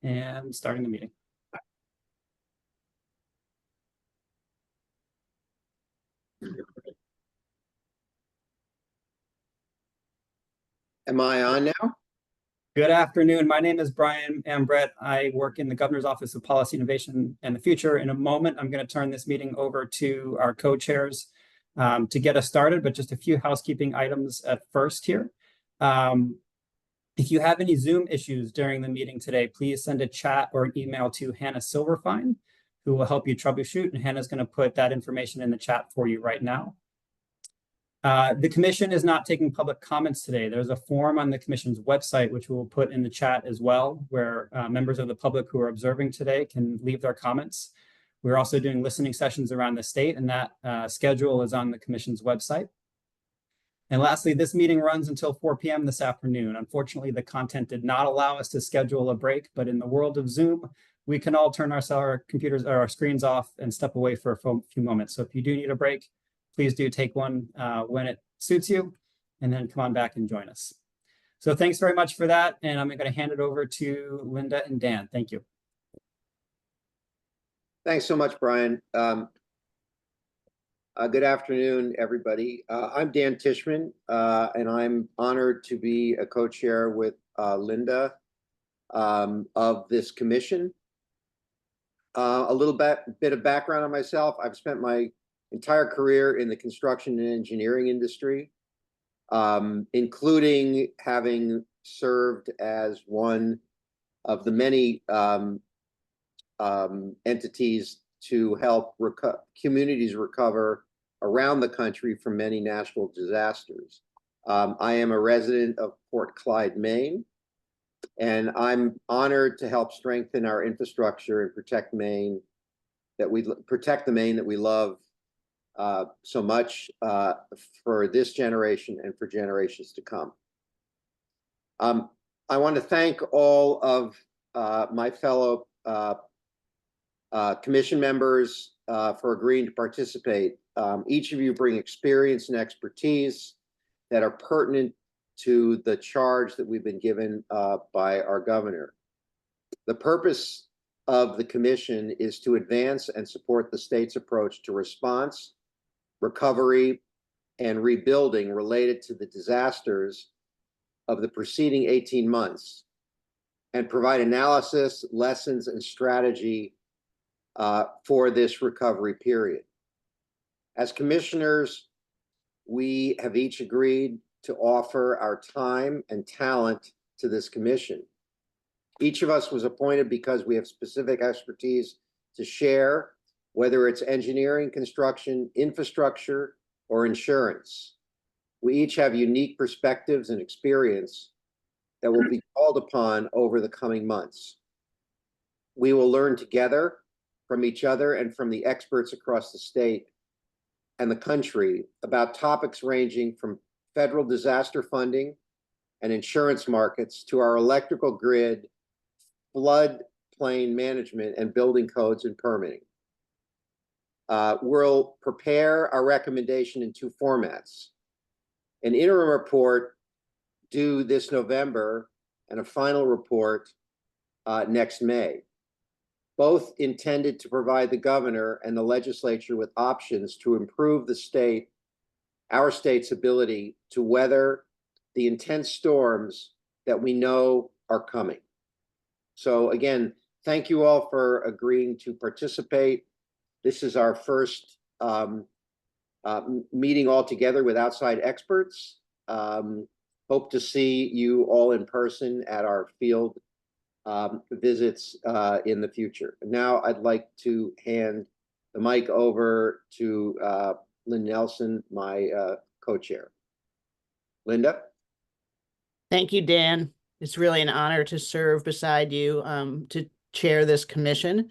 and starting the meeting. Am I on now? Good afternoon. My name is Brian Ambrett. I work in the Governor's Office of Policy Innovation and the Future. In a moment, I'm going to turn this meeting over to our co-chairs to get us started, but just a few housekeeping items at first here. If you have any Zoom issues during the meeting today, please send a chat or an email to Hannah Silverfine, who will help you troubleshoot, and Hannah's going to put that information in the chat for you right now. The commission is not taking public comments today. There's a form on the commission's website, which we will put in the chat as well, where members of the public who are observing today can leave their comments. We're also doing listening sessions around the state, and that schedule is on the commission's website. And lastly, this meeting runs until 4 p.m. this afternoon. Unfortunately, the content did not allow us to schedule a break, but in the world of Zoom, we can all turn our computers or our screens off and step away for a few moments. So if you do need a break, please do take one when it suits you, and then come on back and join us. So thanks very much for that, and I'm going to hand it over to Linda and Dan. Thank you. Thanks so much, Brian. Good afternoon, everybody. I'm Dan Tishman, and I'm honored to be a co-chair with Linda of this commission. A little bit of background on myself. I've spent my entire career in the construction and engineering industry, including having served as one of the many entities to help communities recover around the country from many natural disasters. I am a resident of Port Clyde, Maine, and I'm honored to help strengthen our infrastructure and protect the Maine that we love so much for this generation and for generations to come. I want to thank all of my fellow commission members for agreeing to participate. Each of you bring experience and expertise that are pertinent to the charge that we've been given by our governor. The purpose of the commission is to advance and support the state's approach to response, recovery, and rebuilding related to the disasters of the preceding 18 months, and provide analysis, lessons, and strategy for this recovery period. As commissioners, we have each agreed to offer our time and talent to this commission. Each of us was appointed because we have specific expertise to share, whether it's engineering, construction, infrastructure, or insurance. We each have unique perspectives and experience that will be called upon over the coming months. We will learn together from each other and from the experts across the state and the country about topics ranging from federal disaster funding and insurance markets to our electrical grid, floodplain management, and building codes and permitting. We'll prepare our recommendation in two formats: an interim report due this November and a final report next May, both intended to provide the governor and the legislature with options to improve our state's ability to weather the intense storms that we know are coming. So again, thank you all for agreeing to participate. This is our first meeting all together with outside experts. Hope to see you all in person at our field visits in the future. Now I'd like to hand the mic over to Lynn Nelson, my co-chair. Linda? Thank you, Dan. It's really an honor to serve beside you to chair this commission.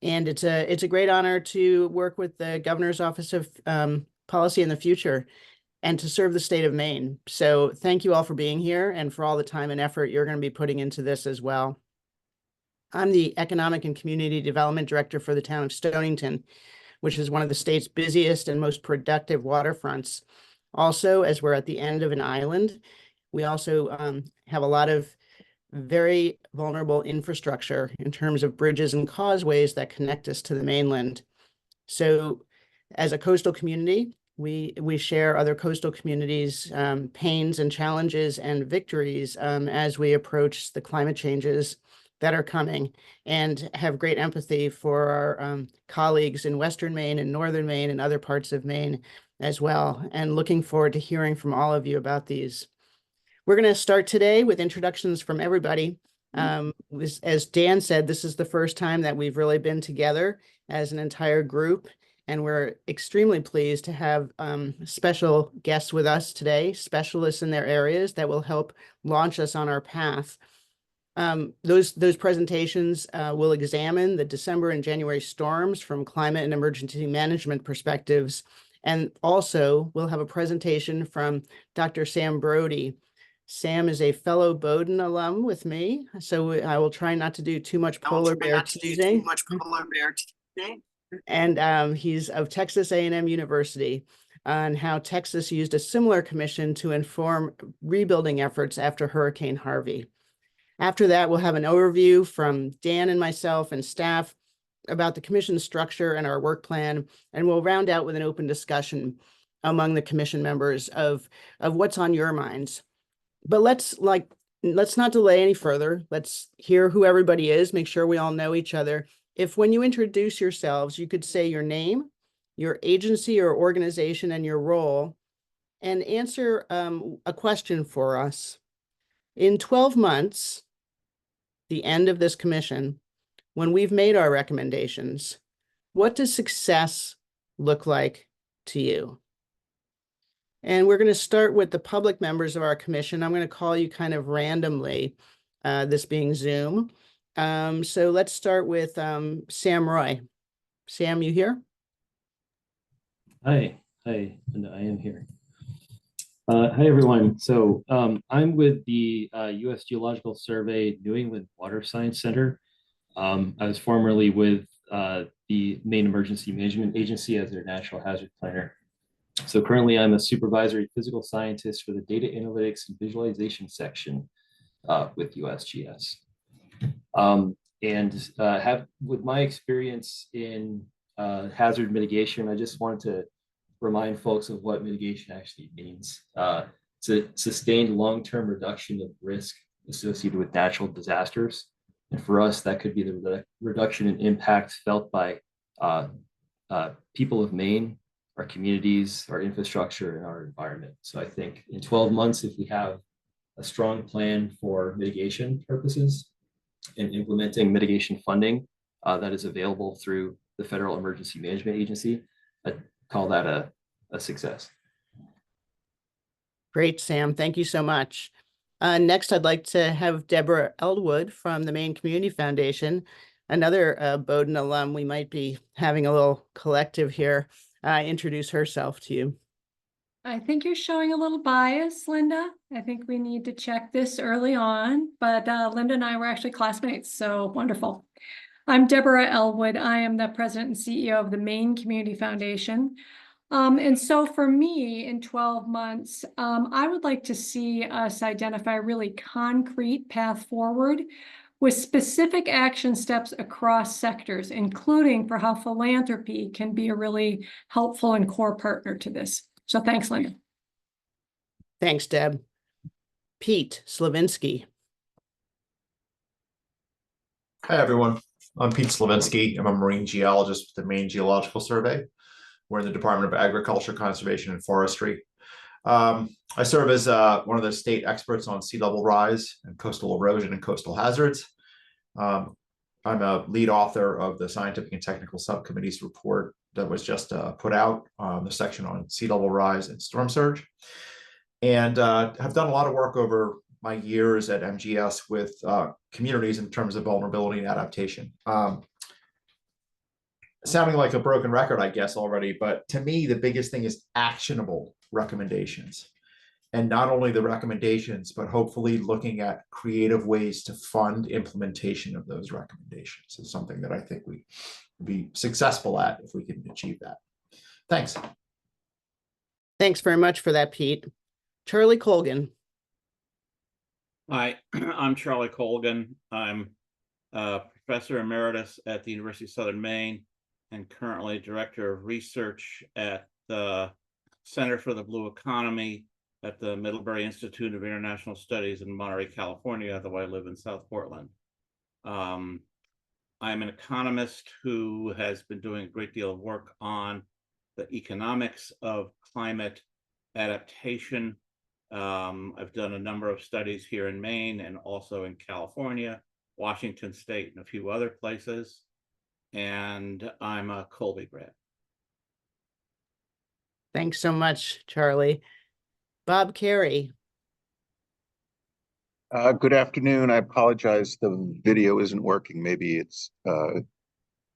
And it's a great honor to work with the Governor's Office of Policy in the Future and to serve the state of Maine. So thank you all for being here and for all the time and effort you're going to be putting into this as well. I'm the Economic and Community Development Director for the town of Stonington, which is one of the state's busiest and most productive waterfronts. Also, as we're at the end of an island, we also have a lot of very vulnerable infrastructure in terms of bridges and causeways that connect us to the mainland. So as a coastal community, we share other coastal communities' pains and challenges and victories as we approach the climate changes that are coming, and have great empathy for our colleagues in Western Maine and Northern Maine and other parts of Maine as well, and looking forward to hearing from all of you about these. We're going to start today with introductions from everybody. As Dan said, this is the first time that we've really been together as an entire group, and we're extremely pleased to have special guests with us today, specialists in their areas that will help launch us on our path. Those presentations will examine the December and January storms from climate and emergency management perspectives. And also we'll have a presentation from Dr. Sam Brody. Sam is a fellow Bowdoin alum with me, so I will try not to do too much polar bear teasing. And he's of Texas A&M University, on how Texas used a similar commission to inform rebuilding efforts after Hurricane Harvey. After that, we'll have an overview from Dan and myself and staff about the commission structure and our work plan, and we'll round out with an open discussion among the commission members of what's on your minds. But let's not delay any further. Let's hear who everybody is, make sure we all know each other. If when you introduce yourselves, you could say your name, your agency or organization, and your role, and answer a question for us. In 12 months, the end of this commission, when we've made our recommendations, what does success look like to you? And we're going to start with the public members of our commission. I'm going to call you kind of randomly, this being Zoom. So let's start with Sam Roy. Sam, you here? Hi, and I am here. Hi, everyone. So I'm with the U.S. Geological Survey New England Water Science Center. I was formerly with the Maine Emergency Management Agency as their national hazard planner. So currently I'm a supervisory physical scientist for the data analytics and visualization section with USGS. With my experience in hazard mitigation, I just wanted to remind folks of what mitigation actually means. It's a sustained long-term reduction of risk associated with natural disasters. And for us, that could be the reduction in impacts felt by people of Maine, our communities, our infrastructure, and our environment. So I think in 12 months, if we have a strong plan for mitigation purposes and implementing mitigation funding that is available through the Federal Emergency Management Agency, I'd call that a success. Great, Sam. Thank you so much. Next, I'd like to have Deborah Eldwood from the Maine Community Foundation, another Bowdoin alum. We might be having a little collective here. Introduce herself to you. I think you're showing a little bias, Linda. I think we need to check this early on, but Linda and I were actually classmates, so wonderful. I'm Deborah Elwood. I am the president and CEO of the Maine Community Foundation. And so for me, in 12 months, I would like to see us identify a really concrete path forward with specific action steps across sectors, including for how philanthropy can be a really helpful and core partner to this. So thanks, Linda. Thanks, Deb. Pete Slavinsky. Hi, everyone. I'm Pete Slavinsky. I'm a marine geologist with the Maine Geological Survey. We're in the Department of Agriculture, Conservation, and Forestry. I serve as one of the state experts on sea level rise and coastal erosion and coastal hazards. I'm a lead author of the Scientific and Technical Subcommittee's report that was just put out, the section on sea level rise and storm surge. And have done a lot of work over my years at MGS with communities in terms of vulnerability and adaptation. Sounding like a broken record, I guess, already, but to me, the biggest thing is actionable recommendations. And not only the recommendations, but hopefully looking at creative ways to fund implementation of those recommendations is something that I think we would be successful at if we can achieve that. Thanks. Thanks very much for that, Pete. Charlie Colgan. Hi, I'm Charlie Colgan. I'm a professor emeritus at the University of Southern Maine and currently director of research at the Center for the Blue Economy at the Middlebury Institute of International Studies in Monterey, California, though I live in South Portland. I'm an economist who has been doing a great deal of work on the economics of climate adaptation. I've done a number of studies here in Maine and also in California, Washington State, and a few other places. And I'm a Colby grad. Thanks so much, Charlie. Bob Carey. Good afternoon. I apologize. The video isn't working. Maybe it's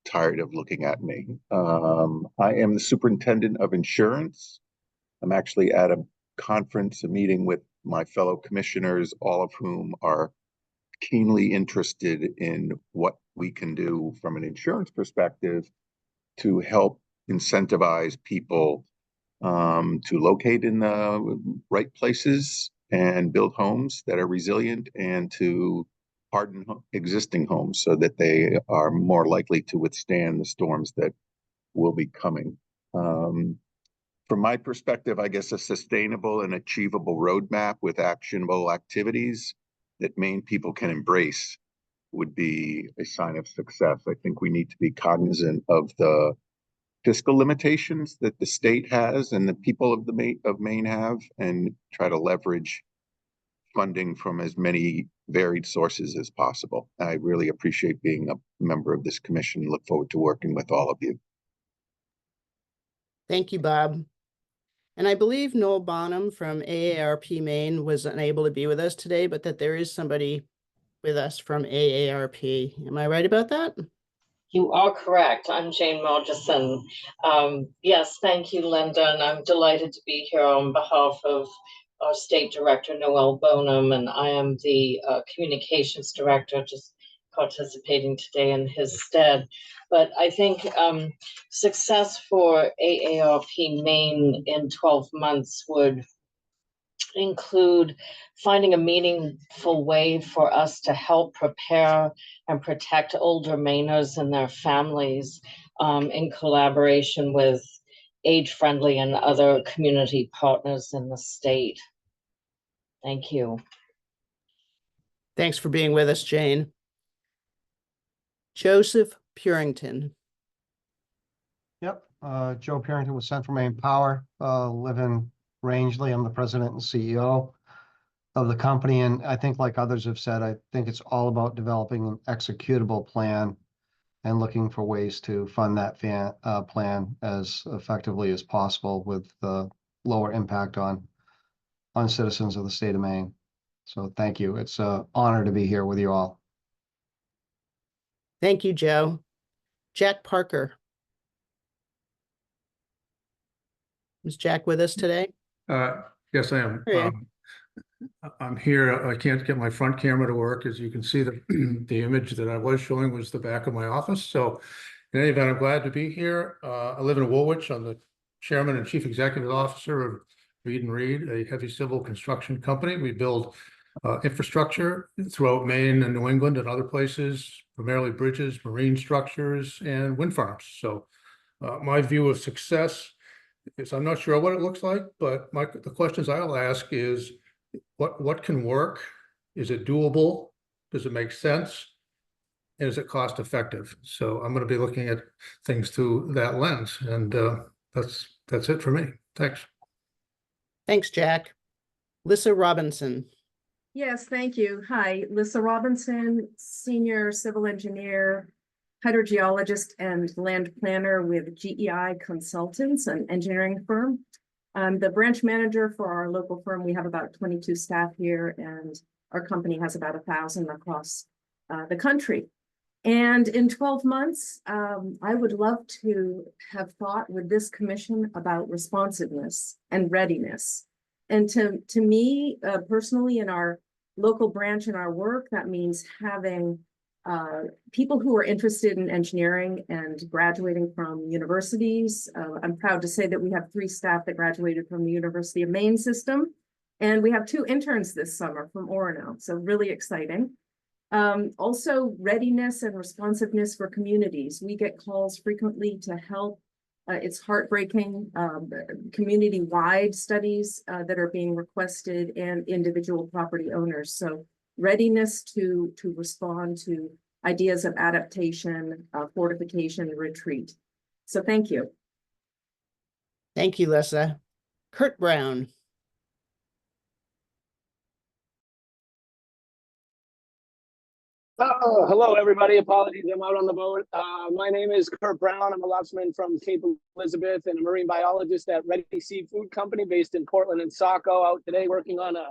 tired of looking at me. I am the superintendent of insurance. I'm actually at a conference, a meeting with my fellow commissioners, all of whom are keenly interested in what we can do from an insurance perspective to help incentivize people to locate in the right places and build homes that are resilient and to harden existing homes so that they are more likely to withstand the storms that will be coming. From my perspective, I guess a sustainable and achievable roadmap with actionable activities that Maine people can embrace would be a sign of success. I think we need to be cognizant of the fiscal limitations that the state has and the people of Maine have, and try to leverage funding from as many varied sources as possible. I really appreciate being a member of this commission. Look forward to working with all of you. Thank you, Bob. And I believe Noel Bonham from AARP Maine was unable to be with us today, but that there is somebody with us from AARP. Am I right about that? You are correct. I'm Jane Murchison. Yes, thank you, Linda, and I'm delighted to be here on behalf of our State Director, Noel Bonham, and I am the Communications Director, just participating today in his stead. But I think success for AARP Maine in 12 months would include finding a meaningful way for us to help prepare and protect older Mainers and their families in collaboration with age-friendly and other community partners in the state. Thank you. Thanks for being with us, Jane. Joseph Purington. Yep, Joe Purington with Central Maine Power, live in Rangeley. I'm the president and CEO of the company. And I think, like others have said, I think it's all about developing an executable plan and looking for ways to fund that plan as effectively as possible with the lower impact on citizens of the state of Maine. So thank you. It's an honor to be here with you all. Thank you, Joe. Jack Parker. Is Jack with us today? Yes, I am. I'm here. I can't get my front camera to work. As you can see, the image that I was showing was the back of my office. So in any event, I'm glad to be here. I live in Woolwich. I'm the chairman and chief executive officer of Reed & Reed, a heavy civil construction company. We build infrastructure throughout Maine and New England and other places, primarily bridges, marine structures, and wind farms. So my view of success is, I'm not sure what it looks like, but the questions I'll ask is, what can work? Is it doable? Does it make sense? And is it cost effective? So I'm going to be looking at things through that lens, and that's it for me. Thanks. Thanks, Jack. Lissa Robinson. Yes, thank you. Hi, Lissa Robinson, senior civil engineer, hydrogeologist, and land planner with GEI Consultants, an engineering firm. I'm the branch manager for our local firm. We have about 22 staff here, and our company has about 1,000 across the country. And in 12 months, I would love to have thought with this commission about responsiveness and readiness. And to me, personally, in our local branch and our work, that means having people who are interested in engineering and graduating from universities. I'm proud to say that we have 3 staff that graduated from the University of Maine system, And we have 2 interns this summer from Orono, so really exciting. Also readiness and responsiveness for communities. We get calls frequently to help. It's heartbreaking, community-wide studies that are being requested and individual property owners. So readiness to respond to ideas of adaptation, fortification, retreat. So thank you. Thank you, Lissa. Kurt Brown. Oh, hello, everybody. Apologies, I'm out on the boat. My name is Kurt Brown. I'm a lobsterman from Cape Elizabeth and a marine biologist at Ready Seafood Company based in Portland and Saco. Out today working on a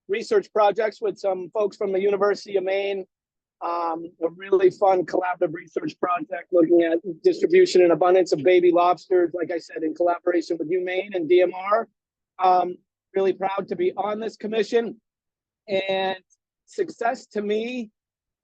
research projects with some folks from the University of Maine. A really fun collaborative research project looking at distribution and abundance of baby lobsters, like I said, in collaboration with UMaine and DMR. Really proud to be on this commission. And success to me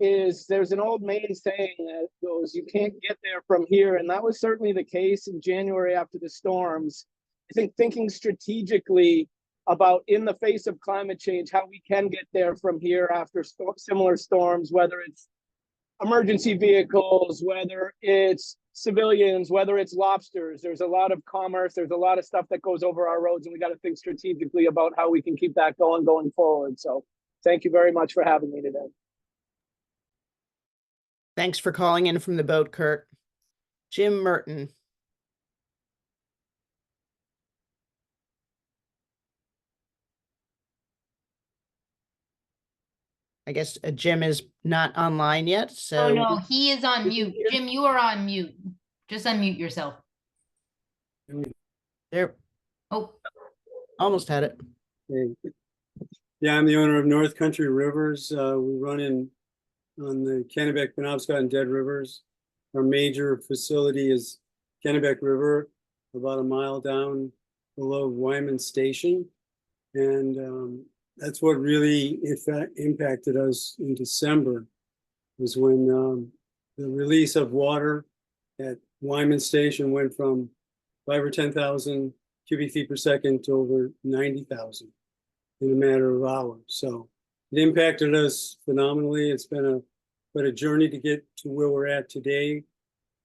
is, there's an old Maine saying that goes, you can't get there from here. And that was certainly the case in January after the storms. I think thinking strategically about, in the face of climate change, how we can get there from here after similar storms, whether it's emergency vehicles, whether it's civilians, whether it's lobsters. There's a lot of commerce, there's a lot of stuff that goes over our roads, and we got to think strategically about how we can keep that going forward. So thank you very much for having me today. Thanks for calling in from the boat, Kurt. Jim Merton. I guess Jim is not online yet, so. Oh, no, he is on mute. Jim, you are on mute. Just unmute yourself. There. Oh. Almost had it. Yeah, I'm the owner of North Country Rivers. We run on the Kennebec, Penobscot, and Dead Rivers. Our major facility is Kennebec River, about a mile down below Wyman Station. And that's what really impacted us in December, was when the release of water at Wyman Station went from 5 or 10,000 cubic feet per second to over 90,000 in a matter of hours. So it impacted us phenomenally. It's been quite a journey to get to where we're at today.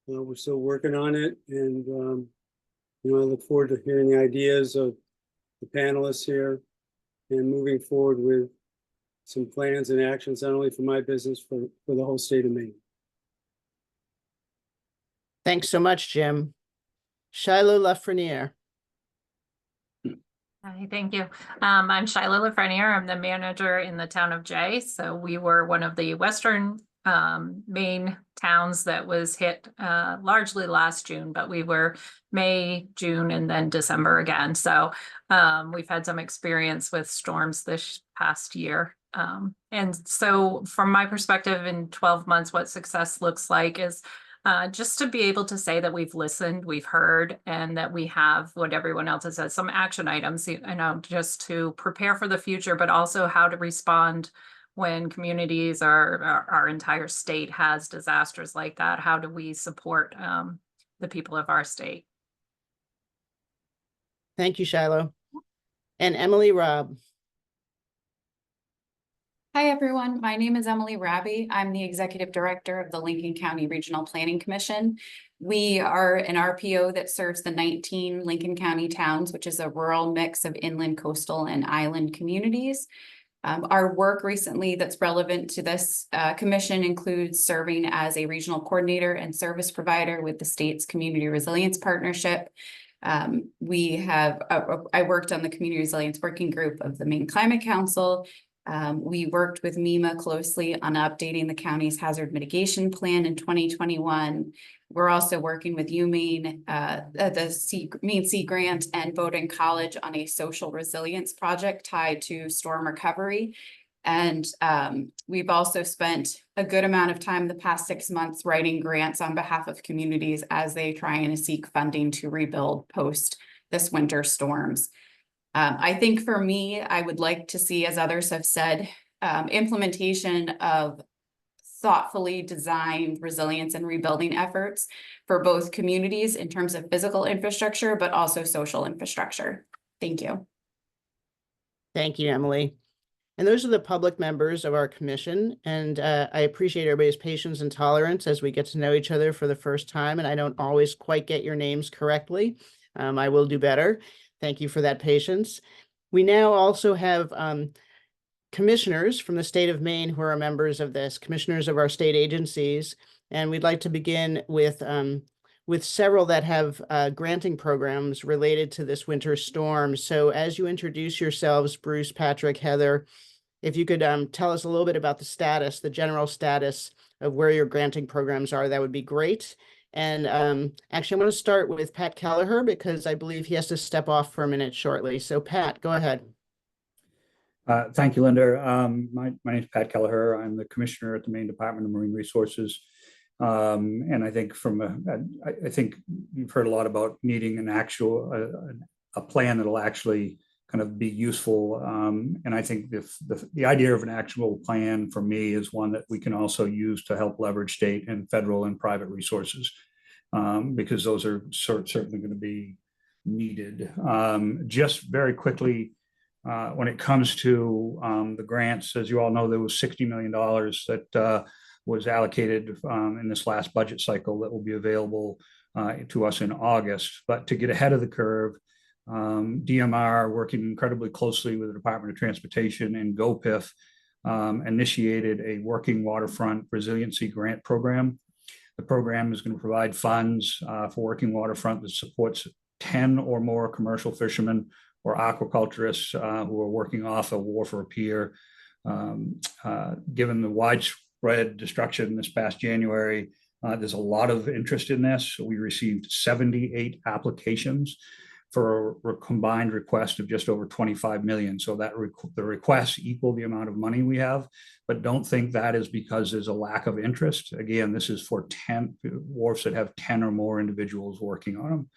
We're still working on it, and I look forward to hearing the ideas of the panelists here and moving forward with some plans and actions, not only for my business, for the whole state of Maine. Thanks so much, Jim. Shiloh Lafreniere. Hi, thank you. I'm Shiloh Lafreniere. I'm the manager in the town of Jay. So we were one of the western Maine towns that was hit largely last June, but we were May, June, and then December again. So we've had some experience with storms this past year. And so from my perspective, in 12 months, what success looks like is just to be able to say that we've listened, we've heard, and that we have what everyone else has said, some action items, just to prepare for the future, but also how to respond when communities or our entire state has disasters like that. How do we support the people of our state? Thank you, Shiloh. And Emily Robb. Hi, everyone. My name is Emily Raby. I'm the Executive Director of the Lincoln County Regional Planning Commission. We are an RPO that serves the 19 Lincoln County towns, which is a rural mix of inland, coastal, and island communities. Our work recently that's relevant to this commission includes serving as a regional coordinator and service provider with the state's Community Resilience Partnership. I worked on the Community Resilience Working Group of the Maine Climate Council. We worked with MEMA closely on updating the county's hazard mitigation plan in 2021. We're also working with UMaine, the Maine Sea Grant, and Bowdoin College on a social resilience project tied to storm recovery. And we've also spent a good amount of time the past 6 months writing grants on behalf of communities as they try and seek funding to rebuild post this winter storms. I think for me, I would like to see, as others have said, implementation of thoughtfully designed resilience and rebuilding efforts for both communities in terms of physical infrastructure, but also social infrastructure. Thank you. Thank you, Emily. And those are the public members of our commission. And I appreciate everybody's patience and tolerance as we get to know each other for the first time. And I don't always quite get your names correctly. I will do better. Thank you for that patience. We now also have commissioners from the state of Maine who are members of this, commissioners of our state agencies. And we'd like to begin with several that have granting programs related to this winter storm. So as you introduce yourselves, Bruce, Patrick, Heather, if you could tell us a little bit about the status, the general status of where your granting programs are, that would be great. And actually, I'm going to start with Pat Kelleher because I believe he has to step off for a minute shortly. So Pat, go ahead. Thank you, Linda. My name is Pat Kelleher. I'm the commissioner at the Maine Department of Marine Resources. And I think I think you've heard a lot about needing an actual a plan that'll actually kind of be useful. And I think the idea of an actual plan for me is one that we can also use to help leverage state and federal and private resources, because those are certainly going to be needed. Just very quickly, when it comes to the grants, as you all know, there was $60 million that was allocated in this last budget cycle that will be available to us in August. But to get ahead of the curve, DMR, working incredibly closely with the Department of Transportation and GOPIF, initiated a working waterfront resiliency grant program. The program is going to provide funds for working waterfront that supports 10 or more commercial fishermen or aquaculturists who are working off a wharf or pier. Given the widespread destruction this past January, there's a lot of interest in this. We received 78 applications for a combined request of just over 25 million. So that the requests equal the amount of money we have, but don't think that is because there's a lack of interest. Again, this is for 10 wharfs that have 10 or more individuals working on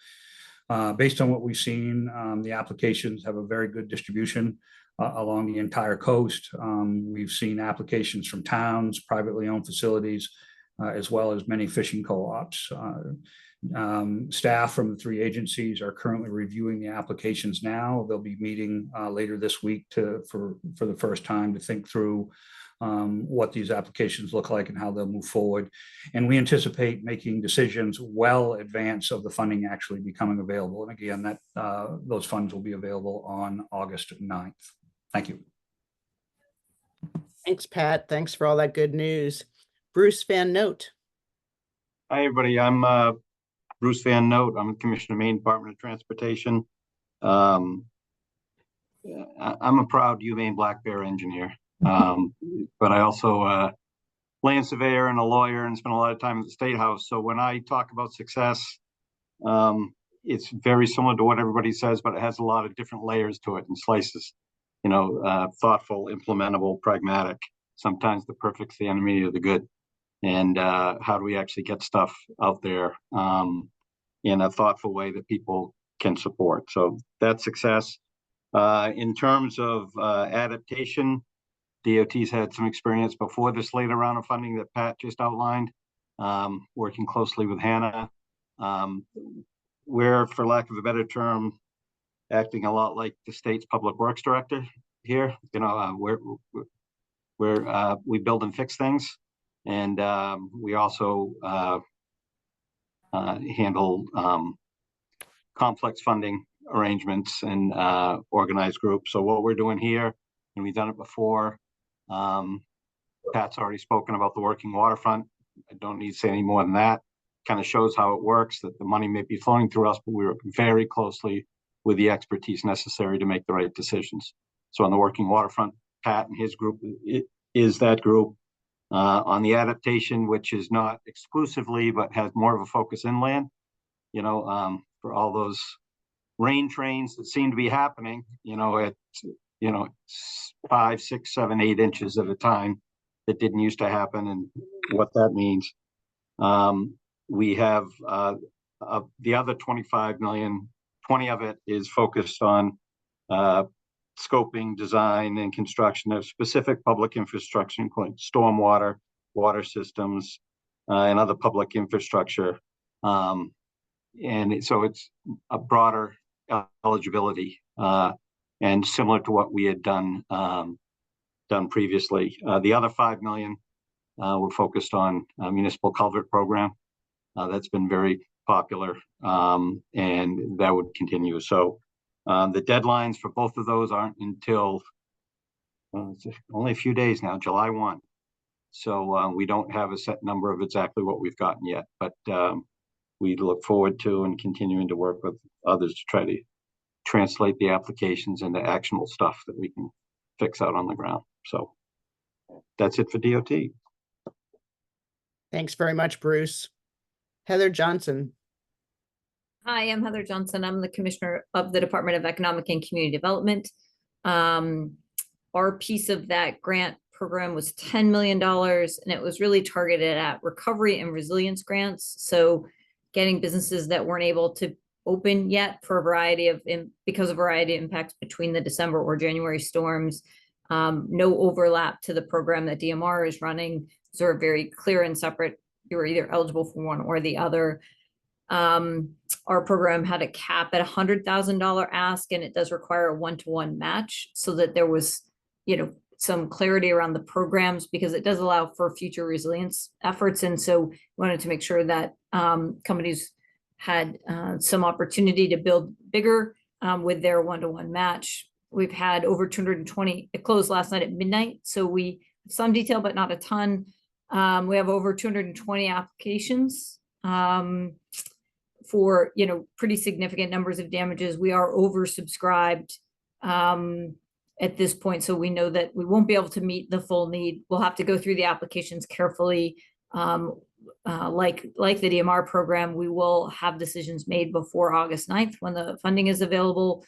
them. Based on what we've seen, the applications have a very good distribution along the entire coast. We've seen applications from towns, privately owned facilities, as well as many fishing co-ops. Staff from the three agencies are currently reviewing the applications now. They'll be meeting later this week for the first time to think through what these applications look like and how they'll move forward. And we anticipate making decisions well in advance of the funding actually becoming available. And again, those funds will be available on August 9th. Thank you. Thanks, Pat. Thanks for all that good news. Bruce Van Note. Hi, everybody. I'm Bruce Van Note. I'm Commissioner of Maine Department of Transportation. I'm a proud UMaine Black Bear engineer, but I also land surveyor and a lawyer and spent a lot of time at the State House. So when I talk about success, it's very similar to what everybody says, but it has a lot of different layers to it and slices. Thoughtful, implementable, pragmatic. Sometimes the perfect's the enemy of the good. And how do we actually get stuff out there in a thoughtful way that people can support? So that's success. In terms of adaptation, DOT's had some experience before this later round of funding that Pat just outlined, working closely with Hannah. We're, for lack of a better term, acting a lot like the state's public works director here. We build and fix things. And we also handle complex funding arrangements and organized groups. So what we're doing here, and we've done it before, Pat's already spoken about the working waterfront. I don't need to say any more than that. Kind of shows how it works, that the money may be flowing through us, but we work very closely with the expertise necessary to make the right decisions. So on the working waterfront, Pat and his group is that group. On the adaptation, which is not exclusively, but has more of a focus inland, for all those rain trains that seem to be happening, at 5, 6, 7, 8 inches at a time that didn't used to happen, and what that means. We have the other 25 million, 20 of it is focused on scoping, design, and construction of specific public infrastructure, including stormwater, water systems, and other public infrastructure. So it's a broader eligibility and similar to what we had done previously. The other 5 million we're focused on municipal culvert program. That's been very popular, and that would continue. So the deadlines for both of those aren't until it's only a few days now, July 1. So we don't have a set number of exactly what we've gotten yet, but we look forward to and continuing to work with others to try to translate the applications into actionable stuff that we can fix out on the ground. So that's it for DOT. Thanks very much, Bruce. Heather Johnson. Hi, I'm Heather Johnson. I'm the Commissioner of the Department of Economic and Community Development. Our piece of that grant program was $10 million, and it was really targeted at recovery and resilience grants. So getting businesses that weren't able to open yet for a variety of, because of a variety of impacts between the December or January storms. No overlap to the program that DMR is running. So are very clear and separate. You're either eligible for one or the other. Our program had a cap at $100,000 ask, and it does require a one-to-one match, so that there was, some clarity around the programs, because it does allow for future resilience efforts. And so we wanted to make sure that companies had some opportunity to build bigger with their one-to-one match. We've had over 220, it closed last night at midnight. So we have some detail, but not a ton. We have over 220 applications for, pretty significant numbers of damages. We are oversubscribed at this point. So we know that we won't be able to meet the full need. We'll have to go through the applications carefully. Like the DMR program, we will have decisions made before August 9th when the funding is available.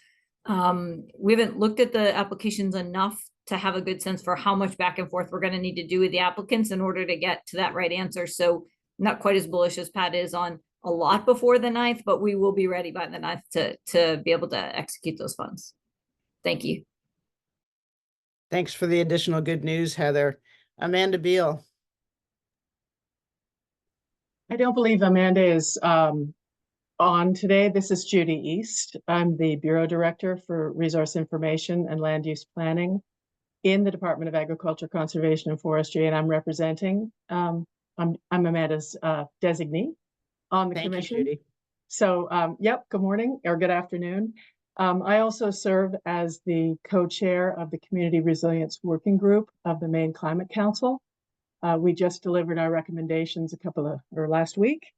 We haven't looked at the applications enough to have a good sense for how much back and forth we're going to need to do with the applicants in order to get to that right answer. So not quite as bullish as Pat is on a lot before the 9th, but we will be ready by the 9th to be able to execute those funds. Thank you. Thanks for the additional good news, Heather. Amanda Beal. I don't believe Amanda is on today. This is Judy East. I'm the Bureau Director for Resource Information and Land Use Planning in the Department of Agriculture, Conservation and Forestry, and I'm representing, I'm Amanda's designee on the commission. You, Judy. So, yep, good morning or good afternoon. I also serve as the co-chair of the Community Resilience Working Group of the Maine Climate Council. We just delivered our recommendations last week.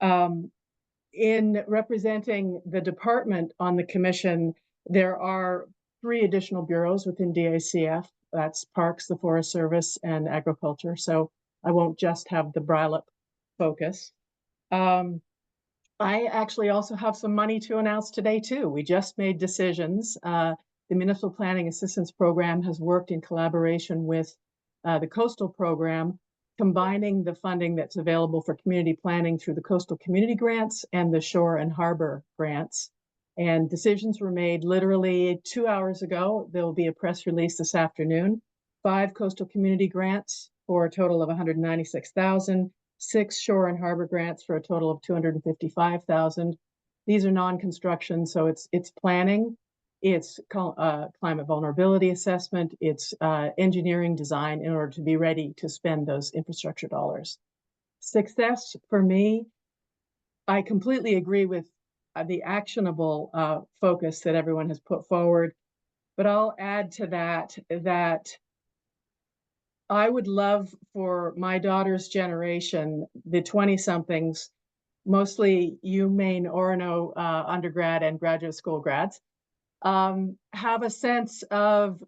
In representing the department on the commission, there are 3 additional bureaus within DACF. That's Parks, the Forest Service, and Agriculture. So I won't just have the BRILUP focus. I actually also have some money to announce today too. We just made decisions. The Municipal Planning Assistance Program has worked in collaboration with the Coastal Program, combining the funding that's available for community planning through the Coastal Community Grants and the Shore and Harbor Grants. And decisions were made literally 2 hours ago. There will be a press release this afternoon. 5 Coastal Community Grants for a total of $196,000. 6 Shore and Harbor Grants for a total of $255,000. These are non-construction, so it's planning, it's climate vulnerability assessment, it's engineering design in order to be ready to spend those infrastructure dollars. Success for me, I completely agree with the actionable focus that everyone has put forward, but I'll add to that I would love for my daughter's generation, the 20-somethings, mostly Maine Orono undergrad and graduate school grads, have a sense of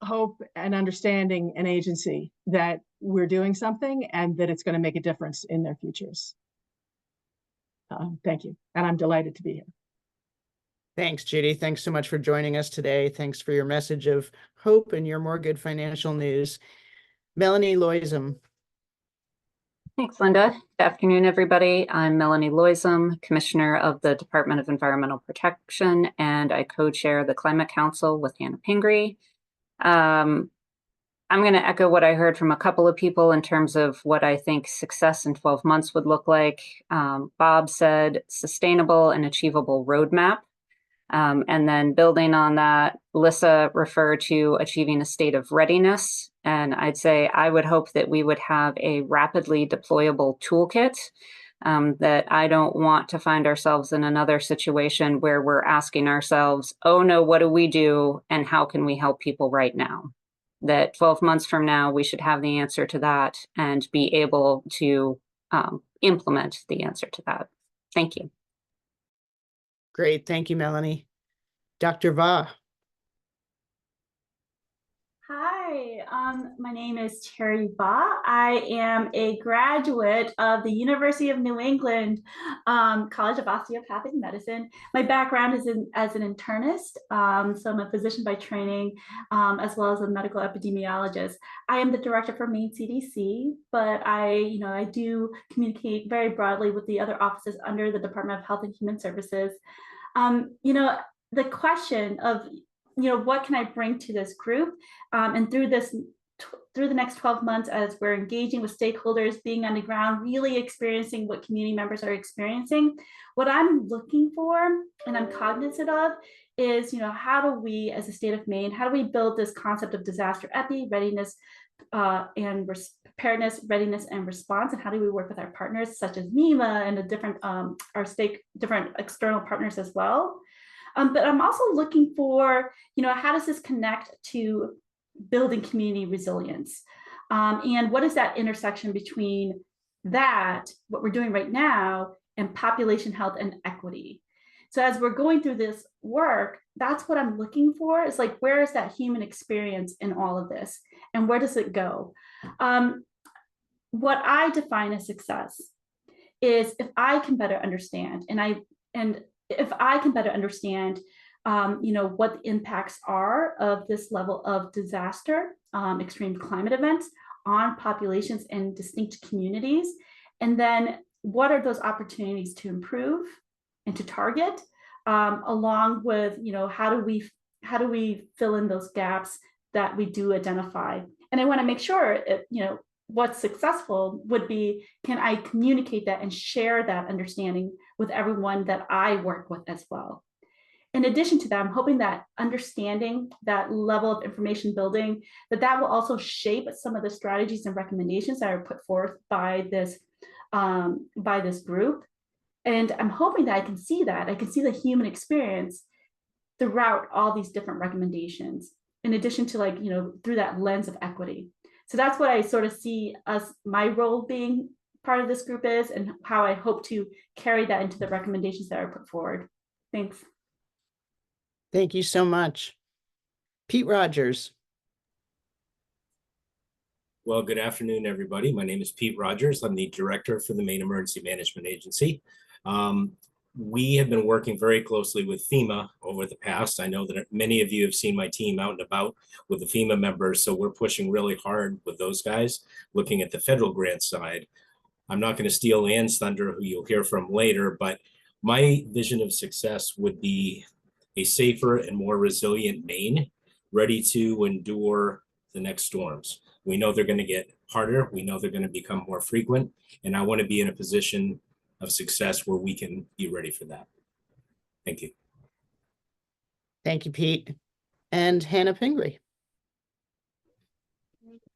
hope and understanding and agency that we're doing something and that it's going to make a difference in their futures. Thank you. And I'm delighted to be here. Thanks, Judy. Thanks so much for joining us today. Thanks for your message of hope and your more good financial news. Melanie Loisum. Thanks, Linda. Good afternoon, everybody. I'm Melanie Loisum, Commissioner of the Department of Environmental Protection, and I co-chair the Climate Council with Hannah Pingree. I'm going to echo what I heard from a couple of people in terms of what I think success in 12 months would look like. Bob said sustainable and achievable roadmap. And then building on that, Lissa referred to achieving a state of readiness. And I'd say I would hope that we would have a rapidly deployable toolkit, that I don't want to find ourselves in another situation where we're asking ourselves, oh no, what do we do? And how can we help people right now? That 12 months from now, we should have the answer to that and be able to implement the answer to that. Thank you. Great. Thank you, Melanie. Dr. Va. Hi, my name is Terry Ba. I am a graduate of the University of New England College of Osteopathic Medicine. My background is as an internist, so I'm a physician by training, as well as a medical epidemiologist. I am the director for Maine CDC, but I do communicate very broadly with the other offices under the Department of Health and Human Services. The question of what can I bring to this group? And through the next 12 months, as we're engaging with stakeholders, being on the ground, really experiencing what community members are experiencing, what I'm looking for and I'm cognizant of is, how do we, as a state of Maine, how do we build this concept of disaster readiness and preparedness, readiness, and response, and how do we work with our partners such as MEMA and the different different external partners as well. But I'm also looking for, how does this connect to building community resilience? And what is that intersection between that, what we're doing right now, and population health and equity? So as we're going through this work, that's what I'm looking for. It's like, where is that human experience in all of this? And where does it go? What I define as success is if I can better understand, if I can better understand, what the impacts are of this level of disaster, extreme climate events on populations and distinct communities, and then what are those opportunities to improve and to target, along with, how do we fill in those gaps that we do identify? And I want to make sure, what's successful would be, can I communicate that and share that understanding with everyone that I work with as well? In addition to that, I'm hoping that understanding that level of information building, that will also shape some of the strategies and recommendations that are put forth by this group. And I'm hoping that I can see the human experience throughout all these different recommendations, in addition to through that lens of equity. So that's what I sort of see my role being part of this group is, and how I hope to carry that into the recommendations that are put forward. Thanks. Thank you so much. Pete Rogers. Well, good afternoon, everybody. My name is Pete Rogers. I'm the director for the Maine Emergency Management Agency. We have been working very closely with FEMA over the past. I know that many of you have seen my team out and about with the FEMA members, so we're pushing really hard with those guys, looking at the federal grant side. I'm not going to steal Ann's thunder, who you'll hear from later, but my vision of success would be a safer and more resilient Maine, ready to endure the next storms. We know they're going to get harder. We know they're going to become more frequent, and I want to be in a position of success where we can be ready for that. Thank you. Thank you, Pete. And Hannah Pingree.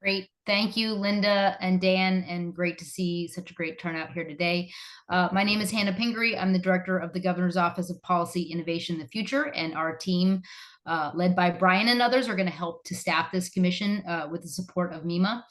Great. Thank you, Linda and Dan, and great to see such a great turnout here today. My name is Hannah Pingree. I'm the director of the Governor's Office of Policy, Innovation, and the Future, and our team, led by Brian and others, are going to help to staff this commission with the support of MEMA.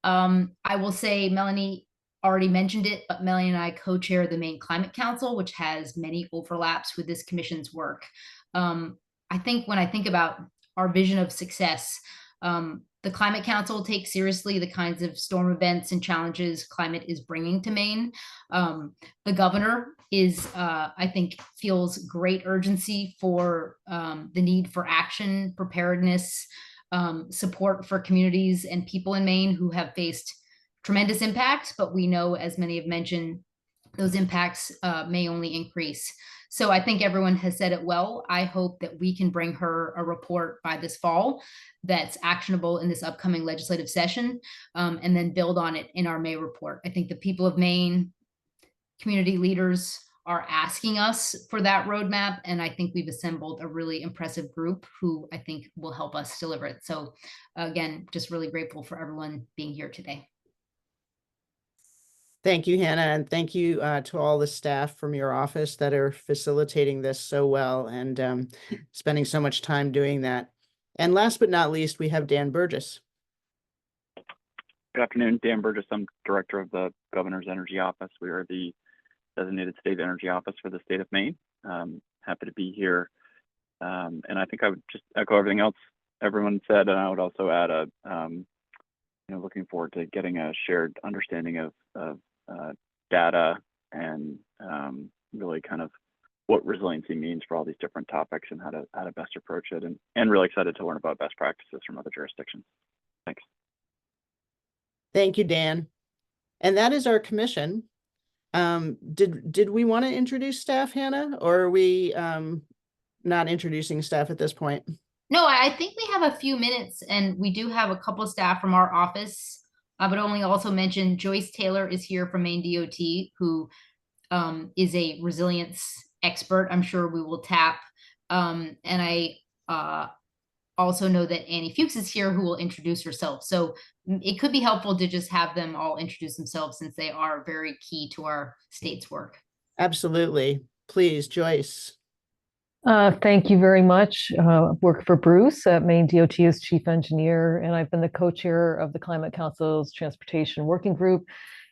I will say, Melanie already mentioned it, but Melanie and I co-chair the Maine Climate Council, which has many overlaps with this commission's work. I think when I think about our vision of success, the Climate Council takes seriously the kinds of storm events and challenges climate is bringing to Maine. The governor is, I think, feels great urgency for the need for action, preparedness, support for communities and people in Maine who have faced tremendous impacts, but we know, as many have mentioned, those impacts may only increase. So I think everyone has said it well. I hope that we can bring her a report by this fall that's actionable in this upcoming legislative session, and then build on it in our May report. I think the people of Maine, community leaders, are asking us for that roadmap. And I think we've assembled a really impressive group who I think will help us deliver it. So again, just really grateful for everyone being here today. Thank you, Hannah, and thank you to all the staff from your office that are facilitating this so well and spending so much time doing that. And last but not least, we have Dan Burgess. Good afternoon, Dan Burgess. I'm director of the Governor's Energy Office. We are the designated state energy office for the state of Maine. Happy to be here. And I think I would just echo everything else everyone said, and I would also add looking forward to getting a shared understanding of data and really kind of what resiliency means for all these different topics and how to best approach it, and really excited to learn about best practices from other jurisdictions. Thanks. Thank you, Dan. And that is our commission. Did we want to introduce staff, Hannah, or are we not introducing staff at this point? No, I think we have a few minutes, and we do have a couple of staff from our office. I would only also mention Joyce Taylor is here from Maine DOT, who is a resilience expert. I'm sure we will tap. And I also know that Annie Fuchs is here, who will introduce herself. So it could be helpful to just have them all introduce themselves, since they are very key to our state's work. Absolutely. Please, Joyce. Thank you very much. Work for Bruce at Maine DOT as chief engineer, and I've been the co-chair of the Climate Council's Transportation Working Group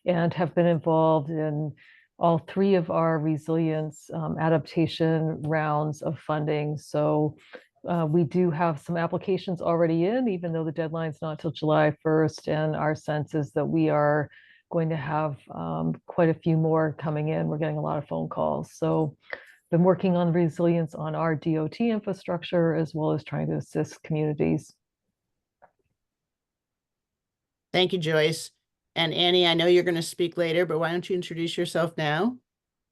and have been involved in all three of our resilience adaptation rounds of funding. So we do have some applications already in, even though the deadline's not till July 1st, and our sense is that we are going to have quite a few more coming in. We're getting a lot of phone calls. So been working on resilience on our DOT infrastructure, as well as trying to assist communities. Thank you, Joyce. And Annie, I know you're going to speak later, but why don't you introduce yourself now?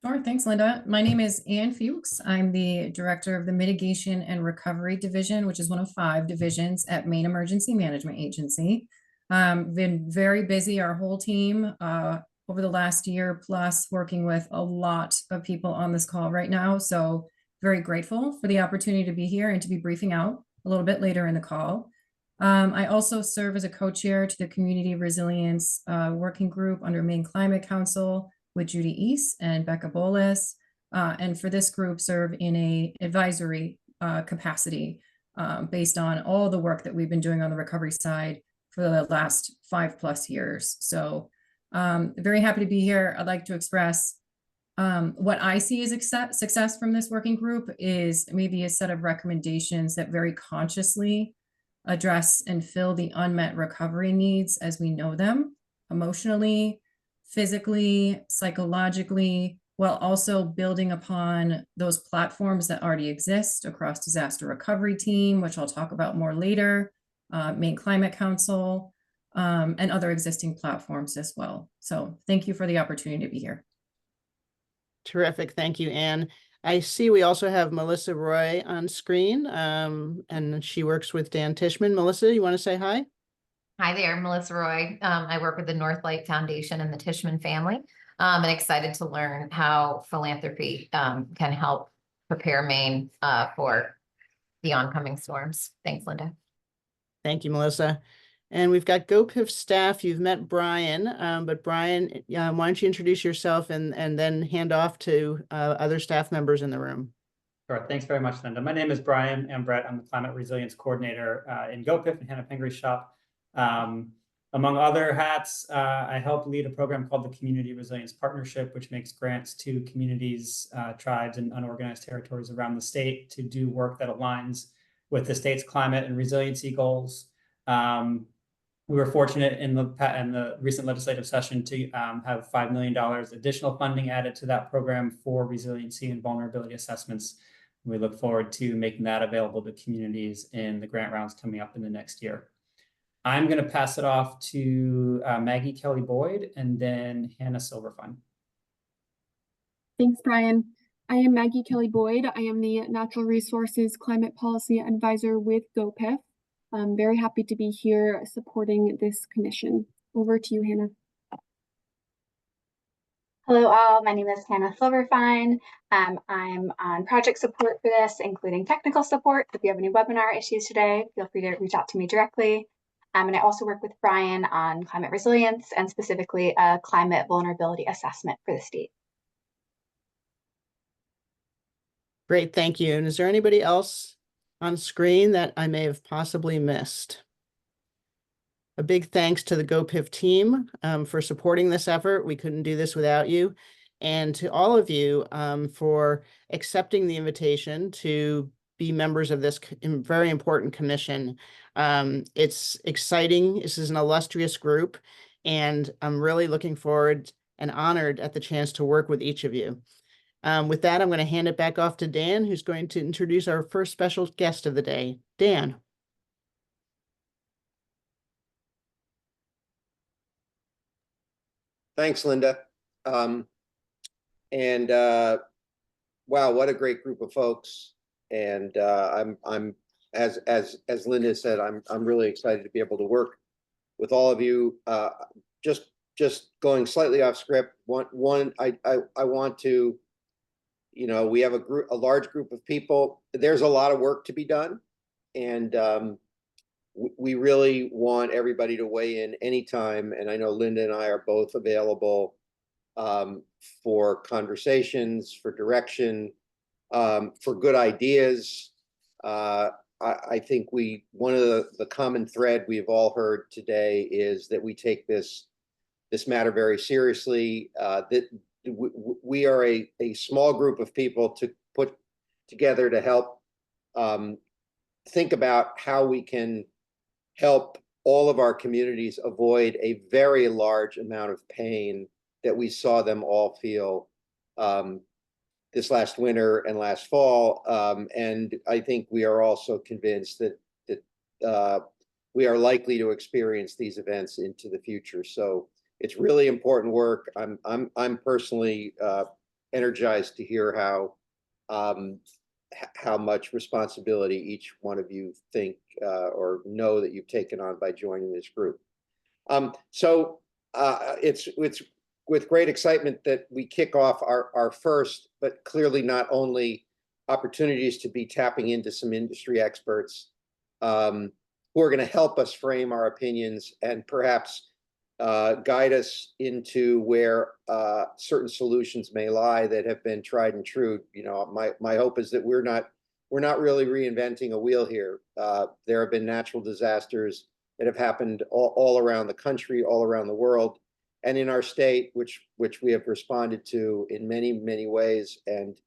Sure, thanks, Linda. My name is Ann Fuchs. I'm the director of the Mitigation and Recovery Division, which is one of 5 divisions at Maine Emergency Management Agency. Been very busy, our whole team, over the last year plus, working with a lot of people on this call right now. So very grateful for the opportunity to be here and to be briefing out a little bit later in the call. I also serve as a co-chair to the Community Resilience Working Group under Maine Climate Council with Judy East and Becca Bolas. And for this group, serve in a advisory capacity based on all the work that we've been doing on the recovery side for the last 5+ years. So very happy to be here. I'd like to express what I see as success from this working group is maybe a set of recommendations that very consciously address and fill the unmet recovery needs as we know them, emotionally, physically, psychologically, while also building upon those platforms that already exist across disaster recovery team, which I'll talk about more later, Maine Climate Council, and other existing platforms as well. So thank you for the opportunity to be here. Terrific. Thank you, Anne. I see we also have Melissa Roy on screen, and she works with Dan Tishman. Melissa, you want to say hi? Hi there, Melissa Roy. I work with the Northlight Foundation and the Tishman family. I'm excited to learn how philanthropy can help prepare Maine for the oncoming storms. Thanks, Linda. Thank you, Melissa. And we've got GoPIF staff. You've met Brian, but Brian, why don't you introduce yourself and then hand off to other staff members in the room. Sure. Thanks very much, Linda. My name is Brian Ambrett. I'm the Climate Resilience Coordinator in GoPIF in Hannah Pingry's shop. Among other hats, I help lead a program called the Community Resilience Partnership, which makes grants to communities, tribes, and unorganized territories around the state to do work that aligns with the state's climate and resiliency goals. We were fortunate in the recent legislative session to have $5 million additional funding added to that program for resiliency and vulnerability assessments. We look forward to making that available to communities in the grant rounds coming up in the next year. I'm going to pass it off to Maggie Kelly Boyd and then Hannah Silverfun. Thanks, Brian. I am Maggie Kelly Boyd. I am the Natural Resources Climate Policy Advisor with GoPIF. I'm very happy to be here supporting this commission. Over to you, Hannah. Hello all, my name is Hannah Silverfine. I'm on project support for this, including technical support. If you have any webinar issues today, feel free to reach out to me directly. And I also work with Brian on climate resilience and specifically a climate vulnerability assessment for the state. Great, thank you. And is there anybody else on screen that I may have possibly missed? A big thanks to the GoPIF team for supporting this effort. We couldn't do this without you. And to all of you for accepting the invitation to be members of this very important commission. It's exciting. This is an illustrious group, and I'm really looking forward and honored at the chance to work with each of you. With that, I'm going to hand it back off to Dan, who's going to introduce our first special guest of the day. Dan. Thanks, Linda. Wow, what a great group of folks. And I'm as Linda said, I'm really excited to be able to work with all of you. Just going slightly off script. I want to, we have a large group of people. There's a lot of work to be done, and we really want everybody to weigh in anytime. And I know Linda and I are both available for conversations, for direction, for good ideas. I think one of the common thread we've all heard today is that we take this matter very seriously. That we are a small group of people to put together to help think about how we can help all of our communities avoid a very large amount of pain that we saw them all feel this last winter and last fall. And I think we are also convinced that we are likely to experience these events into the future. So it's really important work. I'm personally energized to hear how much responsibility each one of you think or know that you've taken on by joining this group. It's with great excitement that we kick off our first, but clearly not only, opportunities to be tapping into some industry experts who are going to help us frame our opinions and perhaps guide us into where certain solutions may lie that have been tried and true. My hope is that we're not really reinventing a wheel here. There have been natural disasters that have happened all around the country, all around the world, and in our state, which we have responded to in many ways. And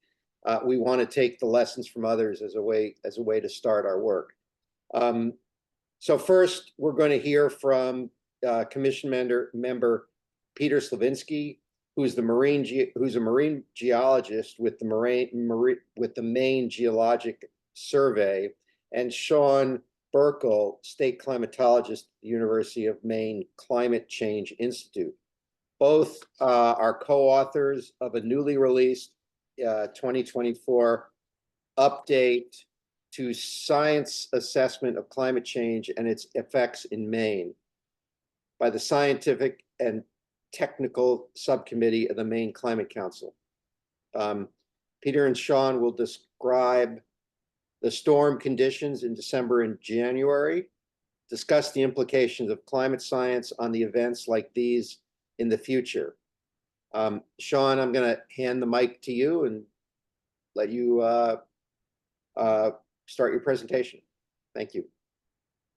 we want to take the lessons from others as a way to start our work. So first, we're going to hear from Commission member Peter Slavinsky, who's a marine geologist with the Maine Geologic Survey, and Sean Burkle, state climatologist at the University of Maine Climate Change Institute. Both are co-authors of a newly released 2024 update to science assessment of climate change and its effects in Maine by the Scientific and Technical Subcommittee of the Maine Climate Council. Peter and Sean will describe the storm conditions in December and January, discuss the implications of climate science on the events like these in the future. Sean, I'm going to hand the mic to you and let you start your presentation. Thank you.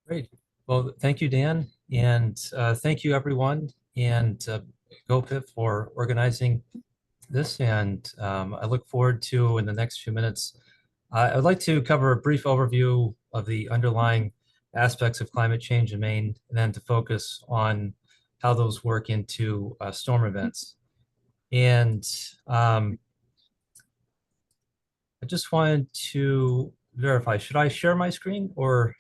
Great. Well, thank you, Dan. And thank you, everyone, and GoPIF for organizing this. And I look forward to, in the next few minutes, I would like to cover a brief overview of the underlying aspects of climate change in Maine, and then to focus on how those work into storm events. And I just wanted to verify, should I share my screen or?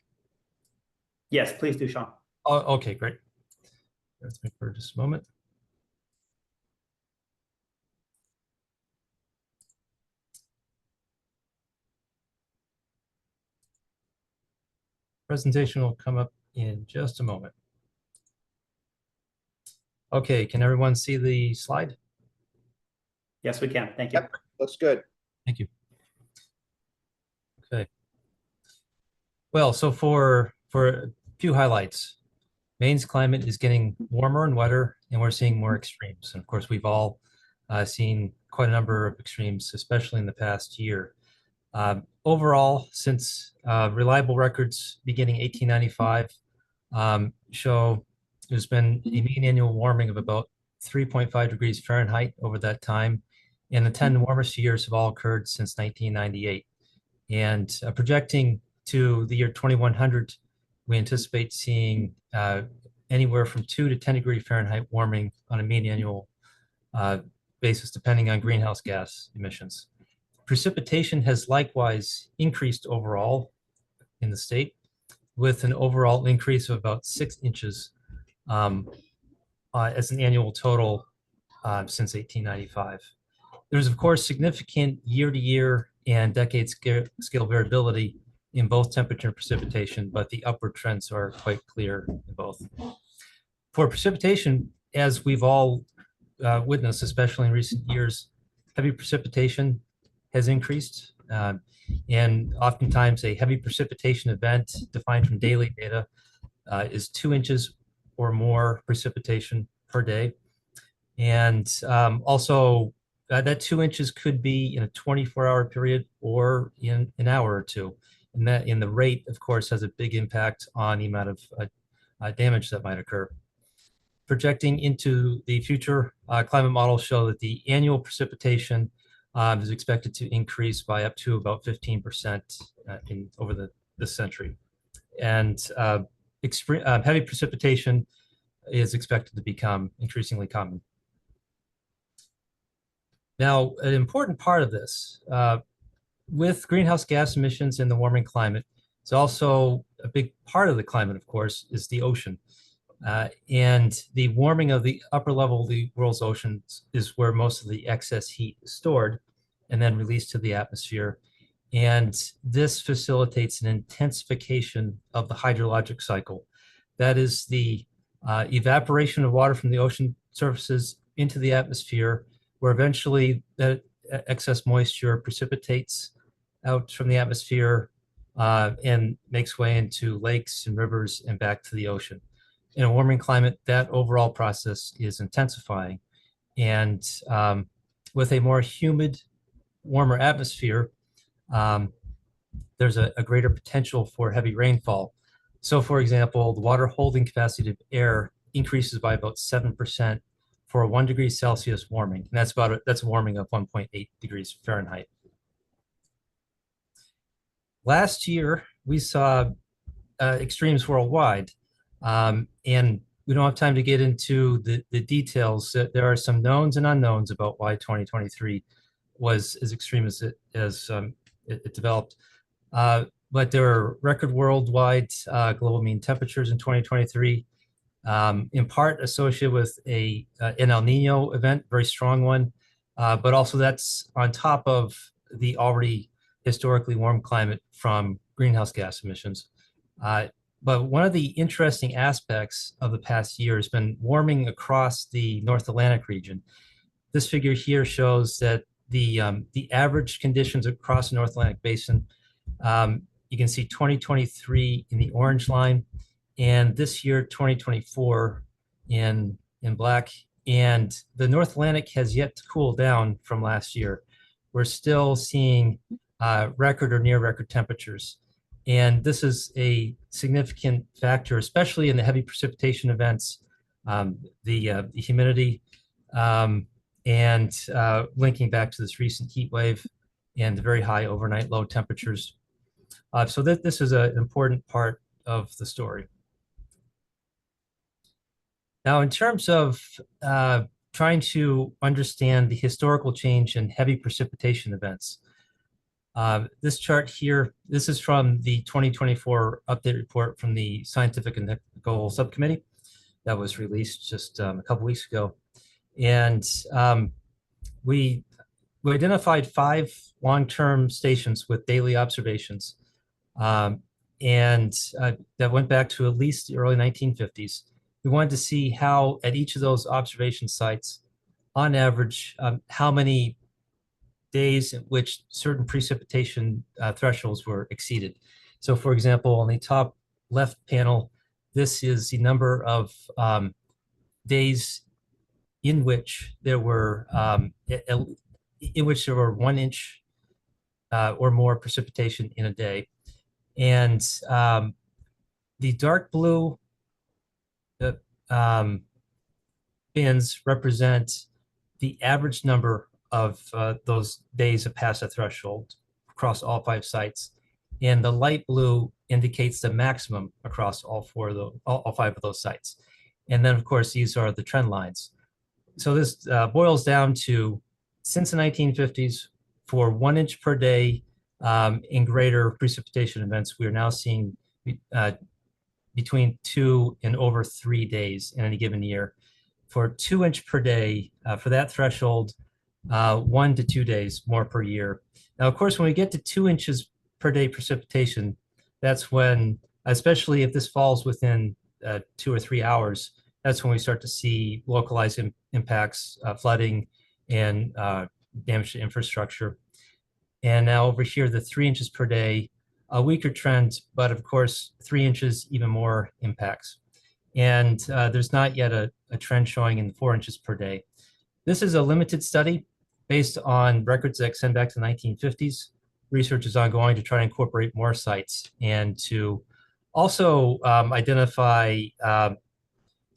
Yes, please do, Sean. Oh, okay, great. Let's wait for just a moment. Presentation will come up in just a moment. Okay, can everyone see the slide? Yes, we can. Thank you. Yep, looks good. Thank you. Okay. Well, so for a few highlights, Maine's climate is getting warmer and wetter, and we're seeing more extremes. And of course, we've all seen quite a number of extremes, especially in the past year. Overall, since reliable records beginning 1895 show there's been a mean annual warming of about 3.5 degrees Fahrenheit over that time, and the 10 warmest years have all occurred since 1998. And projecting to the year 2100, we anticipate seeing anywhere from 2 to 10 degree Fahrenheit warming on a mean annual basis, depending on greenhouse gas emissions. Precipitation has likewise increased overall in the state, with an overall increase of about 6 inches as an annual total since 1895. There's, of course, significant year-to-year and decade scale variability in both temperature and precipitation, but the upward trends are quite clear in both. For precipitation, as we've all witnessed, especially in recent years, heavy precipitation has increased. And oftentimes a heavy precipitation event defined from daily data is 2 inches or more precipitation per day. And also that 2 inches could be in a 24-hour period or in an hour or two. And that in the rate, of course, has a big impact on the amount of damage that might occur. Projecting into the future, climate models show that the annual precipitation is expected to increase by up to about 15% over this century. And heavy precipitation is expected to become increasingly common. Now, an important part of this, with greenhouse gas emissions in the warming climate, it's also a big part of the climate, of course, is the ocean. And the warming of the upper level of the world's oceans is where most of the excess heat is stored and then released to the atmosphere. And this facilitates an intensification of the hydrologic cycle. That is the evaporation of water from the ocean surfaces into the atmosphere, where eventually that excess moisture precipitates out from the atmosphere and makes way into lakes and rivers and back to the ocean. In a warming climate, that overall process is intensifying. And with a more humid, warmer atmosphere, there's a greater potential for heavy rainfall. So for example, the water holding capacity of air increases by about 7% for a 1 degree Celsius warming. And that's a warming of 1.8 degrees Fahrenheit. Last year, we saw extremes worldwide. And we don't have time to get into the details. There are some knowns and unknowns about why 2023 was as extreme as it developed. But there are record worldwide global mean temperatures in 2023, in part associated with an El Nino event, very strong one, but also that's on top of the already historically warm climate from greenhouse gas emissions. But one of the interesting aspects of the past year has been warming across the North Atlantic region. This figure here shows that the average conditions across the North Atlantic basin, you can see 2023 in the orange line, and this year 2024 in black. And the North Atlantic has yet to cool down from last year. We're still seeing record or near record temperatures. And this is a significant factor, especially in the heavy precipitation events, the humidity, and linking back to this recent heat wave and the very high overnight low temperatures. So this is an important part of the story. Now, in terms of trying to understand the historical change in heavy precipitation events, this chart here, this is from the 2024 update report from the Scientific and Technical Subcommittee that was released just a couple weeks ago. And we identified 5 long-term stations with daily observations. And that went back to at least the early 1950s. We wanted to see how at each of those observation sites on average, how many days in which certain precipitation thresholds were exceeded. So for example, on the top left panel, this is the number of days in which there were 1 inch or more precipitation in a day. And the dark blue bins represent the average number of those days that pass a threshold across all 5 sites. And the light blue indicates the maximum across all 5 of those sites. And then, of course, these are the trend lines. So this boils down to, since the 1950s, for 1 inch per day in greater precipitation events, we are now seeing between 2 and over 3 days in any given year. For 2 inch per day, for that threshold, 1 to 2 days more per year. Now, of course, when we get to 2 inches per day precipitation, that's when, especially if this falls within 2 or 3 hours, that's when we start to see localized impacts, flooding, and damage to infrastructure. And now over here, the 3 inches per day, a weaker trend, but of course, 3 inches, even more impacts. And there's not yet a trend showing in the 4 inches per day. This is a limited study based on records that extend back to the 1950s. Research is ongoing to try to incorporate more sites and to also identify.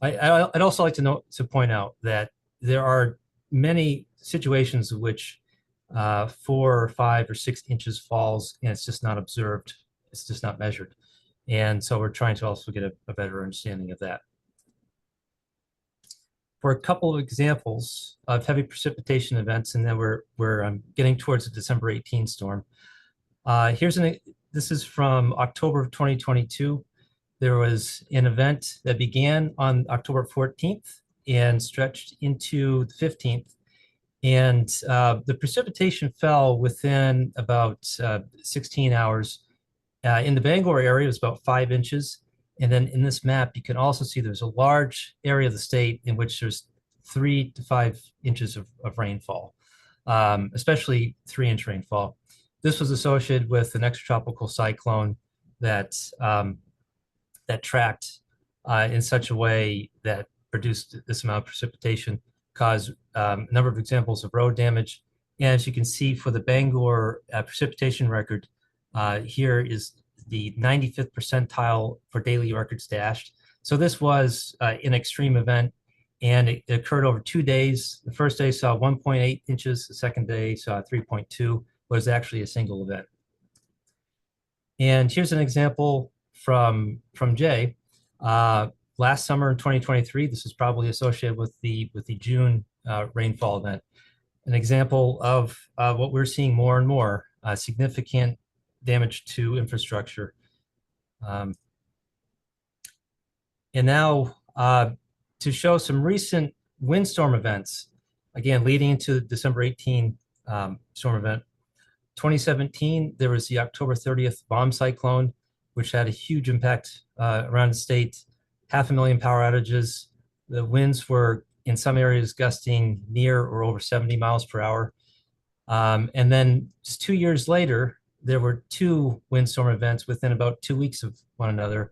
I'd also like to point out that there are many situations in which 4 or 5 or 6 inches falls and it's just not observed. It's just not measured. And so we're trying to also get a better understanding of that. For a couple of examples of heavy precipitation events, and then we're getting towards the December 18 storm. This is from October of 2022. There was an event that began on October 14th and stretched into the 15th. And the precipitation fell within about 16 hours. In the Bangor area, it was about 5 inches. And then in this map, you can also see there's a large area of the state in which there's 3 to 5 inches of rainfall, especially 3-inch rainfall. This was associated with an extratropical cyclone that tracked in such a way that produced this amount of precipitation, caused a number of examples of road damage. And as you can see for the Bangor precipitation record, here is the 95th percentile for daily records dashed. So this was an extreme event, and it occurred over 2 days. The first day saw 1.8 inches. The second day saw 3.2, was actually a single event. And here's an example from Jay. Last summer in 2023, this is probably associated with the June rainfall event. An example of what we're seeing more and more, significant damage to infrastructure. And now to show some recent windstorm events, again, leading into the December 18 storm event. 2017, there was the October 30th bomb cyclone, which had a huge impact around the state, 500,000 power outages. The winds were in some areas gusting near or over 70 miles per hour. And then just 2 years later, there were 2 windstorm events within about 2 weeks of one another,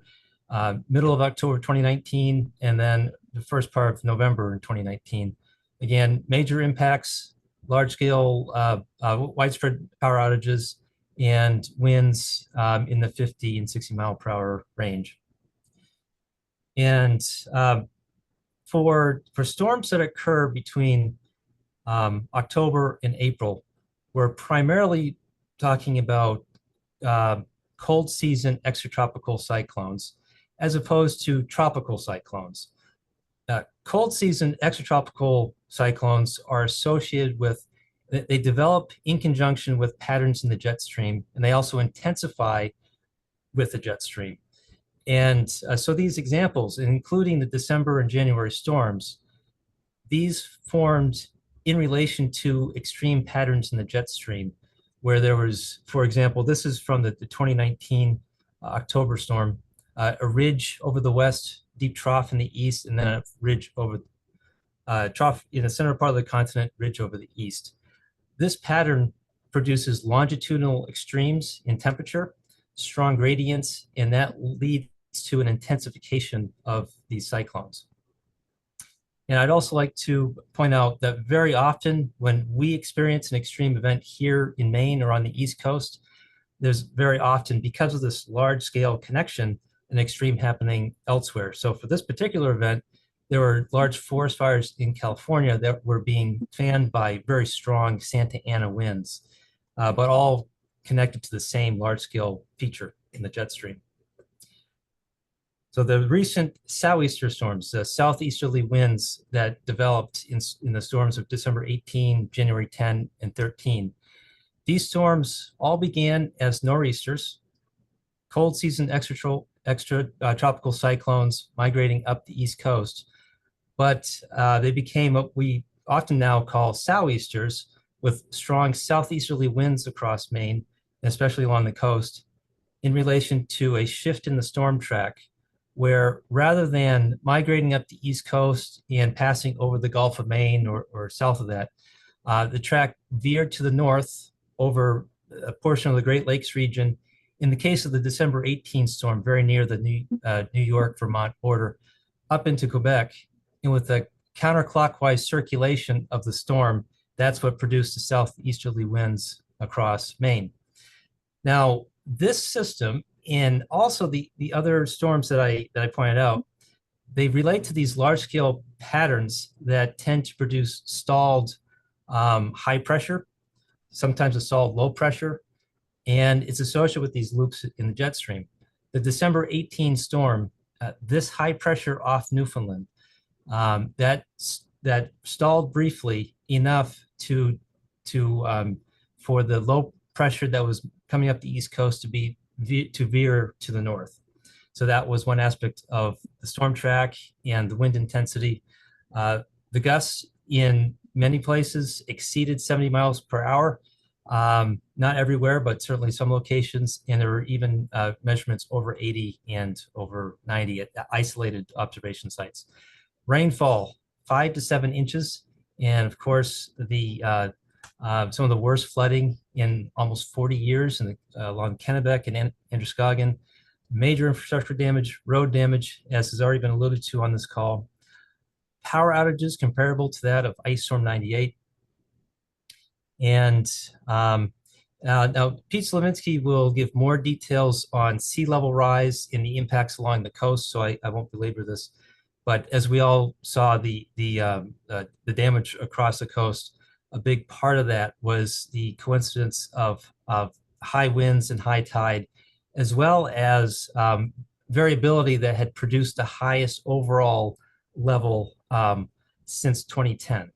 middle of October 2019, and then the first part of November in 2019. Again, major impacts, large-scale, widespread power outages, and winds in the 50 and 60 mile per hour range. And for storms that occur between October and April, we're primarily talking about cold season extratropical cyclones, as opposed to tropical cyclones. Cold season extratropical cyclones are associated with, they develop in conjunction with patterns in the jet stream, and they also intensify with the jet stream. And so these examples, including the December and January storms, these formed in relation to extreme patterns in the jet stream, where there was, for example, this is from the 2019 October storm, a ridge over the west, deep trough in the east, and then a ridge over trough in the center part of the continent, ridge over the east. This pattern produces longitudinal extremes in temperature, strong gradients, and that leads to an intensification of these cyclones. And I'd also like to point out that very often when we experience an extreme event here in Maine or on the East Coast, there's very often, because of this large scale connection, an extreme happening elsewhere. So for this particular event, there were large forest fires in California that were being fanned by very strong Santa Ana winds, but all connected to the same large scale feature in the jet stream. So the recent sou'easter storms, the southeasterly winds that developed in the storms of December 18, January 10, and 13, these storms all began as nor'easters, cold season extratropical cyclones migrating up the East Coast. But they became what we often now call sou'easters, with strong southeasterly winds across Maine, especially along the coast, in relation to a shift in the storm track, where rather than migrating up the East Coast and passing over the Gulf of Maine or south of that, the track veered to the north over a portion of the Great Lakes region. In the case of the December 18 storm, very near the New York-Vermont border, up into Quebec. And with the counterclockwise circulation of the storm, that's what produced the southeasterly winds across Maine. Now, this system and also the other storms that I pointed out, they relate to these large-scale patterns that tend to produce stalled high pressure, sometimes a stalled low pressure, and it's associated with these loops in the jet stream. The December 18 storm, this high pressure off Newfoundland, that stalled briefly enough for the low pressure that was coming up the East Coast to veer to the north. So that was one aspect of the storm track and the wind intensity. The gusts in many places exceeded 70 miles per hour. Not everywhere, but certainly some locations. And there were even measurements over 80 and over 90 at isolated observation sites. Rainfall, 5 to 7 inches. And of course, some of the worst flooding in almost 40 years along Kennebec and Androscoggin. Major infrastructure damage, road damage, as has already been alluded to on this call. Power outages comparable to that of Ice Storm 98. And now Pete Slavinsky will give more details on sea level rise and the impacts along the coast, so I won't belabor this. But as we all saw, the damage across the coast, a big part of that was the coincidence of high winds and high tide, as well as variability that had produced the highest overall level since 2010.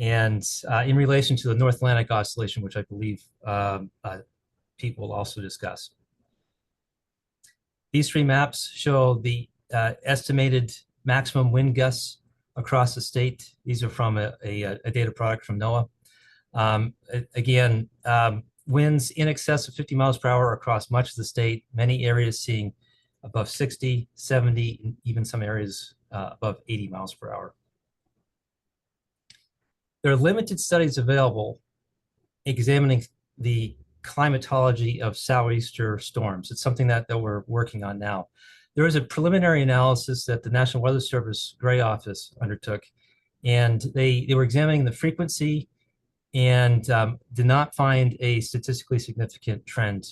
And in relation to the North Atlantic Oscillation, which I believe Pete will also discuss. These three maps show the estimated maximum wind gusts across the state. These are from a data product from NOAA. Again, winds in excess of 50 miles per hour across much of the state, many areas seeing above 60, 70, and even some areas above 80 miles per hour. There are limited studies available examining the climatology of sou'easter storms. It's something that we're working on now. There is a preliminary analysis that the National Weather Service Gray Office undertook, and they were examining the frequency and did not find a statistically significant trend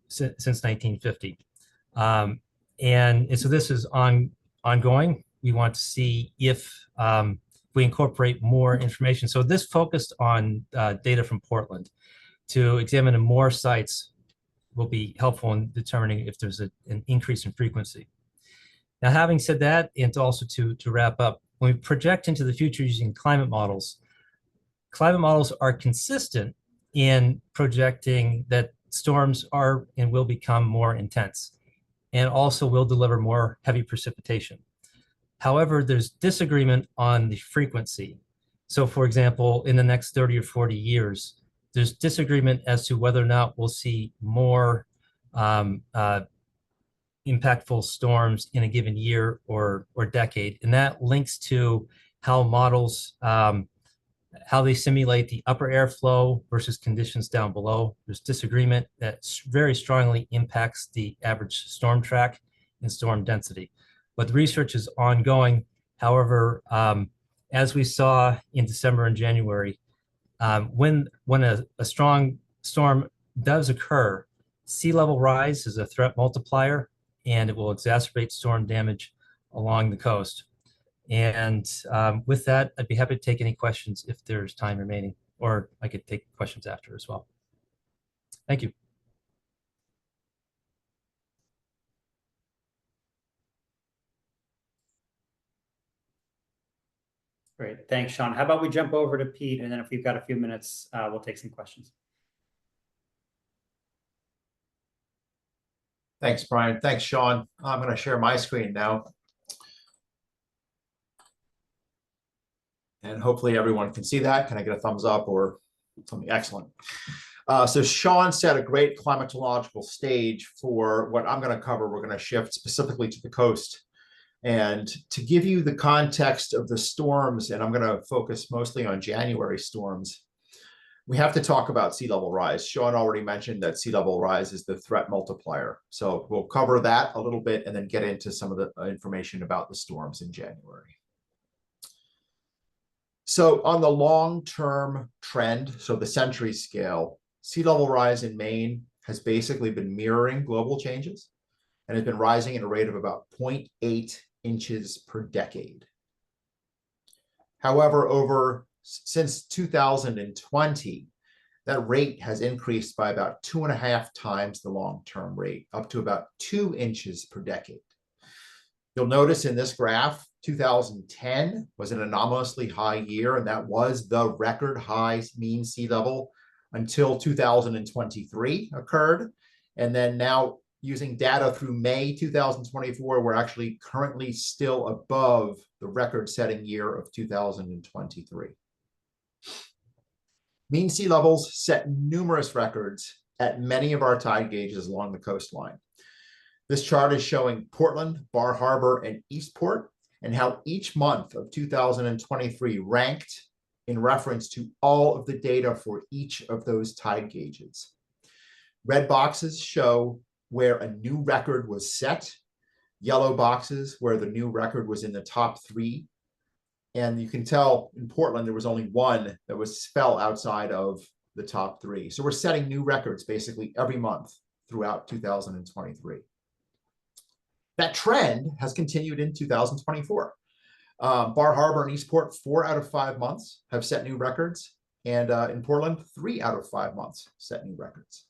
since 1950. And so this is ongoing. We want to see if we incorporate more information. So this focused on data from Portland. To examine more sites will be helpful in determining if there's an increase in frequency. Now, having said that, and also to wrap up, when we project into the future using climate models are consistent in projecting that storms are and will become more intense and also will deliver more heavy precipitation. However, there's disagreement on the frequency. So for example, in the next 30 or 40 years, there's disagreement as to whether or not we'll see more impactful storms in a given year or decade. And that links to how models, how they simulate the upper airflow versus conditions down below. There's disagreement that very strongly impacts the average storm track and storm density. But the research is ongoing. However, as we saw in December and January, when a strong storm does occur, sea level rise is a threat multiplier, and it will exacerbate storm damage along the coast. And with that, I'd be happy to take any questions if there's time remaining, or I could take questions after as well. Thank you. Great, thanks, Sean. How about we jump over to Pete, and then if we've got a few minutes, we'll take some questions. Thanks, Brian. Thanks, Sean. I'm going to share my screen now. And hopefully everyone can see that. Can I get a thumbs up or something? Excellent. So Sean set a great climatological stage for what I'm going to cover. We're going to shift specifically to the coast. And to give you the context of the storms, and I'm going to focus mostly on January storms, we have to talk about sea level rise. Sean already mentioned that sea level rise is the threat multiplier. So we'll cover that a little bit and then get into some of the information about the storms in January. So on the long-term trend, so the century scale, sea level rise in Maine has basically been mirroring global changes and has been rising at a rate of about 0.8 inches per decade. However, since 2020, that rate has increased by about 2.5 times the long-term rate, up to about 2 inches per decade. You'll notice in this graph, 2010 was an anomalously high year, and that was the record high mean sea level until 2023 occurred. And then now, using data through May 2024, we're actually currently still above the record-setting year of 2023. Mean sea levels set numerous records at many of our tide gauges along the coastline. This chart is showing Portland, Bar Harbor, and Eastport, and how each month of 2023 ranked in reference to all of the data for each of those tide gauges. Red boxes show where a new record was set, yellow boxes where the new record was in the top 3. And you can tell in Portland, there was only one that fell outside of the top 3. So we're setting new records basically every month throughout 2023. That trend has continued in 2024. Bar Harbor and Eastport, 4 out of 5 months have set new records. And in Portland, 3 out of 5 months set new records.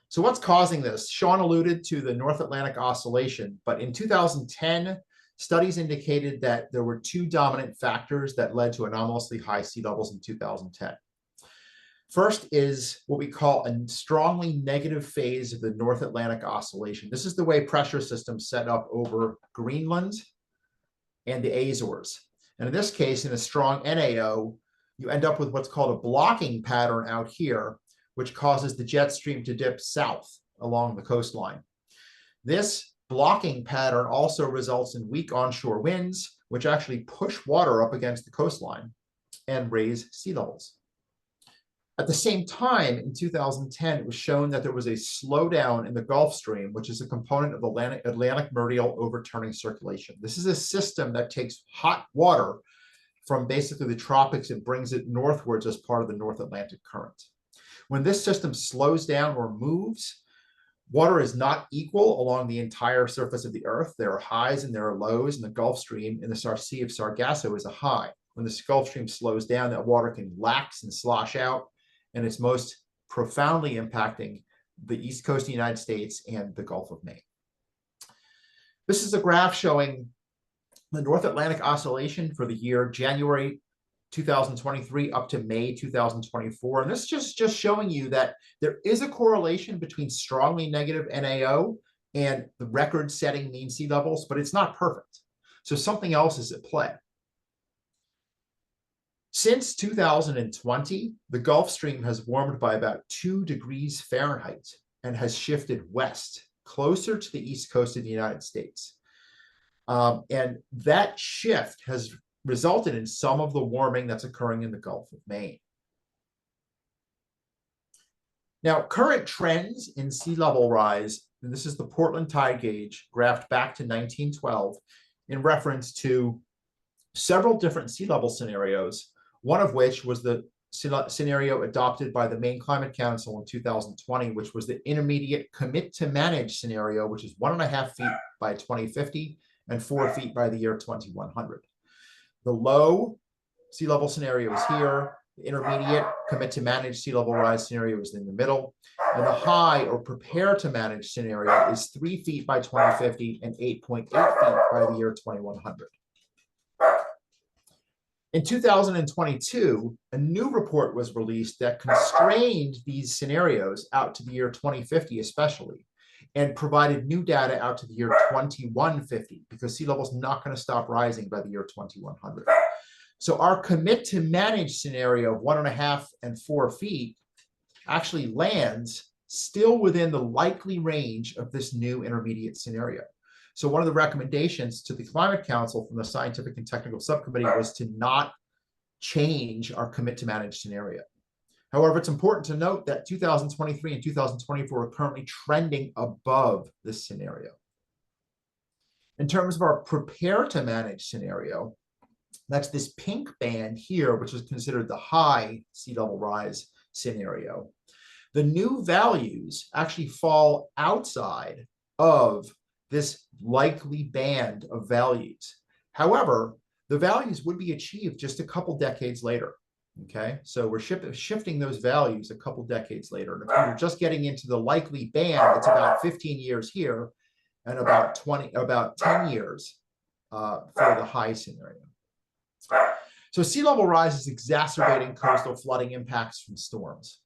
So what's causing this? Sean alluded to the North Atlantic Oscillation, but in 2010, studies indicated that there were 2 dominant factors that led to anomalously high sea levels in 2010. First is what we call a strongly negative phase of the North Atlantic Oscillation. This is the way pressure systems set up over Greenland and the Azores. And in this case, in a strong NAO, you end up with what's called a blocking pattern out here, which causes the jet stream to dip south along the coastline. This blocking pattern also results in weak onshore winds, which actually push water up against the coastline and raise sea levels. At the same time, in 2010, it was shown that there was a slowdown in the Gulf Stream, which is a component of the Atlantic Meridional Overturning Circulation. This is a system that takes hot water from basically the tropics and brings it northwards as part of the North Atlantic Current. When this system slows down or moves, water is not equal along the entire surface of the Earth. There are highs and there are lows, and the Gulf Stream in the Sea of Sargasso is a high. When the Gulf Stream slows down, that water can lax and slosh out, and it's most profoundly impacting the East Coast of the United States and the Gulf of Maine. This is a graph showing the North Atlantic Oscillation for the year January 2023 up to May 2024. And this is just showing you that there is a correlation between strongly negative NAO and the record-setting mean sea levels, but it's not perfect. So something else is at play. Since 2020, the Gulf Stream has warmed by about 2 degrees Fahrenheit and has shifted west, closer to the East Coast of the United States. And that shift has resulted in some of the warming that's occurring in the Gulf of Maine. Now, current trends in sea level rise, and this is the Portland tide gauge graphed back to 1912 in reference to several different sea level scenarios, one of which was the scenario adopted by the Maine Climate Council in 2020, which was the intermediate commit to manage scenario, which is 1.5 feet by 2050 and 4 feet by the year 2100. The low sea level scenario is here. The intermediate commit to manage sea level rise scenario is in the middle. And the high or prepare to manage scenario is 3 feet by 2050 and 8.8 feet by the year 2100. In 2022, a new report was released that constrained these scenarios out to the year 2050 especially, and provided new data out to the year 2150 because sea level is not going to stop rising by the year 2100. So our commit to manage scenario of 1.5 and 4 feet actually lands still within the likely range of this new intermediate scenario. So one of the recommendations to the Climate Council from the Scientific and Technical Subcommittee was to not change our commit to manage scenario. However, it's important to note that 2023 and 2024 are currently trending above this scenario. In terms of our prepare to manage scenario, that's this pink band here, which is considered the high sea level rise scenario. The new values actually fall outside of this likely band of values. However, the values would be achieved just a couple decades later. Okay, so we're shifting those values a couple decades later. And if we were just getting into the likely band, it's about 15 years here and about 10 years for the high scenario. So sea level rise is exacerbating coastal flooding impacts from storms.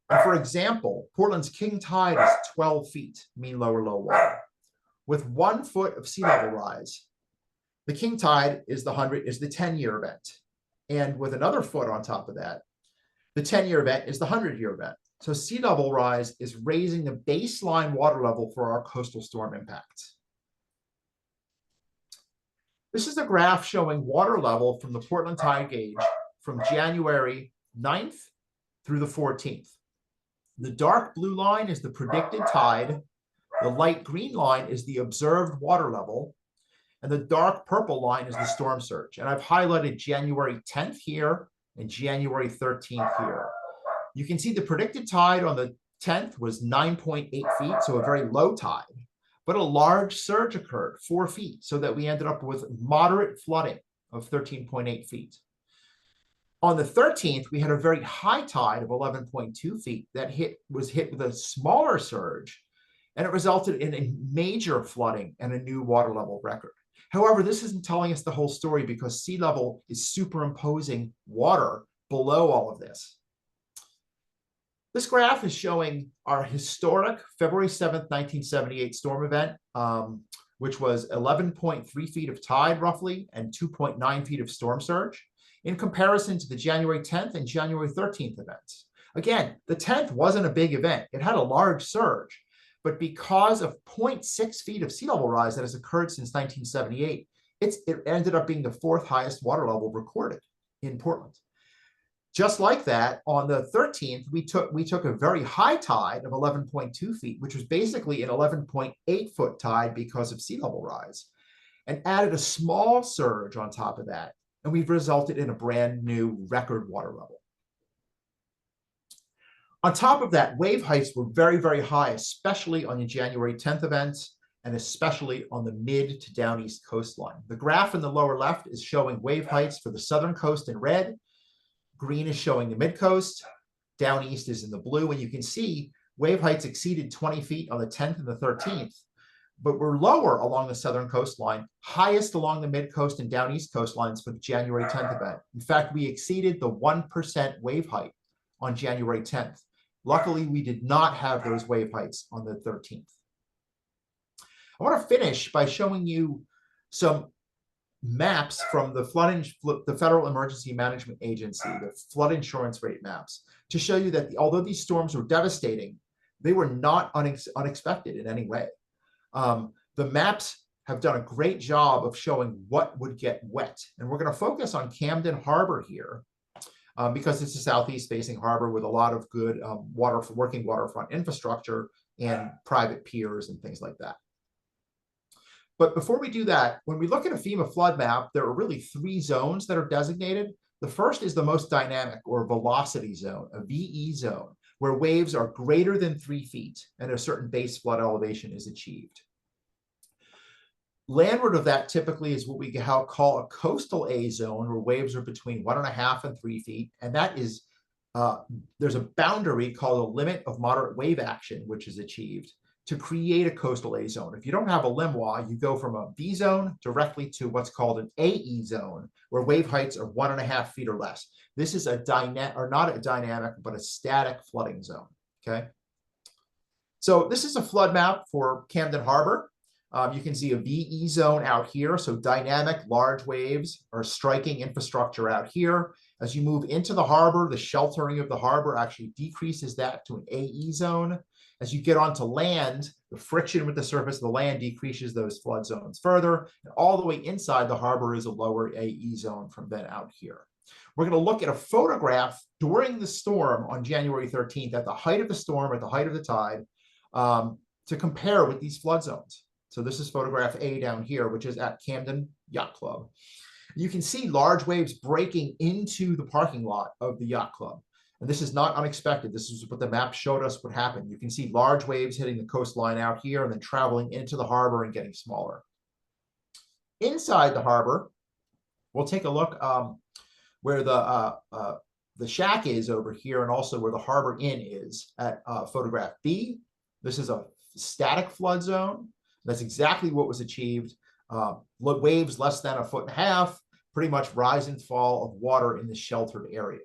And for example, Portland's king tide is 12 feet, mean lower low water. With 1 foot of sea level rise, the king tide is the 10-year event. And with another foot on top of that, the 10-year event is the 100-year event. So sea level rise is raising the baseline water level for our coastal storm impacts. This is a graph showing water level from the Portland tide gauge from January 9th through the 14th. The dark blue line is the predicted tide. The light green line is the observed water level. And the dark purple line is the storm surge. And I've highlighted January 10th here and January 13th here. You can see the predicted tide on the 10th was 9.8 feet, so a very low tide. But a large surge occurred, 4 feet, so that we ended up with moderate flooding of 13.8 feet. On the 13th, we had a very high tide of 11.2 feet that was hit with a smaller surge, and it resulted in a major flooding and a new water level record. However, this isn't telling us the whole story because sea level is superimposing water below all of this. This graph is showing our historic February 7th, 1978 storm event, which was 11.3 feet of tide roughly and 2.9 feet of storm surge in comparison to the January 10th and January 13th events. Again, the 10th wasn't a big event. It had a large surge, but because of 0.6 feet of sea level rise that has occurred since 1978, it ended up being the 4th highest water level recorded in Portland. Just like that, on the 13th, we took a very high tide of 11.2 feet, which was basically an 11.8 foot tide because of sea level rise, and added a small surge on top of that. And we've resulted in a brand new record water level. On top of that, wave heights were very, very high, especially on the January 10th events, and especially on the mid to down east coastline. The graph in the lower left is showing wave heights for the southern coast in red. Green is showing the mid coast. Down east is in the blue. And you can see wave heights exceeded 20 feet on the 10th and the 13th, but were lower along the southern coastline, highest along the mid coast and down east coastlines for the January 10th event. In fact, we exceeded the 1% wave height on January 10th. Luckily, we did not have those wave heights on the 13th. I want to finish by showing you some maps from the Federal Emergency Management Agency, the flood insurance rate maps, to show you that although these storms were devastating, they were not unexpected in any way. The maps have done a great job of showing what would get wet. And we're going to focus on Camden Harbor here because it's a southeast facing harbor with a lot of good working waterfront infrastructure and private piers and things like that. But before we do that, when we look at a FEMA flood map, there are really 3 zones that are designated. The first is the most dynamic or velocity zone, a VE zone, where waves are greater than 3 feet and a certain base flood elevation is achieved. Landward of that typically is what we call a coastal A zone, where waves are between 1.5 and 3 feet. And that is, there's a boundary called a limit of moderate wave action, which is achieved to create a coastal A zone. If you don't have a LMWA, you go from a V zone directly to what's called an AE zone, where wave heights are 1.5 feet or less. This is a not a dynamic, but a static flooding zone, okay? So this is a flood map for Camden Harbor. You can see a VE zone out here. So dynamic large waves are striking infrastructure out here. As you move into the harbor, the sheltering of the harbor actually decreases that to an AE zone. As you get onto land, the friction with the surface of the land decreases those flood zones further. And all the way inside the harbor is a lower AE zone from then out here. We're going to look at a photograph during the storm on January 13th at the height of the storm, at the height of the tide, to compare with these flood zones. So this is photograph A down here, which is at Camden Yacht Club. You can see large waves breaking into the parking lot of the yacht club. And this is not unexpected. This is what the map showed us would happen. You can see large waves hitting the coastline out here and then traveling into the harbor and getting smaller. Inside the harbor, we'll take a look where the shack is over here and also where the harbor inn is at photograph B. This is a static flood zone. That's exactly what was achieved. Waves less than 1.5 feet, pretty much rise and fall of water in the sheltered area.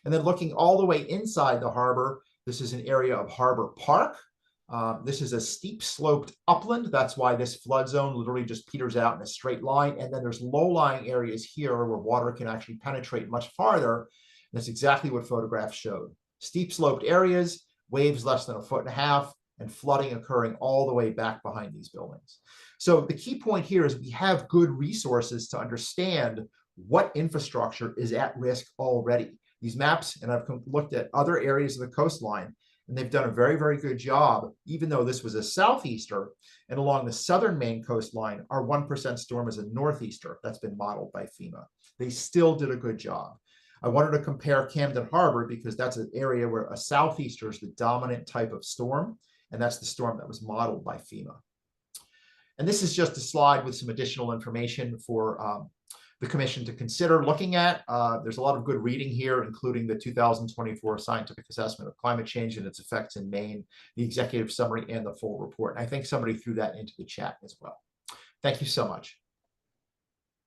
And then looking all the way inside the harbor, this is an area of Harbor Park. This is a steep sloped upland. That's why this flood zone literally just peters out in a straight line. And then there's low-lying areas here where water can actually penetrate much farther. That's exactly what photographs showed. Steep sloped areas, waves less than 1.5 feet, and flooding occurring all the way back behind these buildings. So the key point here is we have good resources to understand what infrastructure is at risk already. These maps, and I've looked at other areas of the coastline, and they've done a very, very good job, even though this was a southeaster, and along the southern Maine coastline, our 1% storm is a northeaster. That's been modeled by FEMA. They still did a good job. I wanted to compare Camden Harbor because that's an area where a southeaster is the dominant type of storm, and that's the storm that was modeled by FEMA. And this is just a slide with some additional information for the commission to consider looking at. There's a lot of good reading here, including the 2024 Scientific Assessment of Climate Change and its effects in Maine, the executive summary, and the full report. And I think somebody threw that into the chat as well. Thank you so much.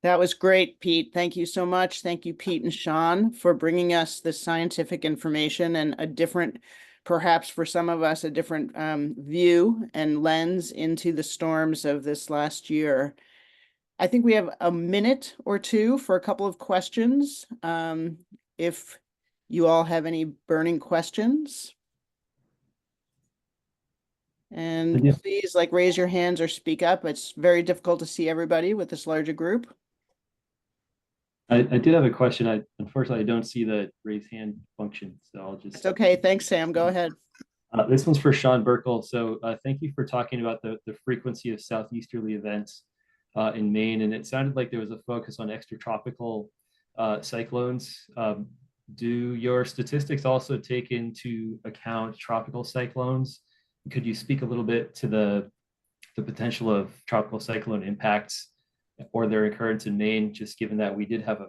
That was great, Pete. Thank you so much. Thank you, Pete and Sean, for bringing us this scientific information and a different, perhaps for some of us, a different view and lens into the storms of this last year. I think we have a minute or two for a couple of questions. If you all have any burning questions. And please raise your hands or speak up. It's very difficult to see everybody with this larger group. I did have a question. Unfortunately, I don't see the raise hand function, so I'll just. It's okay. Thanks, Sam. Go ahead. This one's for Sean Burkle. So thank you for talking about the frequency of southeasterly events in Maine. And it sounded like there was a focus on extratropical cyclones. Do your statistics also take into account tropical cyclones? Could you speak a little bit to the potential of tropical cyclone impacts or their occurrence in Maine, just given that we did have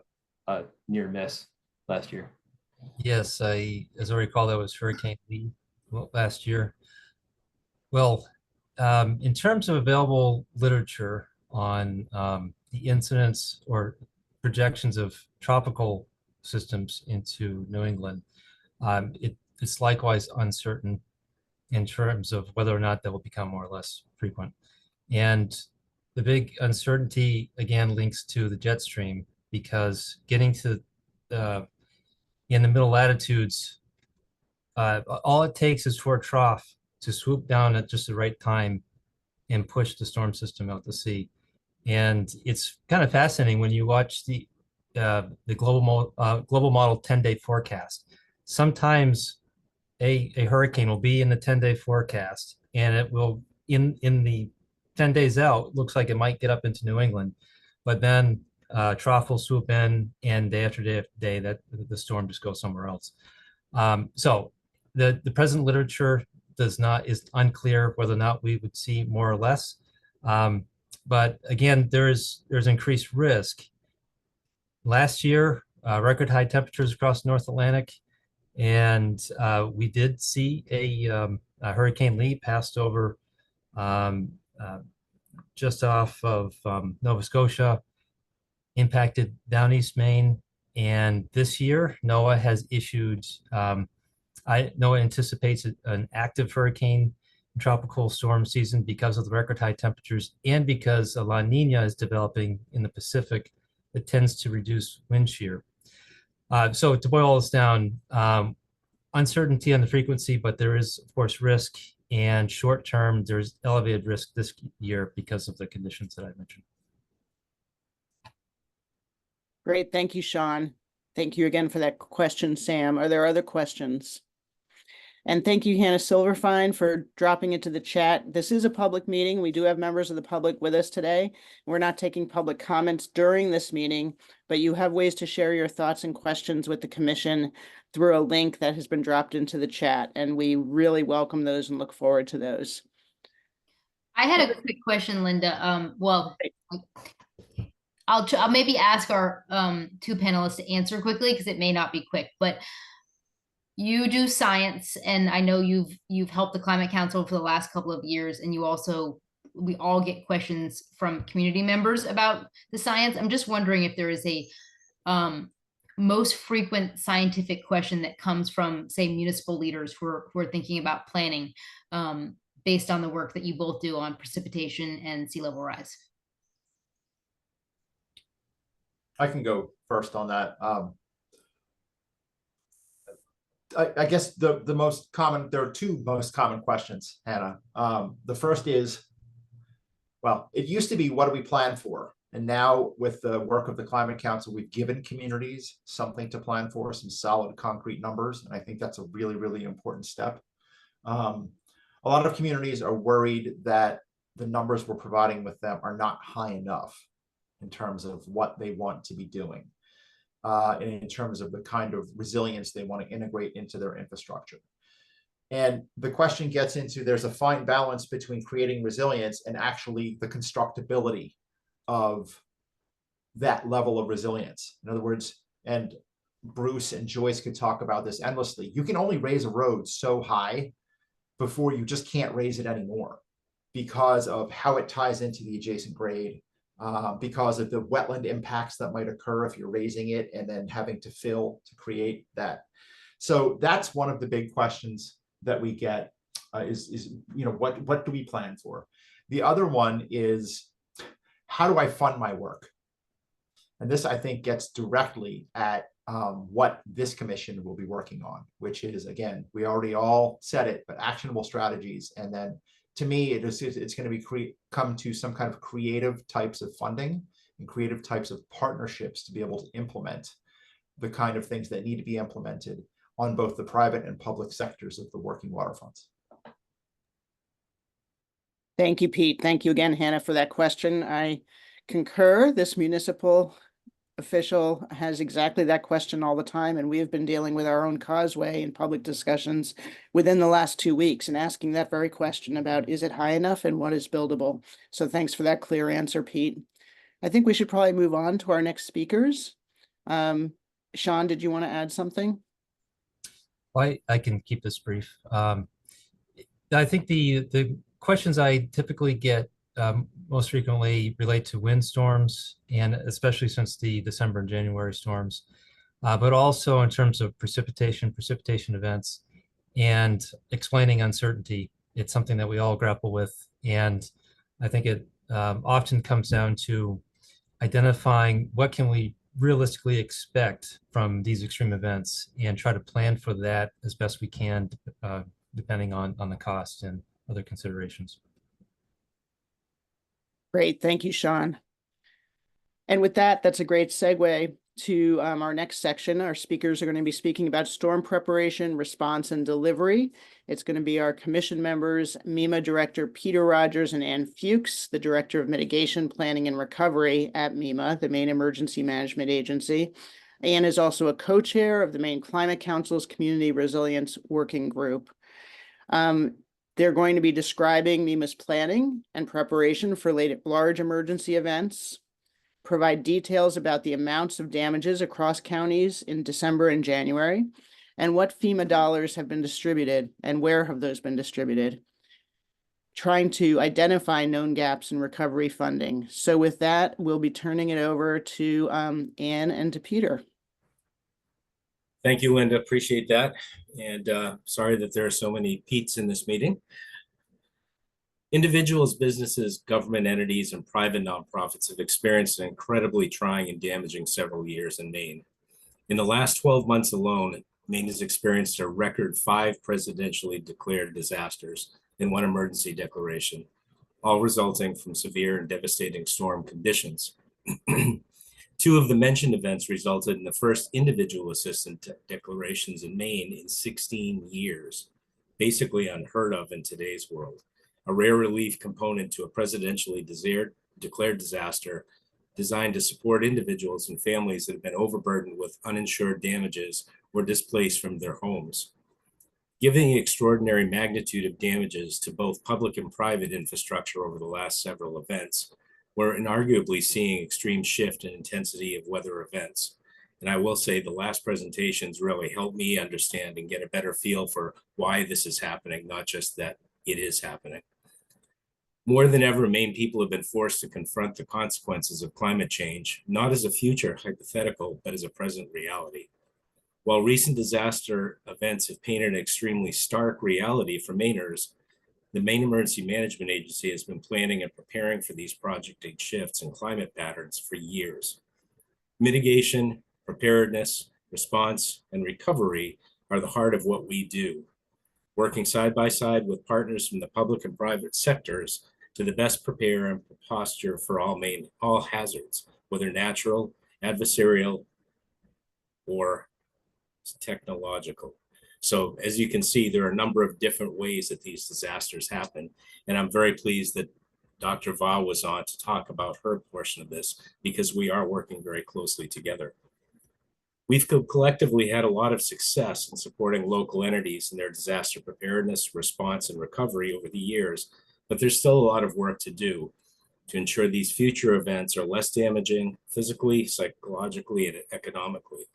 a near miss last year? Yes, as I recall, that was Hurricane Lee last year. Well, in terms of available literature on the incidence or projections of tropical systems into New England, it's likewise uncertain in terms of whether or not that will become more or less frequent. And the big uncertainty, again, links to the jet stream, because getting to in the middle latitudes, all it takes is for a trough to swoop down at just the right time and push the storm system out to sea. And it's kind of fascinating when you watch the global model 10-day forecast. Sometimes a hurricane will be in the 10-day forecast, and it will in the 10 days out, looks like it might get up into New England, but then trough will swoop in, and day after day that the storm just goes somewhere else. So the present literature is unclear whether or not we would see more or less. But again, there's increased risk. Last year, record high temperatures across the North Atlantic, and we did see a Hurricane Lee passed over just off of Nova Scotia, impacted down East Maine. And this year, NOAA has issued, NOAA anticipates an active hurricane tropical storm season because of the record high temperatures and because a La Nina is developing in the Pacific that tends to reduce wind shear. So to boil all this down, uncertainty on the frequency, but there is, of course, risk. And short term, there's elevated risk this year because of the conditions that I mentioned. Great. Thank you, Sean. Thank you again for that question, Sam. Are there other questions? And thank you, Hannah Silverfine, for dropping into the chat. This is a public meeting. We do have members of the public with us today. We're not taking public comments during this meeting, but you have ways to share your thoughts and questions with the commission through a link that has been dropped into the chat. And we really welcome those and look forward to those. I had a quick question, Linda. Well, I'll maybe ask our two panelists to answer quickly because it may not be quick, but you do science, and I know you've helped the Climate Council for the last couple of years, and we all get questions from community members about the science. I'm just wondering if there is a most frequent scientific question that comes from, say, municipal leaders who are thinking about planning based on the work that you both do on precipitation and sea level rise. I can go first on that. I guess the most common, there are two most common questions, Hannah. The first is, well, it used to be, what do we plan for? And now with the work of the Climate Council, we've given communities something to plan for, some solid concrete numbers. And I think that's a really, really important step. A lot of communities are worried that the numbers we're providing with them are not high enough in terms of what they want to be doing. In terms of the kind of resilience they want to integrate into their infrastructure. And the question gets into, there's a fine balance between creating resilience and actually the constructability of that level of resilience. In other words, and Bruce and Joyce could talk about this endlessly, you can only raise a road so high before you just can't raise it anymore because of how it ties into the adjacent grade, because of the wetland impacts that might occur if you're raising it and then having to fill to create that. So that's one of the big questions that we get is what do we plan for? The other one is, how do I fund my work? And this, I think, gets directly at what this commission will be working on, which is, again, we already all said it, but actionable strategies. And then to me, it's going to be come to some kind of creative types of funding and creative types of partnerships to be able to implement the kind of things that need to be implemented on both the private and public sectors of the working waterfronts. Thank you, Pete. Thank you again, Hannah, for that question. I concur. This municipal official has exactly that question all the time, and we have been dealing with our own causeway in public discussions within the last 2 weeks and asking that very question about, is it high enough and what is buildable? So thanks for that clear answer, Pete. I think we should probably move on to our next speakers. Sean, did you want to add something? Well, I can keep this brief. I think the questions I typically get most frequently relate to windstorms, and especially since the December and January storms, but also in terms of precipitation events, and explaining uncertainty. It's something that we all grapple with, and I think it often comes down to identifying what can we realistically expect from these extreme events and try to plan for that as best we can, depending on the cost and other considerations. Great. Thank you, Sean. And with that, that's a great segue to our next section. Our speakers are going to be speaking about storm preparation, response, and delivery. It's going to be our commission members, MEMA Director Peter Rogers and Ann Fuchs, the Director of Mitigation, Planning, and Recovery at MEMA, the Maine Emergency Management Agency. Ann is also a co-chair of the Maine Climate Council's Community Resilience Working Group. They're going to be describing MEMA's planning and preparation for large emergency events, provide details about the amounts of damages across counties in December and January, and what FEMA dollars have been distributed and where have those been distributed, trying to identify known gaps in recovery funding. So with that, we'll be turning it over to Ann and to Peter. Thank you, Linda. Appreciate that. And sorry that there are so many Petes in this meeting. Individuals, businesses, government entities, and private nonprofits have experienced an incredibly trying and damaging several years in Maine. In the last 12 months alone, Maine has experienced a record 5 presidentially declared disasters and 1 emergency declaration, all resulting from severe and devastating storm conditions. 2 of the mentioned events resulted in the first individual assistance declarations in Maine in 16 years, basically unheard of in today's world. A rare relief component to a presidentially declared disaster designed to support individuals and families that have been overburdened with uninsured damages or displaced from their homes. Given the extraordinary magnitude of damages to both public and private infrastructure over the last several events, we're inarguably seeing extreme shift in intensity of weather events. And I will say the last presentations really helped me understand and get a better feel for why this is happening, not just that it is happening. More than ever, Maine people have been forced to confront the consequences of climate change, not as a future hypothetical, but as a present reality. While recent disaster events have painted an extremely stark reality for Mainers, the Maine Emergency Management Agency has been planning and preparing for these projected shifts in climate patterns for years. Mitigation, preparedness, response, and recovery are the heart of what we do, working side by side with partners from the public and private sectors to the best prepare and posture for all hazards, whether natural, adversarial, or technological. So as you can see, there are a number of different ways that these disasters happen. And I'm very pleased that Dr. Va was on to talk about her portion of this, because we are working very closely together. We've collectively had a lot of success in supporting local entities in their disaster preparedness, response, and recovery over the years, but there's still a lot of work to do to ensure these future events are less damaging physically, psychologically, and economically.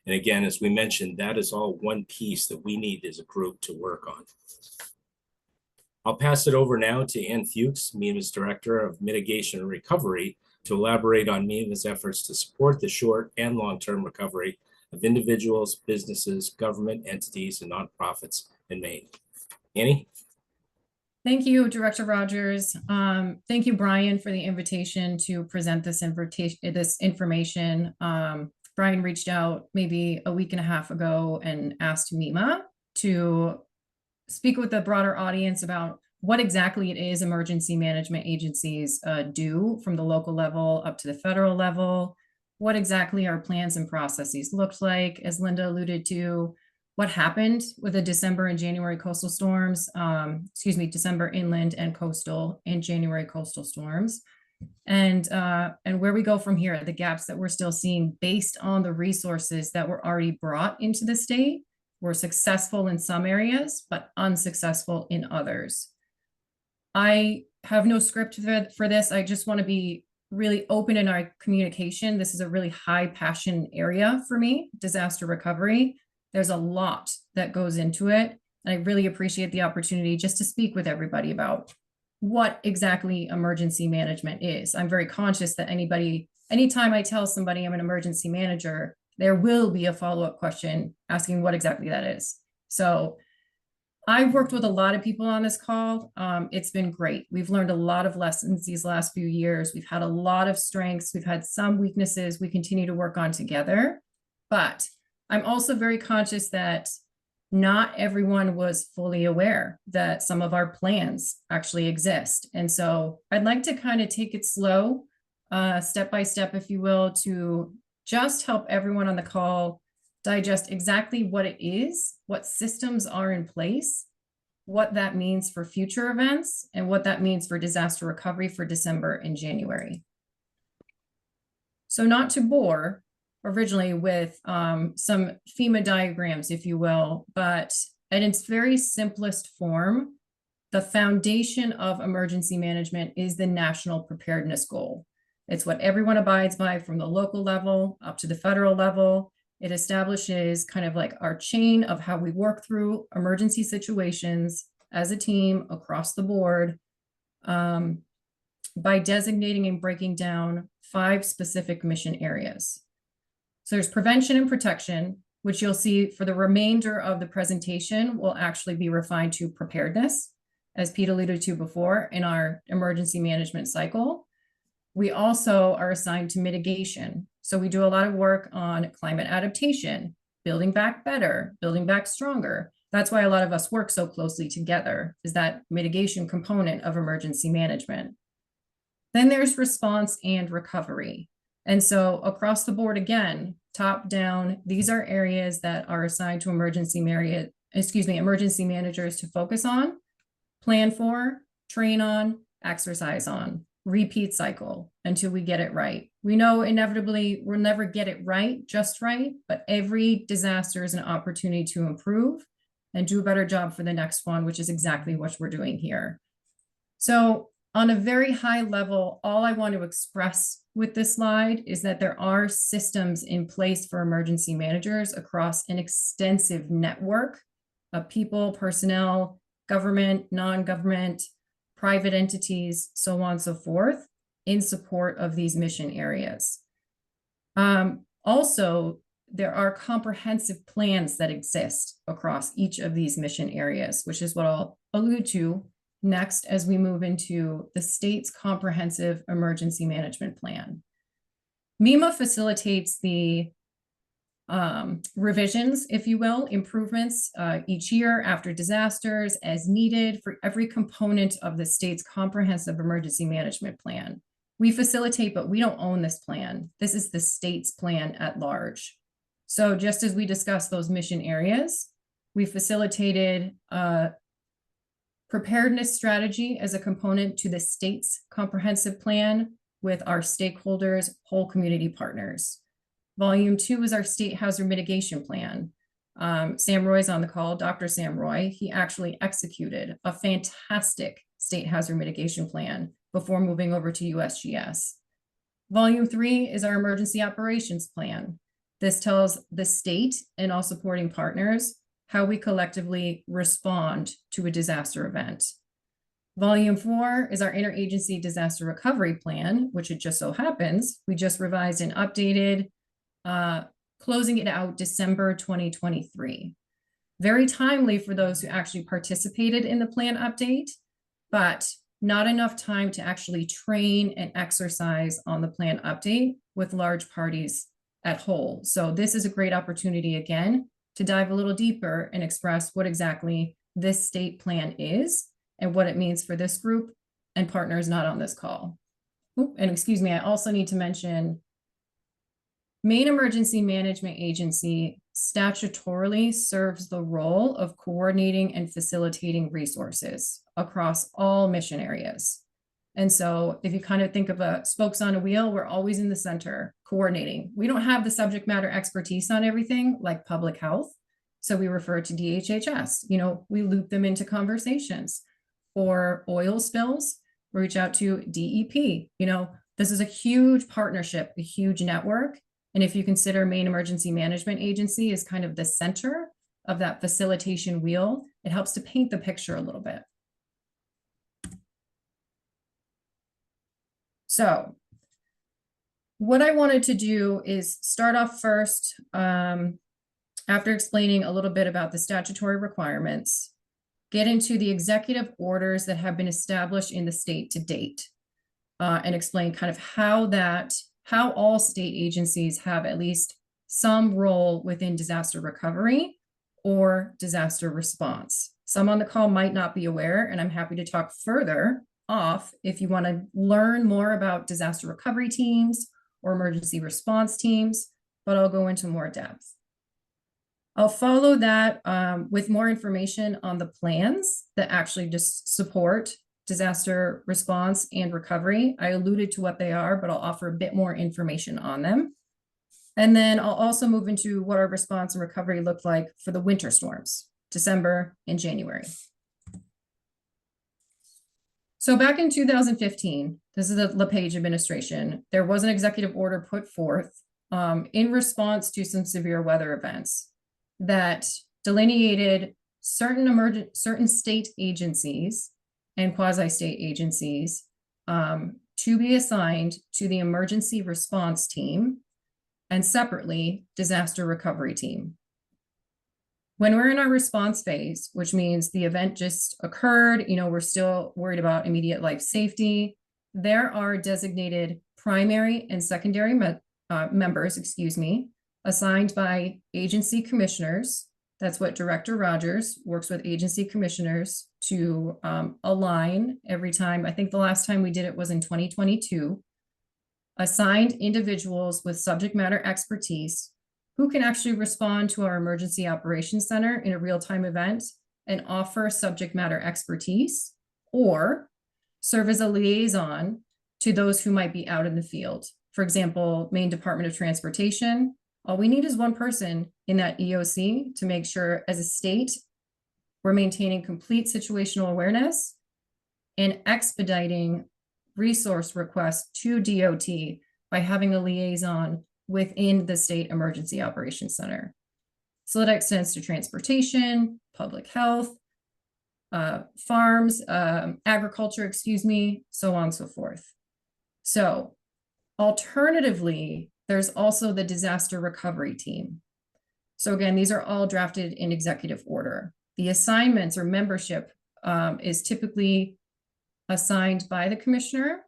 And again, as we mentioned, that is all one piece that we need as a group to work on. I'll pass it over now to Ann Fuchs, MEMA's Director of Mitigation and Recovery, to elaborate on MEMA's efforts to support the short and long-term recovery of individuals, businesses, government entities, and nonprofits in Maine. Annie? Thank you, Director Rogers. Thank you, Brian, for the invitation to present this information. Brian reached out maybe a week and a half ago and asked MEMA to speak with the broader audience about what exactly it is emergency management agencies do from the local level up to the federal level, what exactly our plans and processes looked like, as Linda alluded to, what happened with the December and January coastal storms, December inland and coastal and January coastal storms, and where we go from here, the gaps that we're still seeing based on the resources that were already brought into the state. We're successful in some areas, but unsuccessful in others. I have no script for this. I just want to be really open in our communication. This is a really high passion area for me, disaster recovery. There's a lot that goes into it. And I really appreciate the opportunity just to speak with everybody about what exactly emergency management is. I'm very conscious that anytime I tell somebody I'm an emergency manager, there will be a follow-up question asking what exactly that is. So I've worked with a lot of people on this call. It's been great. We've learned a lot of lessons these last few years. We've had a lot of strengths. We've had some weaknesses we continue to work on together. But I'm also very conscious that not everyone was fully aware that some of our plans actually exist. And so I'd like to kind of take it slow, step by step, if you will, to just help everyone on the call digest exactly what it is, what systems are in place, what that means for future events, and what that means for disaster recovery for December and January. So not to bore originally with some FEMA diagrams, if you will, but in its very simplest form, the foundation of emergency management is the national preparedness goal. It's what everyone abides by from the local level up to the federal level. It establishes kind of like our chain of how we work through emergency situations as a team across the board, by designating and breaking down 5 specific mission areas. So there's prevention and protection, which you'll see for the remainder of the presentation will actually be refined to preparedness, as Pete alluded to before in our emergency management cycle. We also are assigned to mitigation. So we do a lot of work on climate adaptation, building back better, building back stronger. That's why a lot of us work so closely together, is that mitigation component of emergency management. Then there's response and recovery. And so across the board, again, top down, these are areas that are assigned to emergency managers to focus on, plan for, train on, exercise on, repeat cycle until we get it right. We know inevitably we'll never get it right, just right, but every disaster is an opportunity to improve and do a better job for the next one, which is exactly what we're doing here. So on a very high level, all I want to express with this slide is that there are systems in place for emergency managers across an extensive network of people, personnel, government, non-government, private entities, so on and so forth, in support of these mission areas. Also, there are comprehensive plans that exist across each of these mission areas, which is what I'll allude to next as we move into the state's comprehensive emergency management plan. MEMA facilitates the revisions, if you will, improvements each year after disasters as needed for every component of the state's comprehensive emergency management plan. We facilitate, but we don't own this plan. This is the state's plan at large. So just as we discussed those mission areas, we facilitated preparedness strategy as a component to the state's comprehensive plan with our stakeholders, whole community partners. Volume 2 is our state hazard mitigation plan. Sam Roy's on the call, Dr. Sam Roy. He actually executed a fantastic state hazard mitigation plan before moving over to USGS. Volume 3 is our emergency operations plan. This tells the state and all supporting partners how we collectively respond to a disaster event. Volume 4 is our interagency disaster recovery plan, which it just so happens, we just revised and updated, closing it out December 2023. Very timely for those who actually participated in the plan update, but not enough time to actually train and exercise on the plan update with large parties at whole. So this is a great opportunity again to dive a little deeper and express what exactly this state plan is and what it means for this group and partners not on this call. Oop, and excuse me, I also need to mention Maine Emergency Management Agency statutorily serves the role of coordinating and facilitating resources across all mission areas. And so if you kind of think of a spokes on a wheel, we're always in the center coordinating. We don't have the subject matter expertise on everything like public health. So we refer to DHHS, we loop them into conversations. For oil spills, we reach out to DEP. This is a huge partnership, a huge network. And if you consider Maine Emergency Management Agency as kind of the center of that facilitation wheel, it helps to paint the picture a little bit. So what I wanted to do is start off first, after explaining a little bit about the statutory requirements, get into the executive orders that have been established in the state to date, and explain kind of how all state agencies have at least some role within disaster recovery or disaster response. Some on the call might not be aware, and I'm happy to talk further off if you want to learn more about disaster recovery teams or emergency response teams, but I'll go into more depth. I'll follow that with more information on the plans that actually just support disaster response and recovery. I alluded to what they are, but I'll offer a bit more information on them. And then I'll also move into what our response and recovery looked like for the winter storms, December and January. So back in 2015, this is the LePage administration, there was an executive order put forth in response to some severe weather events that delineated certain state agencies and quasi-state agencies to be assigned to the emergency response team and separately disaster recovery team. When we're in our response phase, which means the event just occurred, we're still worried about immediate life safety, there are designated primary and secondary members, assigned by agency commissioners. That's what Director Rogers works with agency commissioners to align every time. I think the last time we did it was in 2022. Assigned individuals with subject matter expertise who can actually respond to our emergency operations center in a real-time event and offer subject matter expertise or serve as a liaison to those who might be out in the field. For example, Maine Department of Transportation, all we need is one person in that EOC to make sure as a state, we're maintaining complete situational awareness and expediting resource requests to DOT by having a liaison within the State Emergency Operations Center. So that extends to transportation, public health, farms, agriculture, so on and so forth. So alternatively, there's also the disaster recovery team. So again, these are all drafted in executive order. The assignments or membership is typically assigned by the commissioner,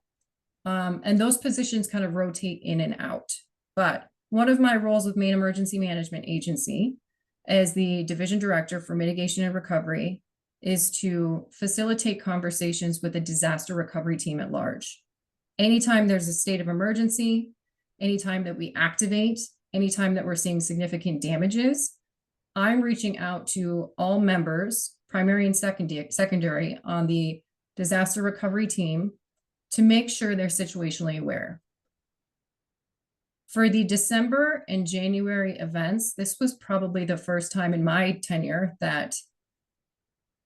and those positions kind of rotate in and out. But one of my roles with Maine Emergency Management Agency as the division director for mitigation and recovery is to facilitate conversations with the disaster recovery team at large. Anytime there's a state of emergency, anytime that we activate, anytime that we're seeing significant damages, I'm reaching out to all members, primary and secondary, on the disaster recovery team to make sure they're situationally aware. For the December and January events, this was probably the first time in my tenure that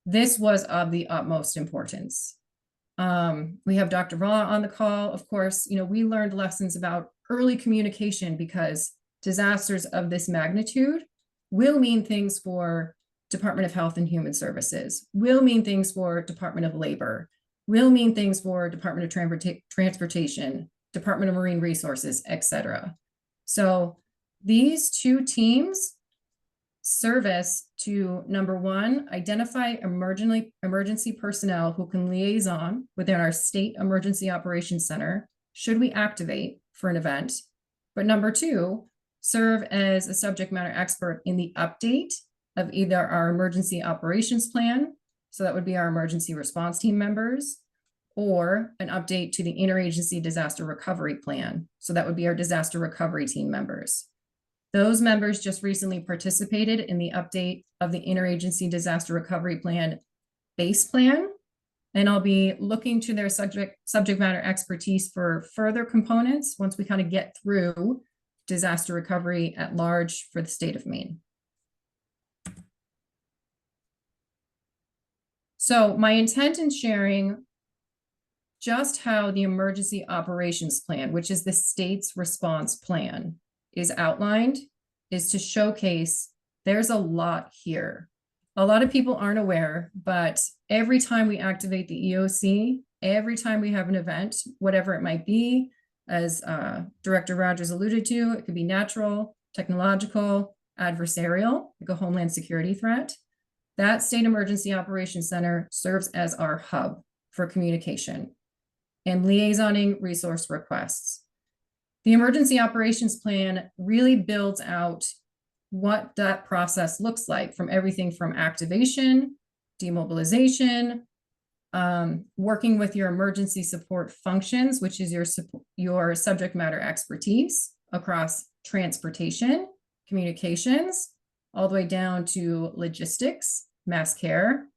this was of the utmost importance. We have Dr. Raw on the call. Of course, we learned lessons about early communication because disasters of this magnitude will mean things for Department of Health and Human Services, will mean things for Department of Labor, will mean things for Department of Transportation, Department of Marine Resources, etc. So these two teams service to, number one, identify emergency personnel who can liaison within our state emergency operations center should we activate for an event. But number two, serve as a subject matter expert in the update of either our emergency operations plan, so that would be our emergency response team members, or an update to the interagency disaster recovery plan. So that would be our disaster recovery team members. Those members just recently participated in the update of the interagency disaster recovery plan base plan. And I'll be looking to their subject matter expertise for further components once we kind of get through disaster recovery at large for the state of Maine. So my intent in sharing just how the emergency operations plan, which is the state's response plan, is outlined, is to showcase there's a lot here. A lot of people aren't aware, but every time we activate the EOC, every time we have an event, whatever it might be, as Director Rogers alluded to, it could be natural, technological, adversarial, like a homeland security threat. That State Emergency Operations Center serves as our hub for communication and liaisoning resource requests. The Emergency Operations Plan really builds out what that process looks like, from everything from activation, demobilization, working with your emergency support functions, which is your subject matter expertise across transportation, communications, all the way down to logistics, mass care.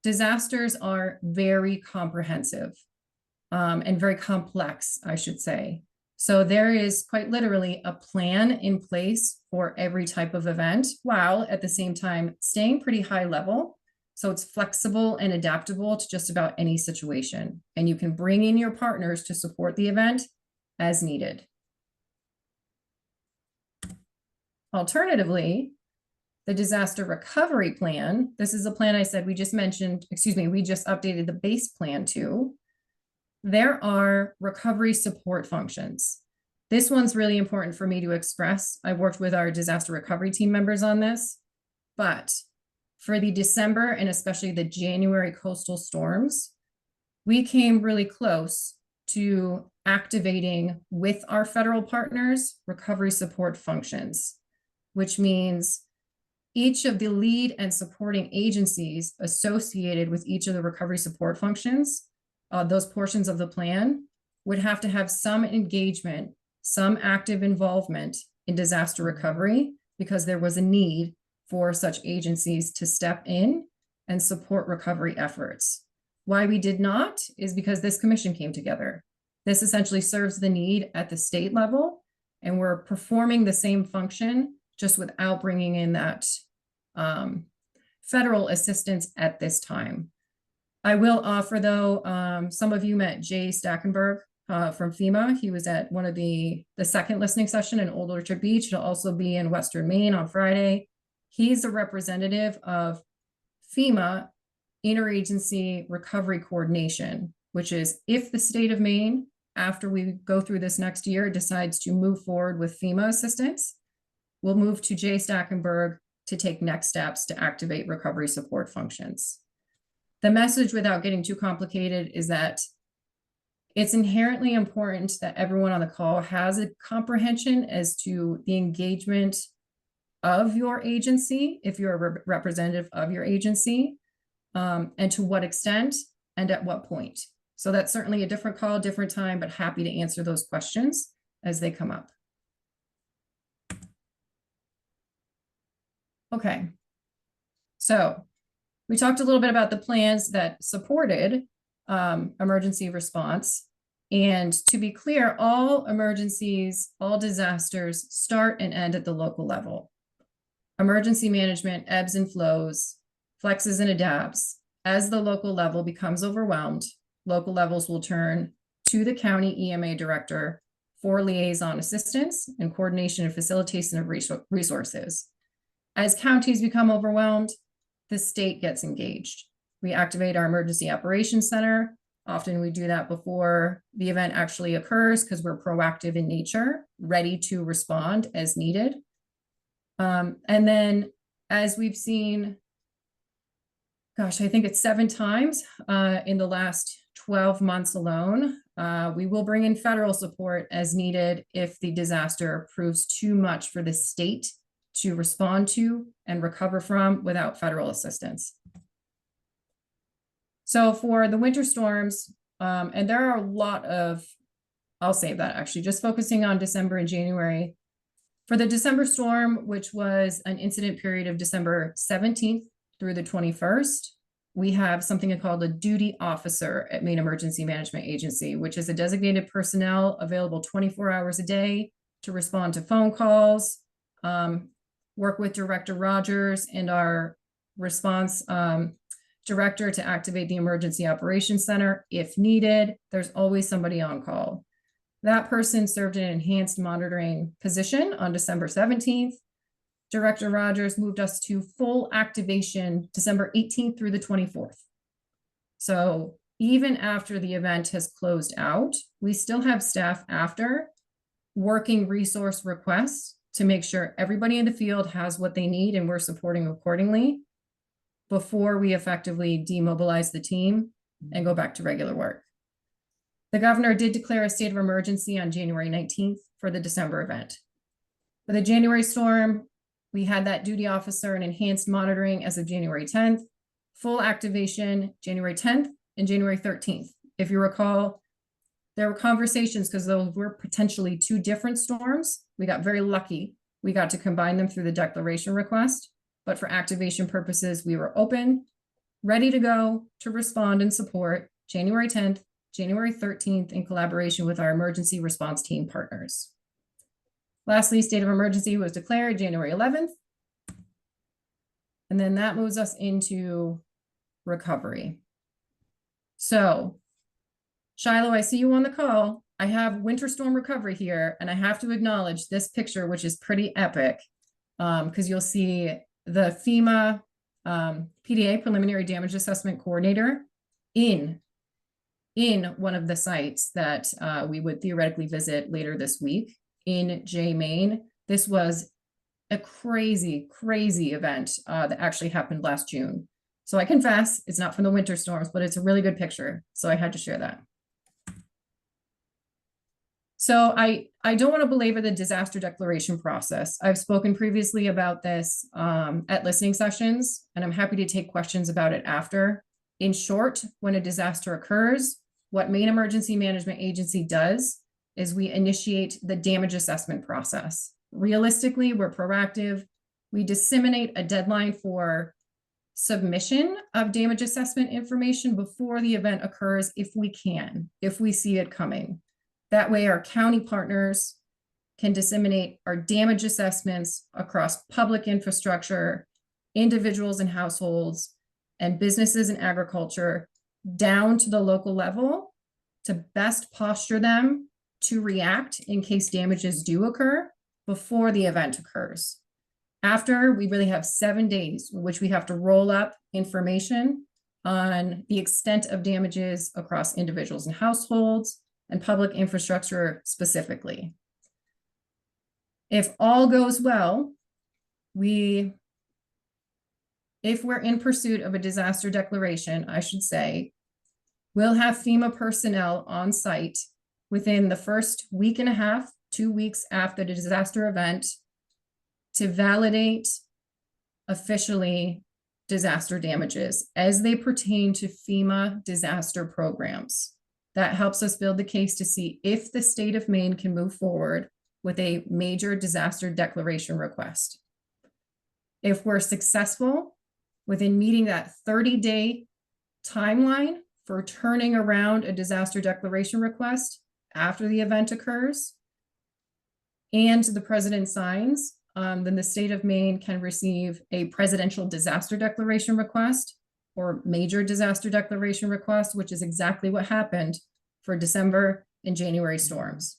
Disasters are very comprehensive and very complex, I should say. So there is quite literally a plan in place for every type of event, while at the same time staying pretty high level. So it's flexible and adaptable to just about any situation. And you can bring in your partners to support the event as needed. Alternatively, the disaster recovery plan, this is a plan I said we just mentioned, we just updated the base plan to. There are recovery support functions. This one's really important for me to express. I worked with our disaster recovery team members on this, but for the December and especially the January coastal storms, we came really close to activating with our federal partners recovery support functions, which means each of the lead and supporting agencies associated with each of the recovery support functions, those portions of the plan, would have to have some engagement, some active involvement in disaster recovery, because there was a need for such agencies to step in and support recovery efforts. Why we did not is because this commission came together. This essentially serves the need at the state level, and we're performing the same function just without bringing in that federal assistance at this time. I will offer, though, some of you met Jay Stackenberg from FEMA. He was at one of the second listening session in Old Orchard Beach. He'll also be in Western Maine on Friday. He's a representative of FEMA Interagency Recovery Coordination, which is if the state of Maine, after we go through this next year, decides to move forward with FEMA assistance, we'll move to Jay Stackenberg to take next steps to activate recovery support functions. The message, without getting too complicated, is that it's inherently important that everyone on the call has a comprehension as to the engagement of your agency, if you're a representative of your agency, and to what extent and at what point. So that's certainly a different call, different time, but happy to answer those questions as they come up. Okay, so we talked a little bit about the plans that supported emergency response. And to be clear, all emergencies, all disasters start and end at the local level. Emergency management ebbs and flows, flexes and adapts. As the local level becomes overwhelmed, local levels will turn to the county EMA director for liaison assistance and coordination and facilitation of resources. As counties become overwhelmed, the state gets engaged. We activate our emergency operations center. Often we do that before the event actually occurs because we're proactive in nature, ready to respond as needed. And then, as we've seen, gosh, I think it's 7 times in the last 12 months alone, we will bring in federal support as needed if the disaster proves too much for the state to respond to and recover from without federal assistance. So for the winter storms, and there are a lot of, I'll save that actually, just focusing on December and January. For the December storm, which was an incident period of December 17th through the 21st, we have something called a duty officer at Maine Emergency Management Agency, which is a designated personnel available 24 hours a day to respond to phone calls, work with Director Rogers and our response director to activate the Emergency Operations Center if needed. There's always somebody on call. That person served in an enhanced monitoring position on December 17th. Director Rogers moved us to full activation December 18th through the 24th. So even after the event has closed out, we still have staff after working resource requests to make sure everybody in the field has what they need and we're supporting accordingly before we effectively demobilize the team and go back to regular work. The governor did declare a state of emergency on January 19th for the December event. For the January storm, We had that duty officer and enhanced monitoring as of January 10th, full activation January 10th and January 13th. If you recall, there were conversations because those were potentially two different storms. We got very lucky. We got to combine them through the declaration request, but for activation purposes, we were open, ready to go to respond and support January 10th, January 13th in collaboration with our emergency response team partners. Lastly, state of emergency was declared January 11th. And then that moves us into recovery. So, Shiloh, I see you on the call. I have winter storm recovery here, and I have to acknowledge this picture, which is pretty epic, because you'll see the FEMA PDA, Preliminary Damage Assessment Coordinator, in one of the sites that we would theoretically visit later this week in Maine. This was a crazy, crazy event that actually happened last June. So I confess, it's not from the winter storms, but it's a really good picture. So I had to share that. So I don't want to belabor the disaster declaration process. I've spoken previously about this at listening sessions, and I'm happy to take questions about it after. In short, when a disaster occurs, what Maine Emergency Management Agency does is we initiate the damage assessment process. Realistically, we're proactive. We disseminate a deadline for submission of damage assessment information before the event occurs if we can, if we see it coming. That way our county partners can disseminate our damage assessments across public infrastructure, individuals and households, and businesses and agriculture down to the local level to best posture them to react in case damages do occur before the event occurs. After, we really have 7 days in which we have to roll up information on the extent of damages across individuals and households and public infrastructure specifically. If all goes well, if we're in pursuit of a disaster declaration, I should say, we'll have FEMA personnel on site within the first week and a half, 2 weeks after the disaster event to validate officially disaster damages as they pertain to FEMA disaster programs. That helps us build the case to see if the state of Maine can move forward with a major disaster declaration request. If we're successful within meeting that 30-day timeline for turning around a disaster declaration request after the event occurs, and the president signs, then the state of Maine can receive a presidential disaster declaration request or major disaster declaration request, which is exactly what happened for December and January storms.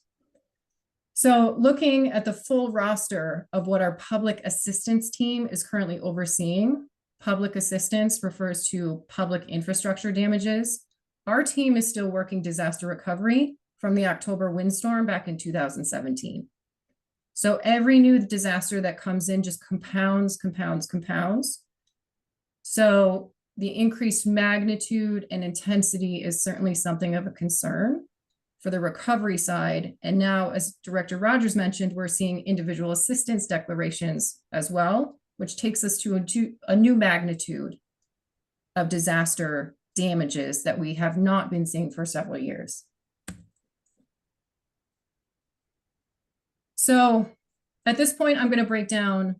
So looking at the full roster of what our public assistance team is currently overseeing, public assistance refers to public infrastructure damages. Our team is still working disaster recovery from the October windstorm back in 2017. So every new disaster that comes in just compounds. So the increased magnitude and intensity is certainly something of a concern for the recovery side. And now, as Director Rogers mentioned, we're seeing individual assistance declarations as well, which takes us to a new magnitude of disaster damages that we have not been seeing for several years. So at this point, I'm going to break down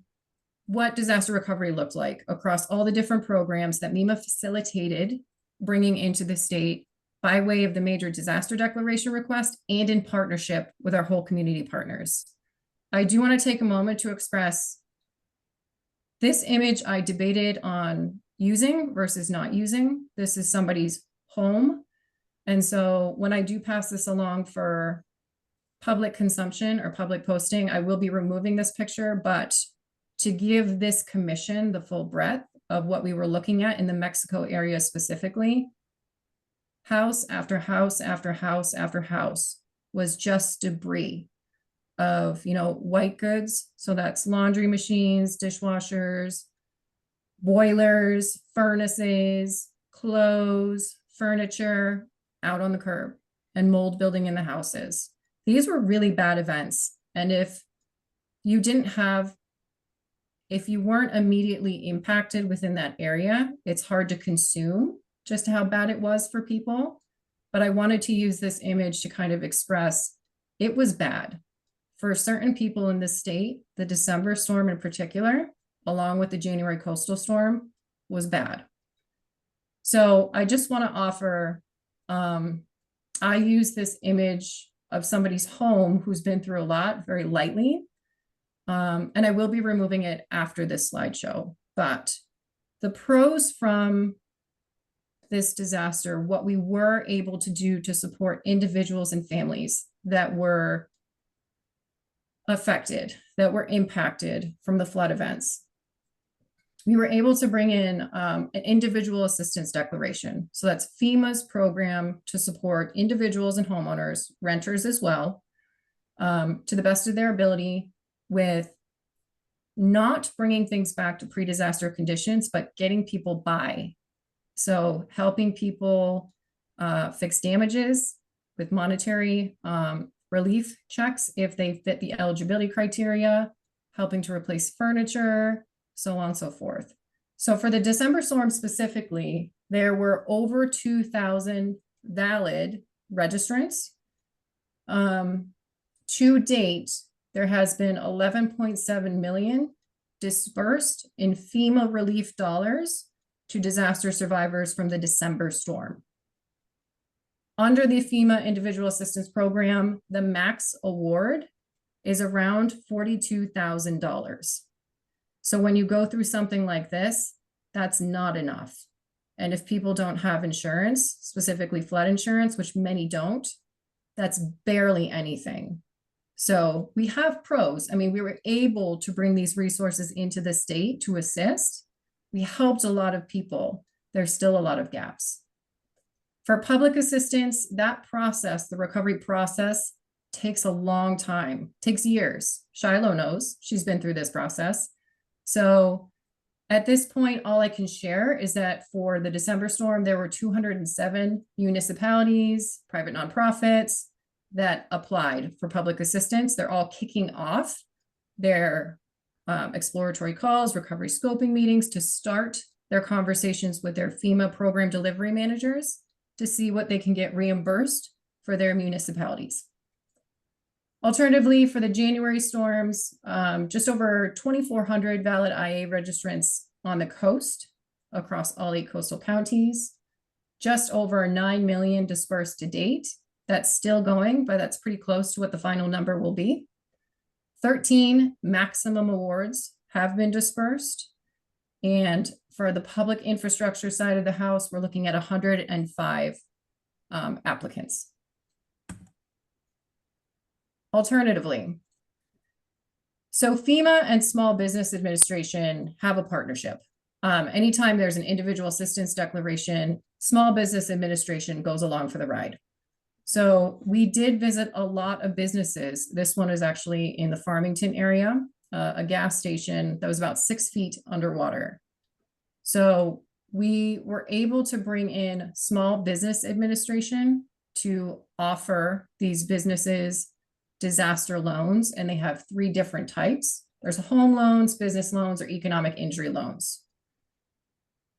what disaster recovery looked like across all the different programs that MEMA facilitated bringing into the state by way of the major disaster declaration request and in partnership with our whole community partners. I do want to take a moment to express this image I debated on using versus not using. This is somebody's home. And so when I do pass this along for public consumption or public posting, I will be removing this picture, but to give this commission the full breadth of what we were looking at in the Mexico area specifically, house after house after house after house was just debris of, white goods. So that's laundry machines, dishwashers, boilers, furnaces, clothes, furniture out on the curb, and mold building in the houses. These were really bad events. And if you didn't have if you weren't immediately impacted within that area, it's hard to consume just how bad it was for people. But I wanted to use this image to kind of express it was bad. For certain people in the state, the December storm in particular, along with the January coastal storm, was bad. So I just want to offer, I use this image of somebody's home who's been through a lot very lightly. And I will be removing it after this slideshow. But the pros from this disaster, what we were able to do to support individuals and families that were affected, that were impacted from the flood events. We were able to bring in an individual assistance declaration. So that's FEMA's program to support individuals and homeowners, renters as well, to the best of their ability, with not bringing things back to pre-disaster conditions, but getting people by. So helping people fix damages with monetary relief checks if they fit the eligibility criteria, helping to replace furniture, so on and so forth. So for the December storm specifically, there were over 2,000 valid registrants. To date, there has been 11.7 million dispersed in FEMA relief dollars to disaster survivors from the December storm. Under the FEMA Individual Assistance Program, the max award is around $42,000. So when you go through something like this, that's not enough. And if people don't have insurance, specifically flood insurance, which many don't, that's barely anything. So we have pros. I mean, we were able to bring these resources into the state to assist. We helped a lot of people. There's still a lot of gaps. For public assistance, that process, the recovery process, takes a long time, takes years. Shiloh knows, she's been through this process. So at this point, all I can share is that for the December storm, there were 207 municipalities, private nonprofits that applied for public assistance. They're all kicking off their exploratory calls, recovery scoping meetings to start their conversations with their FEMA program delivery managers to see what they can get reimbursed for their municipalities. Alternatively, for the January storms, just over 2,400 valid IA registrants on the coast across all 8 coastal counties, just over 9 million dispersed to date. That's still going, but that's pretty close to what the final number will be. 13 maximum awards have been dispersed. And for the public infrastructure side of the house, we're looking at 105 applicants. Alternatively, so FEMA and Small Business Administration have a partnership. Anytime there's an individual assistance declaration, Small Business Administration goes along for the ride. So we did visit a lot of businesses. This one is actually in the Farmington area, a gas station that was about 6 feet underwater. So we were able to bring in Small Business Administration to offer these businesses disaster loans, and they have 3 different types. There's home loans, business loans, or economic injury loans.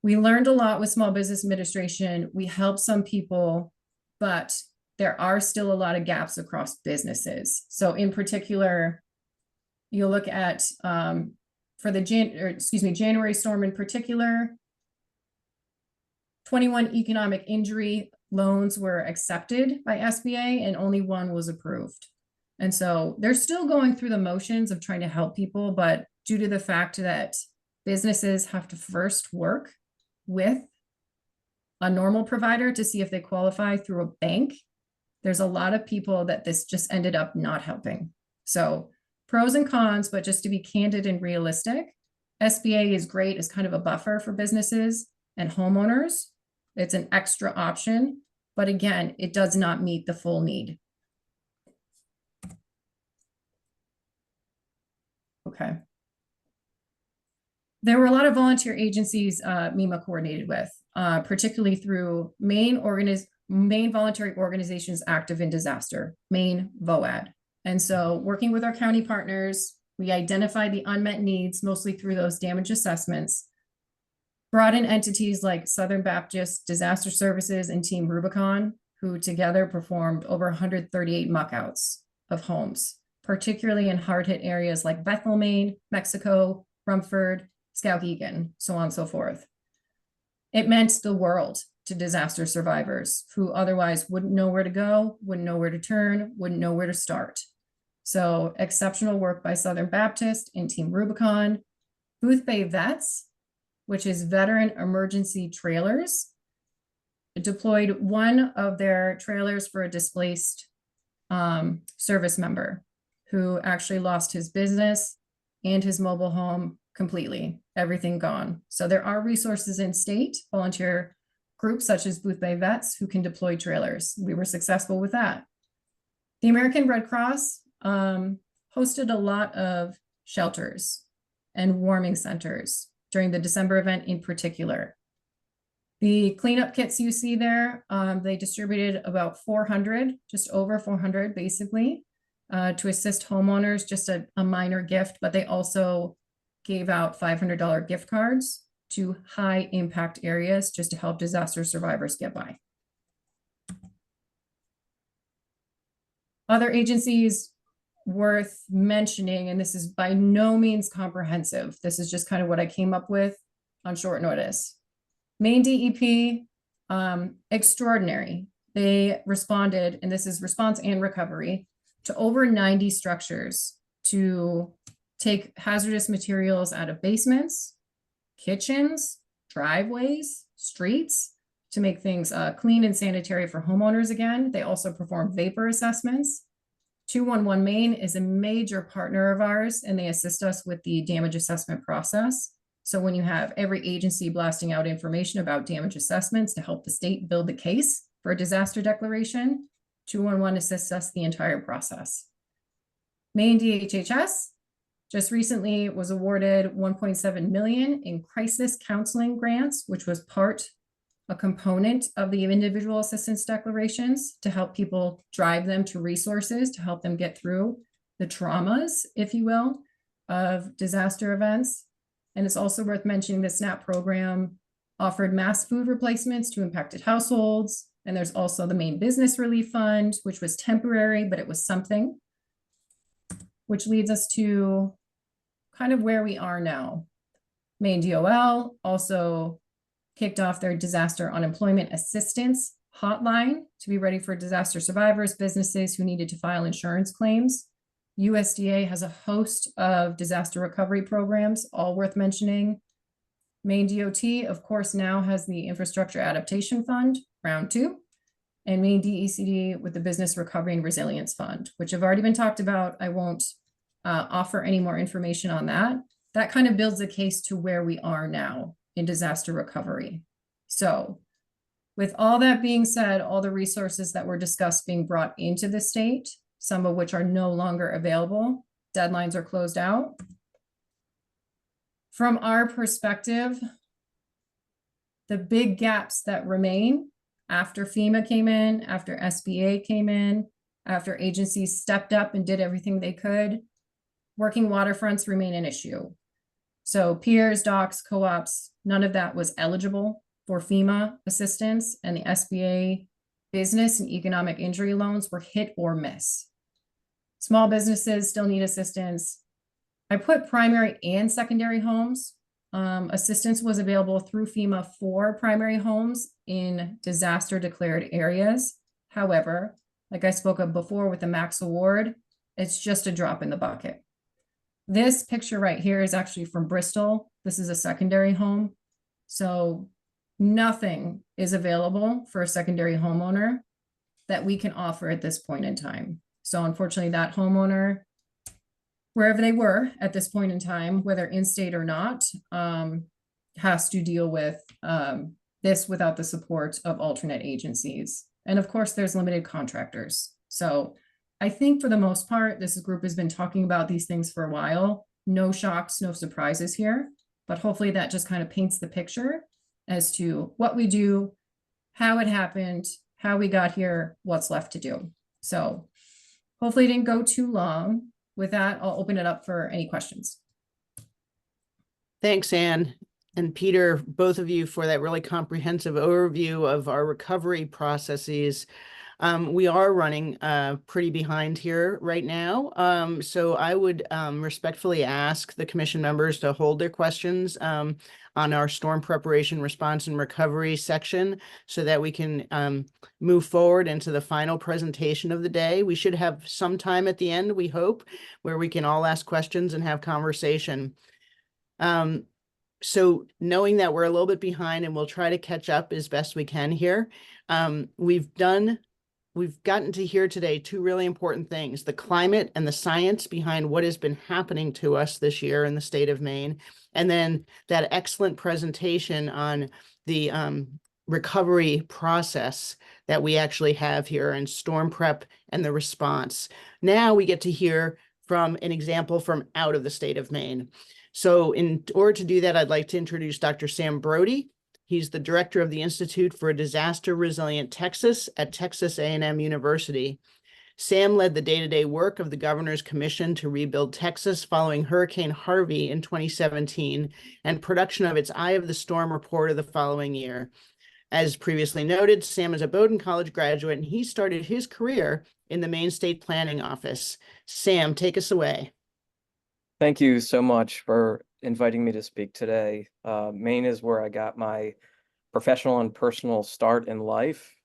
We learned a lot with Small Business Administration. We helped some people, but there are still a lot of gaps across businesses. So in particular, you look at for the January storm in particular, 21 economic injury loans were accepted by SBA and only 1 was approved. And so they're still going through the motions of trying to help people, but due to the fact that businesses have to first work with a normal provider to see if they qualify through a bank, there's a lot of people that this just ended up not helping. So pros and cons, but just to be candid and realistic, SBA is great as kind of a buffer for businesses and homeowners. It's an extra option, but again, it does not meet the full need. Okay. There were a lot of volunteer agencies MEMA coordinated with, particularly through Maine Voluntary Organizations Active in Disaster, Maine VOAD. And so working with our county partners, We identified the unmet needs, mostly through those damage assessments, brought in entities like Southern Baptist Disaster Services and Team Rubicon, who together performed over 138 muckouts of homes, particularly in hard-hit areas like Bethel, Maine, Mexico, Rumford, Skowhegan, so on and so forth. It meant the world to disaster survivors who otherwise wouldn't know where to go, wouldn't know where to turn, wouldn't know where to start. So exceptional work by Southern Baptist and Team Rubicon. Booth Bay Vets, which is veteran emergency trailers, deployed one of their trailers for a displaced service member who actually lost his business and his mobile home completely, everything gone. So there are resources in state, volunteer groups such as Booth Bay Vets who can deploy trailers. We were successful with that. The American Red Cross hosted a lot of shelters and warming centers during the December event in particular. The cleanup kits you see there, they distributed about 400, just over 400 basically, to assist homeowners, just a minor gift, but they also gave out $500 gift cards to high impact areas just to help disaster survivors get by. Other agencies worth mentioning, and this is by no means comprehensive, this is just kind of what I came up with on short notice. Maine DEP, extraordinary. They responded, and this is response and recovery, to over 90 structures to take hazardous materials out of basements, kitchens, driveways, streets, to make things clean and sanitary for homeowners again. They also perform vapor assessments. 211 Maine is a major partner of ours, and they assist us with the damage assessment process. So when you have every agency blasting out information about damage assessments to help the state build the case for a disaster declaration, 211 assists us the entire process. Maine DHHS just recently was awarded 1.7 million in crisis counseling grants, which was a component of the individual assistance declarations to help people drive them to resources to help them get through the traumas, if you will, of disaster events. And it's also worth mentioning the SNAP program offered mass food replacements to impacted households. And there's also the Maine Business Relief Fund, which was temporary, but it was something, which leads us to kind of where we are now. Maine DOL also kicked off their disaster unemployment assistance hotline to be ready for disaster survivors, businesses who needed to file insurance claims. USDA has a host of disaster recovery programs, all worth mentioning. Maine DOT, of course, now has the Infrastructure Adaptation Fund, round 2, and Maine DECD with the Business Recovery and Resilience Fund, which have already been talked about. I won't offer any more information on that. That kind of builds a case to where we are now in disaster recovery. So with all that being said, all the resources that were discussed being brought into the state, some of which are no longer available, deadlines are closed out. From our perspective, the big gaps that remain after FEMA came in, after SBA came in, after agencies stepped up and did everything they could, working waterfronts remain an issue. So piers, docks, co-ops, none of that was eligible for FEMA assistance, and the SBA business and economic injury loans were hit or miss. Small businesses still need assistance. I put primary and secondary homes. Assistance was available through FEMA for primary homes in disaster declared areas. However, like I spoke of before with the Max Award, it's just a drop in the bucket. This picture right here is actually from Bristol. This is a secondary home. So nothing is available for a secondary homeowner that we can offer at this point in time. So unfortunately, that homeowner, wherever they were at this point in time, whether in-state or not, has to deal with this without the support of alternate agencies. And of course, there's limited contractors. So I think for the most part, this group has been talking about these things for a while. No shocks, no surprises here, but hopefully that just kind of paints the picture as to what we do, how it happened, how we got here, what's left to do. So hopefully it didn't go too long. with that, I'll open it up for any questions. Thanks, Anne and Peter, both of you, for that really comprehensive overview of our recovery processes. We are running pretty behind here right now. So I would respectfully ask the commission members to hold their questions on our storm preparation, response, and recovery section so that we can move forward into the final presentation of the day. We should have some time at the end, we hope, where we can all ask questions and have conversation. So knowing that we're a little bit behind and we'll try to catch up as best we can here, we've gotten to hear today two really important things: the climate and the science behind what has been happening to us this year in the state of Maine, and then that excellent presentation on the recovery process that we actually have here in storm prep and the response. Now we get to hear from an example from out of the state of Maine. So in order to do that, I'd like to introduce Dr. Sam Brody. He's the director of the Institute for Disaster Resilient Texas at Texas A&M University. Sam led the day-to-day work of the Governor's Commission to Rebuild Texas following Hurricane Harvey in 2017 and production of its Eye of the Storm report of the following year. As previously noted, Sam is a Bowdoin College graduate, and he started his career in the Maine State Planning Office. Sam, take us away. Thank you so much for inviting me to speak today. Maine is where I got my professional and personal start in life.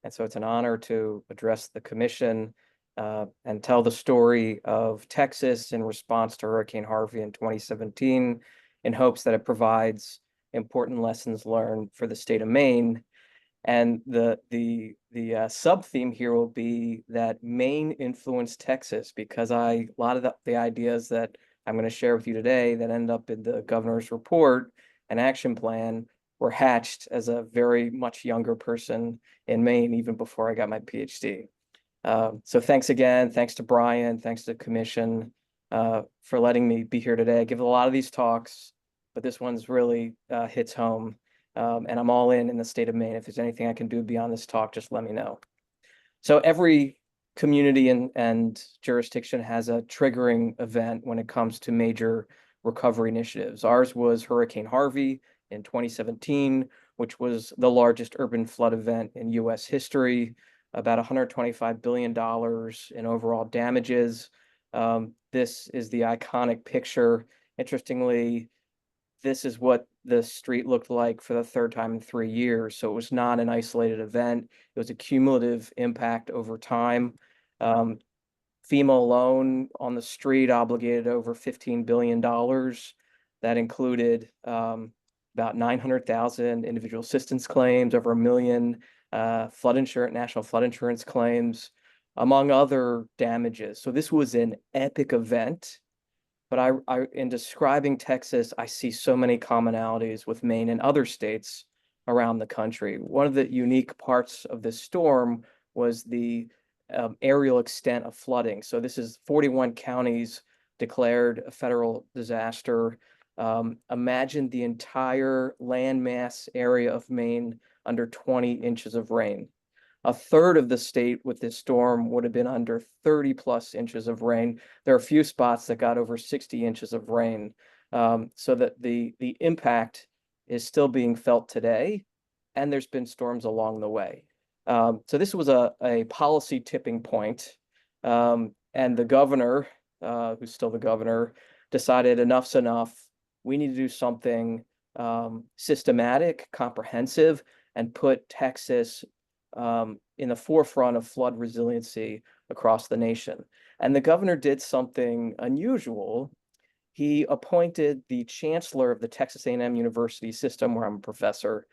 And so it's an honor to address the commission and tell the story of Texas in response to Hurricane Harvey in 2017 in hopes that it provides important lessons learned for the state of Maine. And the sub-theme here will be that Maine influenced Texas, because a lot of the ideas that I'm going to share with you today that end up in the governor's report and action plan were hatched as a very much younger person in Maine, even before I got my PhD. So thanks again. Thanks to Brian. Thanks to the commission for letting me be here today. I give a lot of these talks, but this one's really hits home. And I'm all in the state of Maine. If there's anything I can do beyond this talk, just let me know. So every community and jurisdiction has a triggering event when it comes to major recovery initiatives. Ours was Hurricane Harvey in 2017, which was the largest urban flood event in U.S. history, about $125 billion in overall damages. This is the iconic picture. Interestingly, this is what the street looked like for the third time in 3 years. So it was not an isolated event. It was a cumulative impact over time. FEMA alone on the street obligated over $15 billion. That included about 900,000 individual assistance claims, over 1 million national flood insurance claims, among other damages. So this was an epic event. But in describing Texas, I see so many commonalities with Maine and other states around the country. One of the unique parts of this storm was the aerial extent of flooding. So this is 41 counties declared a federal disaster. Imagine the entire landmass area of Maine under 20 inches of rain. A third of the state with this storm would have been under 30 plus inches of rain. There are a few spots that got over 60 inches of rain. So that the impact is still being felt today, and there's been storms along the way. So this was a policy tipping point, and the governor, who's still the governor, decided enough's enough. We need to do something systematic, comprehensive, and put Texas in the forefront of flood resiliency across the nation. And the governor did something unusual. He appointed the chancellor of the Texas A&M University system, where I'm a professor,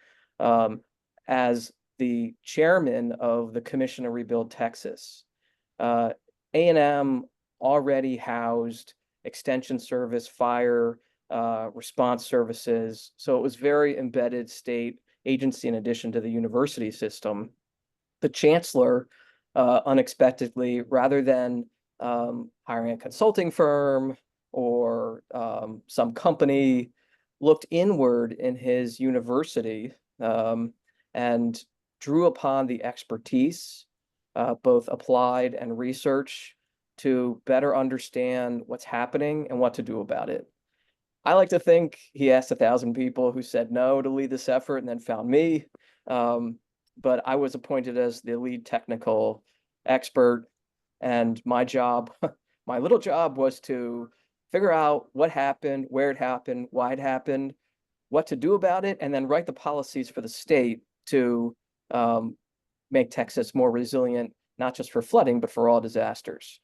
as the chairman of the Commission to Rebuild Texas. A&M already housed extension service, fire response services. So it was very embedded state agency in addition to the university system. The chancellor, unexpectedly, rather than hiring a consulting firm or some company, looked inward in his university and drew upon the expertise, both applied and research, to better understand what's happening and what to do about it. I like to think he asked 1,000 people who said no to lead this effort and then found me. But I was appointed as the lead technical expert, and my job, my little job, was to figure out what happened, where it happened, why it happened, what to do about it, and then write the policies for the state to make Texas more resilient, not just for flooding, but for all disasters.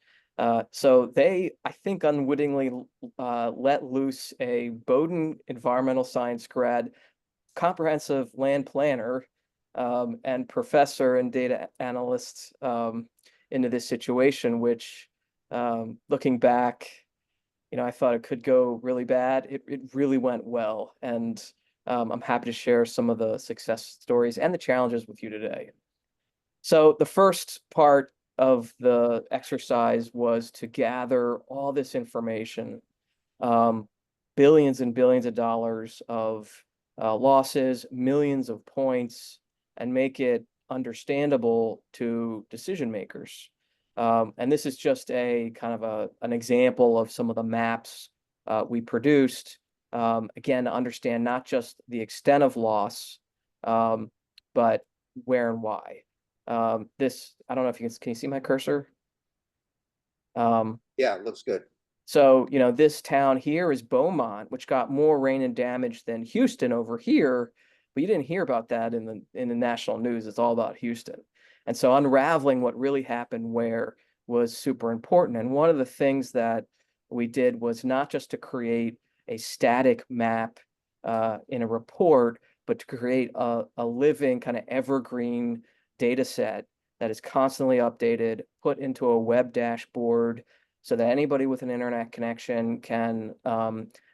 So they, I think, unwittingly let loose a Bowdoin environmental science grad, comprehensive land planner, and professor and data analyst into this situation, which, looking back, I thought it could go really bad. It really went well. And I'm happy to share some of the success stories and the challenges with you today. So the first part of the exercise was to gather all this information, billions and billions of dollars of losses, millions of points, and make it understandable to decision makers. And this is just a kind of an example of some of the maps we produced, again, to understand not just the extent of loss, but where and why. This, I don't know if can you see my cursor? Yeah, it looks good. So, this town here is Beaumont, which got more rain and damage than Houston over here, but you didn't hear about that in the national news. It's all about Houston. And so unraveling what really happened where was super important. And one of the things that we did was not just to create a static map in a report, but to create a living kind of evergreen data set that is constantly updated, put into a web dashboard so that anybody with an internet connection can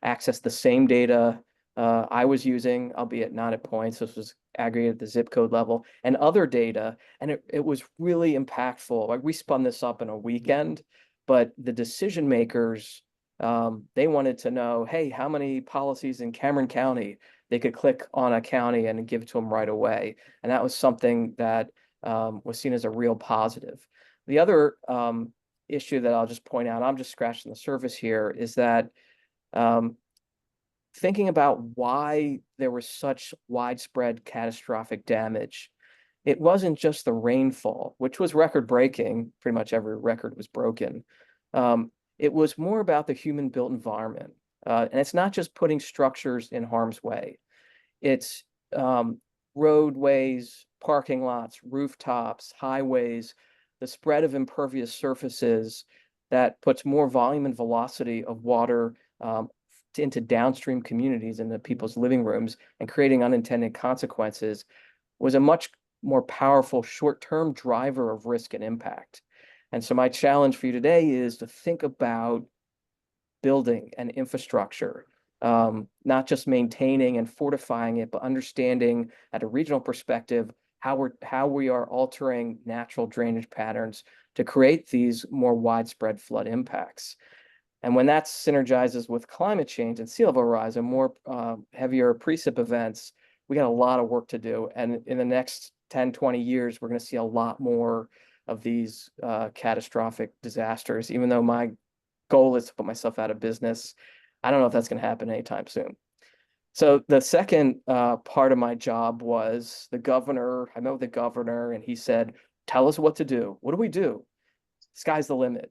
access the same data I was using, albeit not at points. This was aggregated at the zip code level, and other data. And it was really impactful. Like, we spun this up in a weekend, but the decision makers, they wanted to know, hey, how many policies in Cameron County? They could click on a county and give it to them right away. And that was something that was seen as a real positive. The other issue that I'll just point out, I'm just scratching the surface here, is that thinking about why there was such widespread catastrophic damage, it wasn't just the rainfall, which was record breaking. Pretty much every record was broken. It was more about the human built environment. And it's not just putting structures in harm's way. It's roadways, parking lots, rooftops, highways, the spread of impervious surfaces that puts more volume and velocity of water into downstream communities, into people's living rooms, and creating unintended consequences, was a much more powerful short-term driver of risk and impact. And so my challenge for you today is to think about building and infrastructure, not just maintaining and fortifying it, but understanding at a regional perspective how we are altering natural drainage patterns to create these more widespread flood impacts. And when that synergizes with climate change and sea level rise and more heavier precip events, we got a lot of work to do. And in the next 10, 20 years, we're going to see a lot more of these catastrophic disasters. Even though my goal is to put myself out of business, I don't know if that's going to happen anytime soon. So the second part of my job was the governor. I met with the governor and he said, tell us what to do. What do we do? Sky's the limit.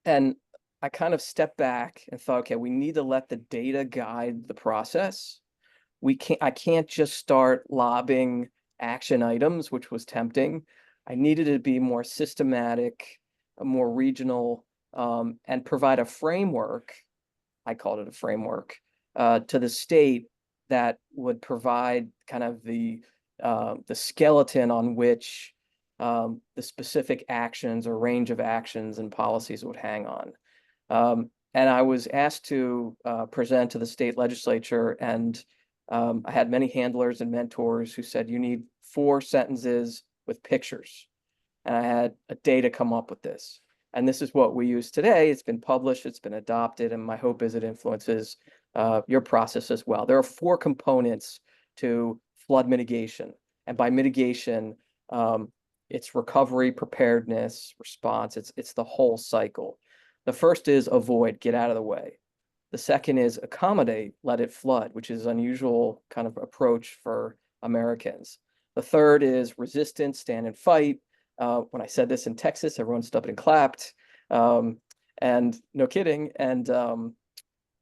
And I kind of stepped back and thought, okay, we need to let the data guide the process. I can't just start lobbing action items, which was tempting. I needed to be more systematic, more regional, and provide a framework. I called it a framework to the state that would provide kind of the skeleton on which the specific actions or range of actions and policies would hang on. And I was asked to present to the state legislature, and I had many handlers and mentors who said, you need 4 sentences with pictures. And I had a day to come up with this. And this is what we use today. It's been published, it's been adopted, and my hope is it influences your process as well. There are 4 components to flood mitigation. And by mitigation, It's recovery, preparedness, response. It's the whole cycle. The first is avoid, get out of the way. The second is accommodate, let it flood, which is unusual kind of approach for Americans. The third is resistance, stand and fight. When I said this in Texas, everyone stood up and clapped. And no kidding. And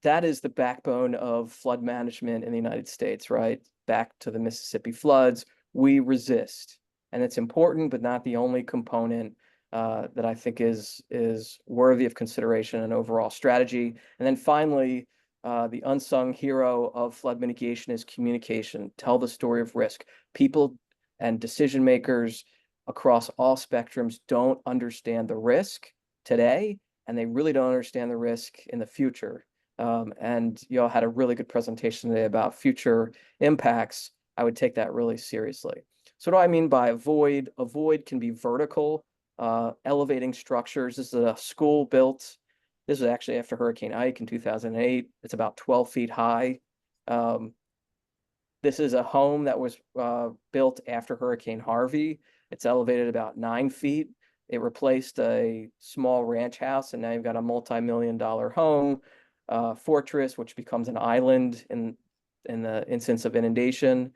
that is the backbone of flood management in the United States, right? Back to the Mississippi floods, we resist. And it's important, but not the only component that I think is worthy of consideration and overall strategy. And then finally, the unsung hero of flood mitigation is communication. Tell the story of risk. People and decision makers across all spectrums don't understand the risk today, and they really don't understand the risk in the future. And you all had a really good presentation today about future impacts. I would take that really seriously. So what do I mean by avoid? Avoid can be vertical, elevating structures. This is a school built. This is actually after Hurricane Ike in 2008. It's about 12 feet high. This is a home that was built after Hurricane Harvey. It's elevated about 9 feet. It replaced a small ranch house, and now you've got a multi-million-dollar home, fortress, which becomes an island in the instance of inundation,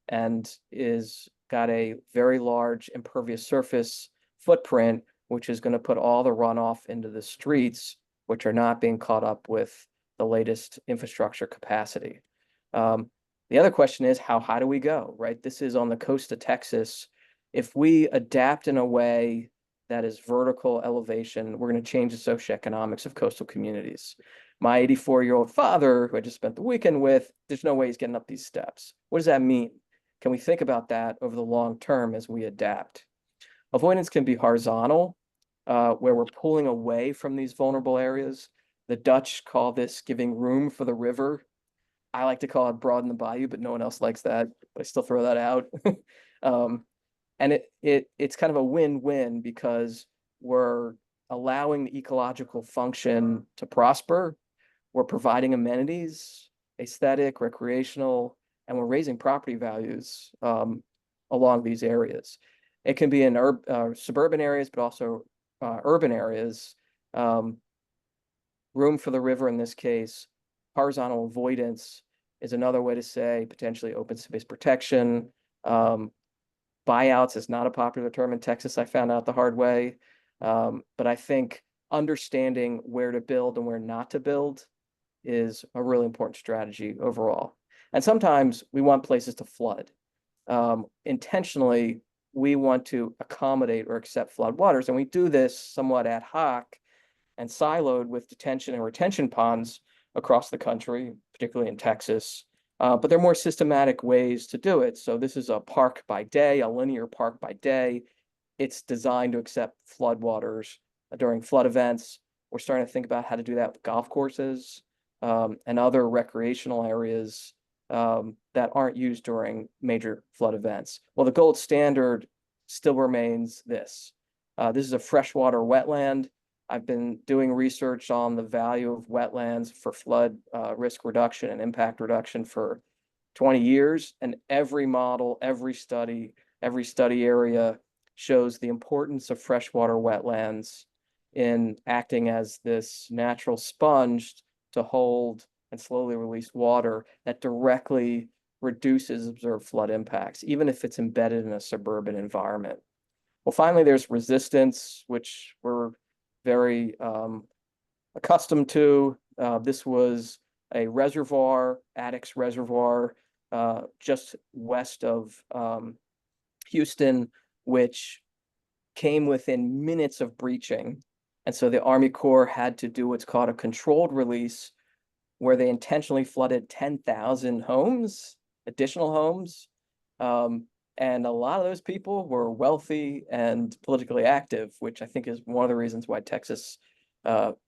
and is got a very large impervious surface footprint, which is going to put all the runoff into the streets, which are not being caught up with the latest infrastructure capacity. The other question is, how high do we go, right? This is on the coast of Texas. If we adapt in a way that is vertical elevation, we're going to change the socioeconomics of coastal communities. My 84-year-old father, who I just spent the weekend with, there's no way he's getting up these steps. What does that mean? Can we think about that over the long term as we adapt? Avoidance can be horizontal, where we're pulling away from these vulnerable areas. The Dutch call this giving room for the river. I like to call it broaden the bayou, but no one else likes that, but I still throw that out. And it's kind of a win-win because we're allowing the ecological function to prosper. We're providing amenities, aesthetic, recreational, and we're raising property values along these areas. It can be in suburban areas, but also urban areas. Room for the river in this case. Horizontal avoidance is another way to say potentially open space protection. Buyouts is not a popular term in Texas, I found out the hard way. But I think understanding where to build and where not to build is a really important strategy overall. And sometimes we want places to flood. Intentionally, we want to accommodate or accept flood waters, and we do this somewhat ad hoc and siloed with detention and retention ponds across the country, particularly in Texas. But there are more systematic ways to do it. So this is a park by day, a linear park by day. It's designed to accept floodwaters during flood events. We're starting to think about how to do that with golf courses and other recreational areas that aren't used during major flood events. Well, the gold standard still remains this. This is a freshwater wetland. I've been doing research on the value of wetlands for flood risk reduction and impact reduction for 20 years. And every model, every study area shows the importance of freshwater wetlands in acting as this natural sponge to hold and slowly release water that directly reduces observed flood impacts, even if it's embedded in a suburban environment. Well, finally, there's resistance, which we're very accustomed to. This was a reservoir, Addicks Reservoir, just west of Houston, which came within minutes of breaching. And so the Army Corps had to do what's called a controlled release, where they intentionally flooded 10,000 homes, additional homes. And a lot of those people were wealthy and politically active, which I think is one of the reasons why Texas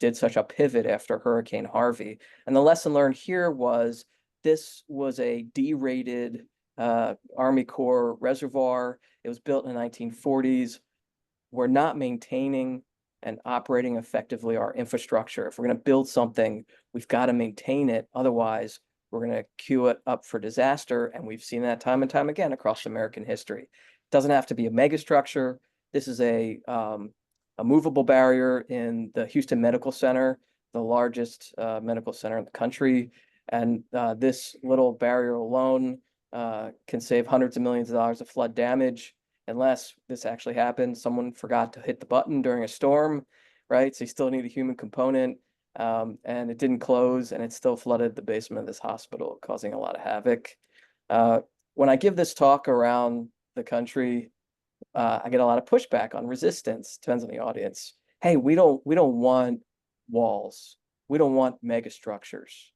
did such a pivot after Hurricane Harvey. And the lesson learned here was this was a D-rated Army Corps reservoir. It was built in the 1940s. We're not maintaining and operating effectively our infrastructure. If we're going to build something, we've got to maintain it. Otherwise, we're going to queue it up for disaster. And we've seen that time and time again across American history. Doesn't have to be a mega structure. This is a movable barrier in the Houston Medical Center, the largest medical center in the country. And this little barrier alone can save hundreds of millions of dollars of flood damage, unless this actually happened. Someone forgot to hit the button during a storm, right? So you still need a human component. And it didn't close, and it still flooded the basement of this hospital, causing a lot of havoc. When I give this talk around the country, I get a lot of pushback on resistance. Depends on the audience. Hey, we don't want walls. We don't want mega structures.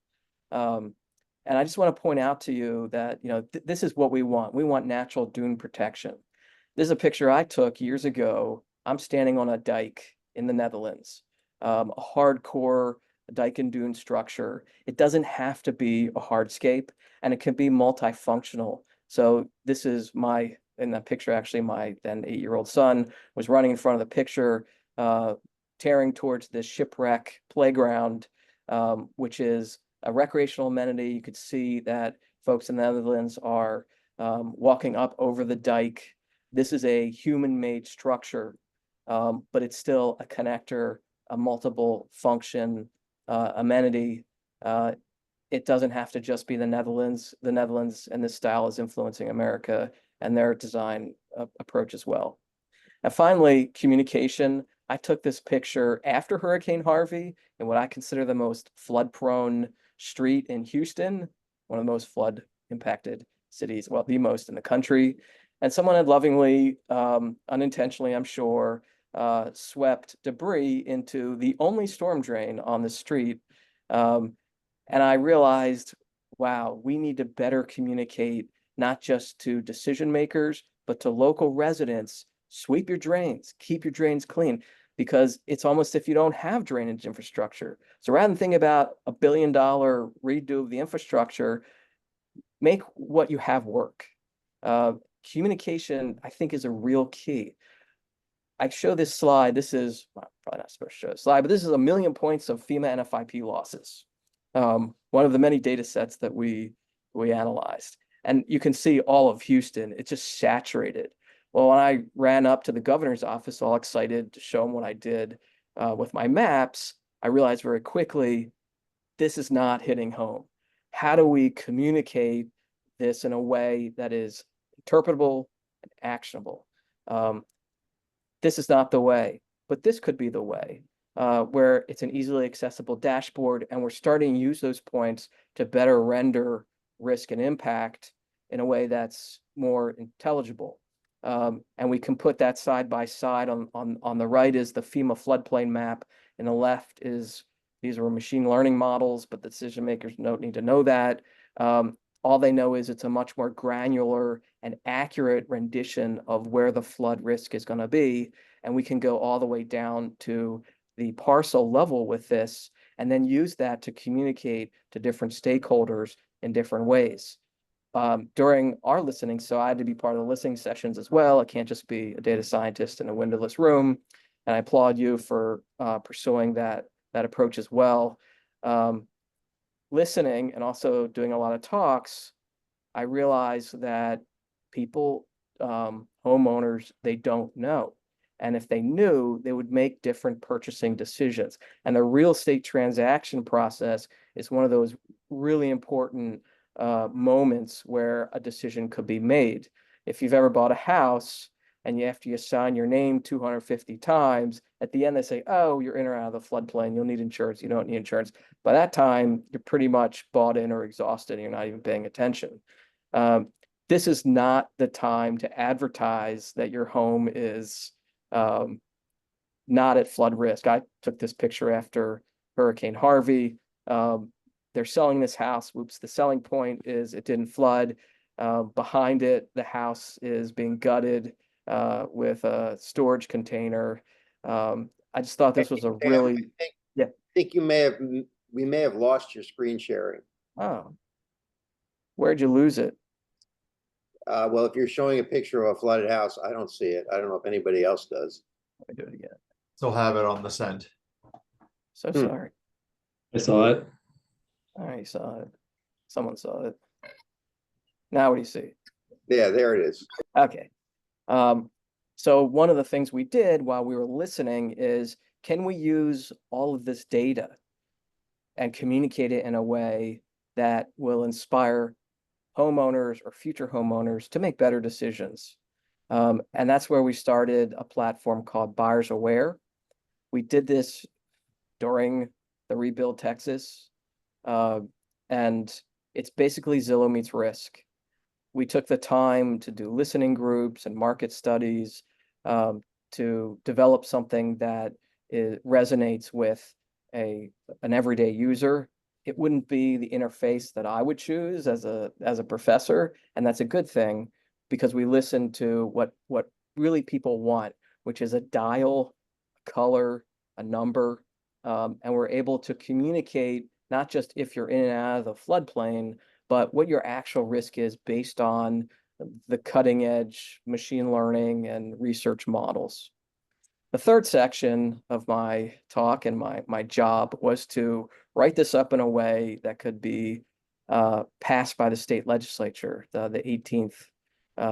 And I just want to point out to you that, you know, this is what we want. We want natural dune protection. This is a picture I took years ago. I'm standing on a dike in the Netherlands, a hardcore dike and dune structure. It doesn't have to be a hardscape, and it can be multifunctional. So this is in that picture, actually, my then 8-year-old son was running in front of the picture, tearing towards this shipwreck playground, which is a recreational amenity. You could see that folks in the Netherlands are walking up over the dike. This is a human-made structure, but it's still a connector, a multiple function amenity. It doesn't have to just be the Netherlands. The Netherlands and this style is influencing America and their design approach as well. And finally, communication. I took this picture after Hurricane Harvey in what I consider the most flood-prone street in Houston, one of the most flood-impacted cities, well, the most in the country. And someone had lovingly, unintentionally, I'm sure, swept debris into the only storm drain on the street. And I realized, wow, we need to better communicate, not just to decision makers, but to local residents. Sweep your drains, keep your drains clean, because it's almost if you don't have drainage infrastructure. So rather than think about $1 billion redo of the infrastructure, make what you have work. Communication, I think, is a real key. I show this slide. This is probably not supposed to show a slide, but this is 1 million points of FEMA NFIP losses. One of the many data sets that we analyzed. And you can see all of Houston, it's just saturated. Well, when I ran up to the governor's office, all excited to show him what I did with my maps, I realized very quickly, this is not hitting home. How do we communicate this in a way that is interpretable and actionable? This is not the way, but this could be the way, where it's an easily accessible dashboard, and we're starting to use those points to better render risk and impact in a way that's more intelligible. And we can put that side by side. On the right is the FEMA floodplain map, and the left is, these are machine learning models, but the decision makers don't need to know that. All they know is it's a much more granular and accurate rendition of where the flood risk is going to be. And we can go all the way down to the parcel level with this, and then use that to communicate to different stakeholders in different ways. During our listening, so I had to be part of the listening sessions as well. I can't just be a data scientist in a windowless room. And I applaud you for pursuing that approach as well. Listening and also doing a lot of talks, I realized that people, homeowners, they don't know. And if they knew, they would make different purchasing decisions. And the real estate transaction process is one of those really important moments where a decision could be made. If you've ever bought a house and after you sign your name 250 times, at the end they say, oh, you're in or out of the floodplain, you'll need insurance, you don't need insurance. By that time, you're pretty much bought in or exhausted, and you're not even paying attention. This is not the time to advertise that your home is not at flood risk. I took this picture after Hurricane Harvey. They're selling this house. Whoops, the selling point is it didn't flood. Behind it, the house is being gutted with a storage container. I just thought this was a really, I think we may have lost your screen sharing. Oh, where'd you lose it? Well, if you're showing a picture of a flooded house, I don't see it. I don't know if anybody else does. Let me do it again. Still have it on the send. So sorry. I saw it. I saw it. Someone saw it. Now what do you see? Yeah, there it is. Okay. So one of the things we did while we were listening is, can we use all of this data and communicate it in a way that will inspire homeowners or future homeowners to make better decisions? And that's where we started a platform called Buyers Aware. We did this during the Rebuild Texas, and it's basically Zillow meets Risk. We took the time to do listening groups and market studies, to develop something that resonates with an everyday user. It wouldn't be the interface that I would choose as a professor, and that's a good thing because we listen to what really people want, which is a dial, a color, a number, and we're able to communicate not just if you're in and out of the floodplain, but what your actual risk is based on the cutting edge machine learning and research models. The third section of my talk and my job was to write this up in a way that could be passed by the state legislature, the 18th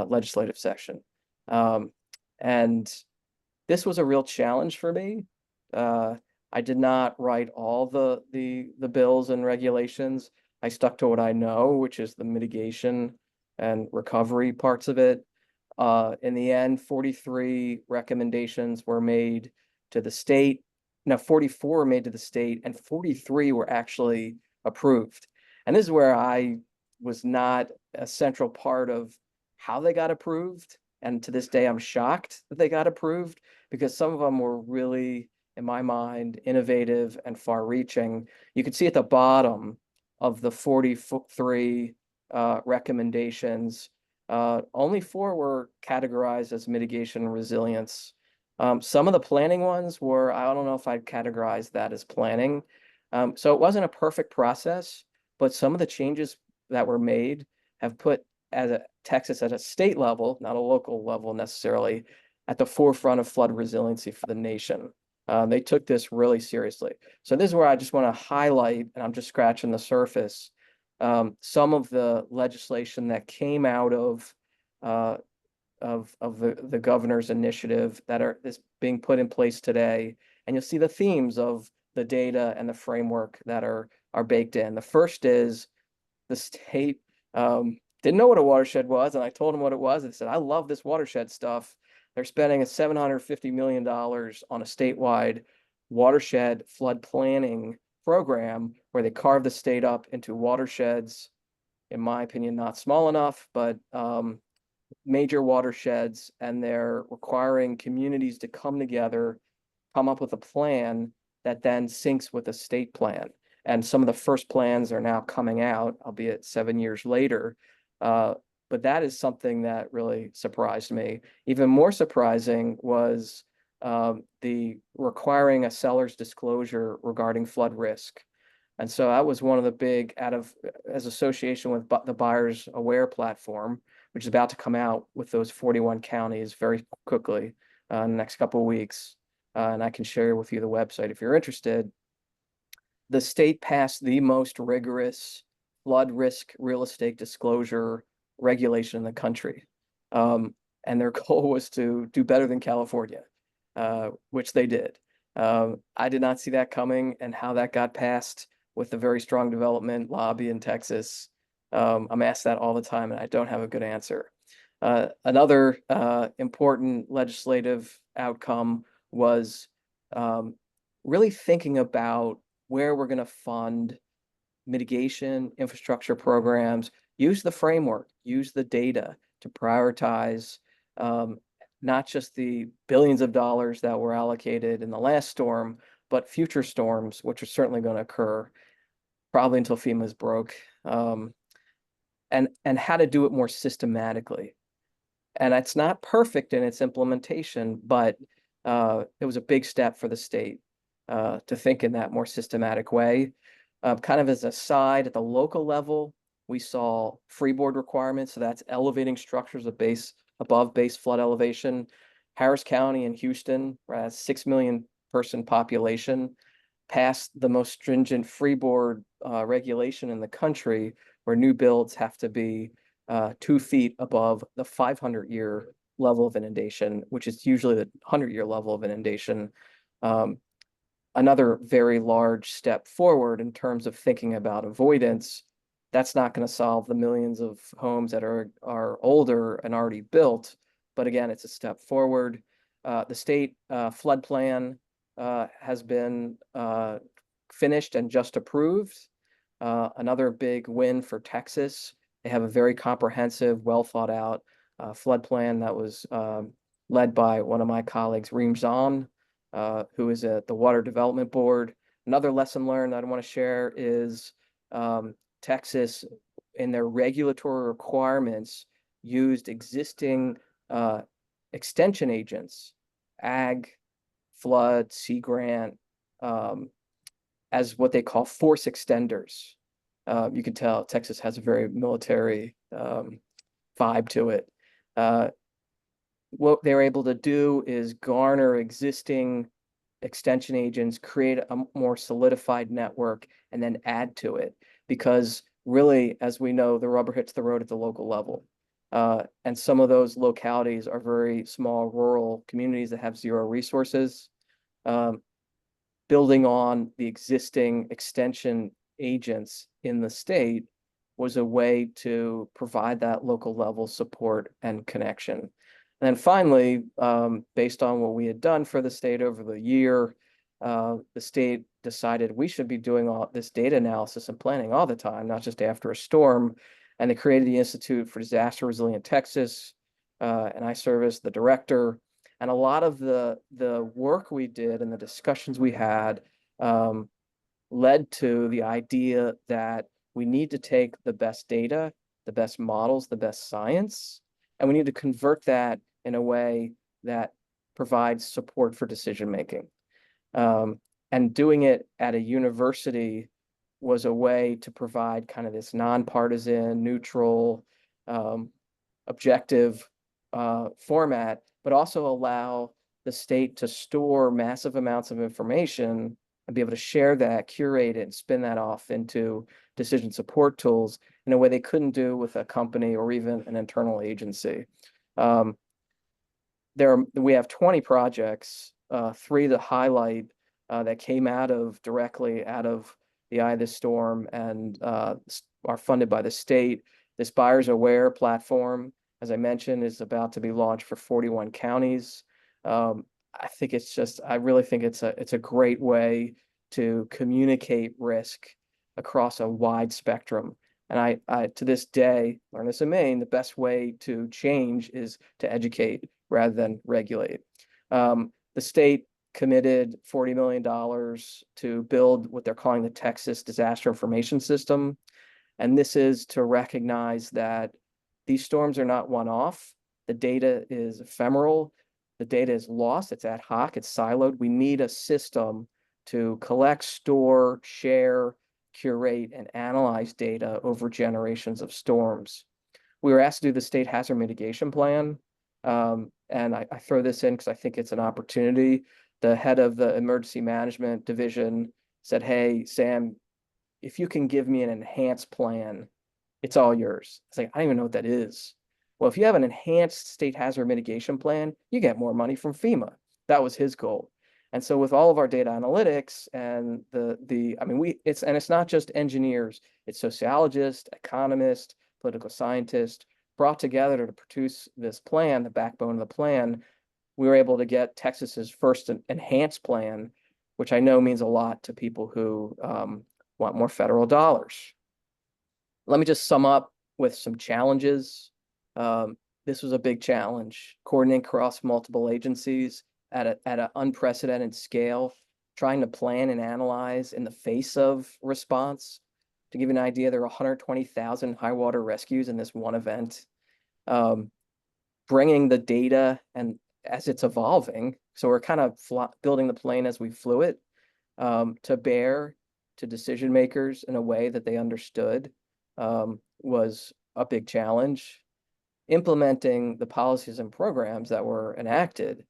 legislative session. And this was a real challenge for me. I did not write all the bills and regulations. I stuck to what I know, which is the mitigation and recovery parts of it. In the end, 43 recommendations were made to the state. No, 44 were made to the state, and 43 were actually approved. And this is where I was not a central part of how they got approved. And to this day, I'm shocked that they got approved because some of them were really, in my mind, innovative and far-reaching. You can see at the bottom of the 43 recommendations, only 4 were categorized as mitigation and resilience. Some of the planning ones were, I don't know if I'd categorize that as planning. So it wasn't a perfect process, but some of the changes that were made have put Texas at a state level, not a local level necessarily, at the forefront of flood resiliency for the nation. They took this really seriously. So this is where I just want to highlight, and I'm just scratching the surface, some of the legislation that came out of the governor's initiative that is being put in place today. And you'll see the themes of the data and the framework that are baked in. The first is the state didn't know what a watershed was, and I told them what it was. They said, I love this watershed stuff. They're spending $750 million on a statewide watershed flood planning program where they carve the state up into watersheds, in my opinion, not small enough, but major watersheds, and they're requiring communities to come together, come up with a plan that then syncs with a state plan. And some of the first plans are now coming out, albeit 7 years later. But that is something that really surprised me. Even more surprising was the requiring a seller's disclosure regarding flood risk. And so that was one of the big as association with the Buyers Aware platform, which is about to come out with those 41 counties very quickly in the next couple of weeks. And I can share with you the website if you're interested. The state passed the most rigorous flood risk real estate disclosure regulation in the country. And their goal was to do better than California, which they did. I did not see that coming, and how that got passed with the very strong development lobby in Texas. I'm asked that all the time, and I don't have a good answer. Another important legislative outcome was really thinking about where we're going to fund mitigation, infrastructure programs, use the framework, use the data to prioritize not just the billions of dollars that were allocated in the last storm, but future storms, which are certainly going to occur probably until FEMA is broke, and how to do it more systematically. And it's not perfect in its implementation, but it was a big step for the state to think in that more systematic way. Kind of as a side, at the local level, we saw freeboard requirements. So that's elevating structures above base flood elevation. Harris County and Houston, a 6 million person population, passed the most stringent freeboard regulation in the country, where new builds have to be 2 feet above the 500-year level of inundation, which is usually the 100-year level of inundation. Another very large step forward in terms of thinking about avoidance. That's not going to solve the millions of homes that are older and already built, but again, it's a step forward. The state flood plan has been finished and just approved. Another big win for Texas. They have a very comprehensive, well thought out flood plan that was led by one of my colleagues, Reem Zahn, who is at the Water Development Board. Another lesson learned that I want to share is Texas, in their regulatory requirements, used existing extension agents, ag, flood, sea grant, as what they call force extenders. You can tell Texas has a very military vibe to it. What they're able to do is garner existing extension agents, create a more solidified network, and then add to it. Because really, as we know, the rubber hits the road at the local level. And some of those localities are very small rural communities that have zero resources. Building on the existing extension agents in the state was a way to provide that local level support and connection. And then finally, based on what we had done for the state over the year, the state decided we should be doing all this data analysis and planning all the time, not just after a storm. And they created the Institute for Disaster Resilient Texas, and I serve as the director. And a lot of the work we did and the discussions we had led to the idea that we need to take the best data, the best models, the best science, and we need to convert that in a way that provides support for decision making. And doing it at a university was a way to provide kind of this nonpartisan, neutral, objective format, but also allow the state to store massive amounts of information and be able to share that, curate it, and spin that off into decision support tools in a way they couldn't do with a company or even an internal agency. We have 20 projects, 3 to highlight that came directly out of the eye of the storm and are funded by the state. This Buyers Aware platform, as I mentioned, is about to be launched for 41 counties. I really think it's a great way to communicate risk across a wide spectrum. And I to this day, learn this in Maine, the best way to change is to educate rather than regulate. The state committed $40 million to build what they're calling the Texas Disaster Information System. And this is to recognize that these storms are not one-off. The data is ephemeral. The data is lost. It's ad hoc. It's siloed. We need a system to collect, store, share, curate, and analyze data over generations of storms. We were asked to do the state hazard mitigation plan. And I throw this in because I think it's an opportunity. The head of the emergency management division said, "Hey, Sam, if you can give me an enhanced plan, it's all yours." It's like, I don't even know what that is. Well, if you have an enhanced state hazard mitigation plan, you get more money from FEMA. That was his goal. And so with all of our data analytics and it's not just engineers, it's sociologists, economists, political scientists brought together to produce this plan, the backbone of the plan. We were able to get Texas's first enhanced plan, which I know means a lot to people who want more federal dollars. Let me just sum up with some challenges. This was a big challenge, coordinating across multiple agencies at an unprecedented scale, trying to plan and analyze in the face of response. To give you an idea, there are 120,000 high water rescues in this one event. Bringing the data and as it's evolving, so we're kind of building the plane as we flew it, to bear to decision makers in a way that they understood was a big challenge. Implementing the policies and programs that were enacted.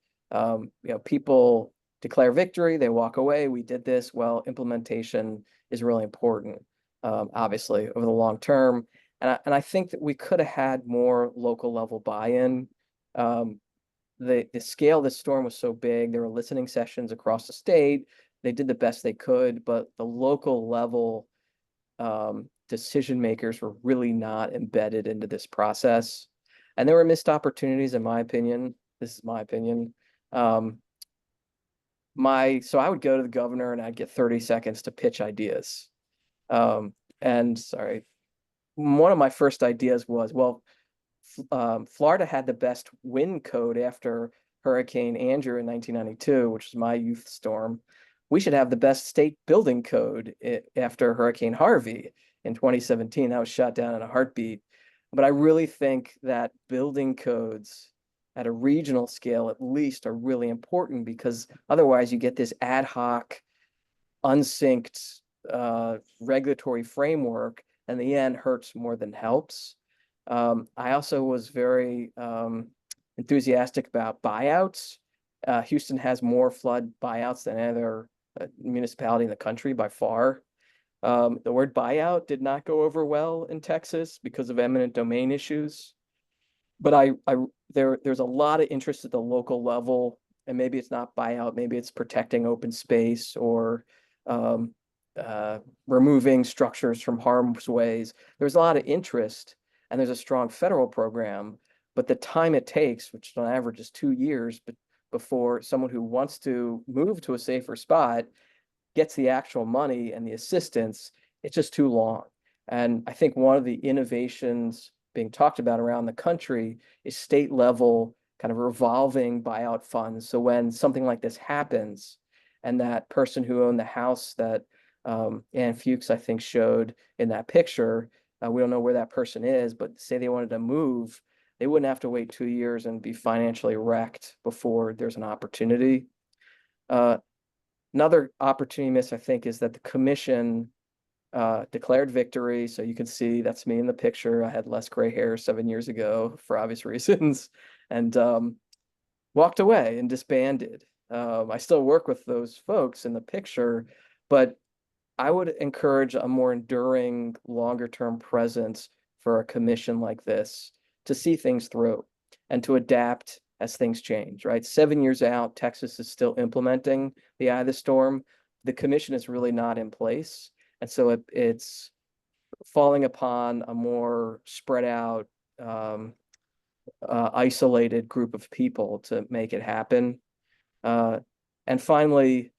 People declare victory, they walk away, we did this. Well, implementation is really important, obviously, over the long term. And I think that we could have had more local level buy-in. The scale of the storm was so big. There were listening sessions across the state. They did the best they could, but the local level decision makers were really not embedded into this process. And there were missed opportunities, in my opinion. This is my opinion. So I would go to the governor and I'd get 30 seconds to pitch ideas. And sorry, one of my first ideas was, well, Florida had the best wind code after Hurricane Andrew in 1992, which was my youth storm. We should have the best state building code after Hurricane Harvey in 2017. That was shot down in a heartbeat. But I really think that building codes at a regional scale, at least, are really important, because otherwise you get this ad hoc, unsynced regulatory framework, and in the end hurts more than helps. I also was very enthusiastic about buyouts. Houston has more flood buyouts than any other municipality in the country by far. The word buyout did not go over well in Texas because of eminent domain issues. But there's a lot of interest at the local level, and maybe it's not buyout, maybe it's protecting open space or removing structures from harm's ways. There's a lot of interest, and there's a strong federal program, but the time it takes, which on average is 2 years, but before someone who wants to move to a safer spot gets the actual money and the assistance, it's just too long. And I think one of the innovations being talked about around the country is state level kind of revolving buyout funds. So when something like this happens, and that person who owned the house that Ann Fuchs, I think, showed in that picture, we don't know where that person is, but say they wanted to move, they wouldn't have to wait 2 years and be financially wrecked before there's an opportunity. Another opportunity miss, I think, is that the commission declared victory. So you can see that's me in the picture. I had less gray hair 7 years ago for obvious reasons, and walked away and disbanded. I still work with those folks in the picture, but I would encourage a more enduring, longer term presence for a commission like this to see things through and to adapt as things change, right? 7 years out, Texas is still implementing the eye of the storm. The commission is really not in place. And so it's falling upon a more spread out, isolated group of people to make it happen. And finally,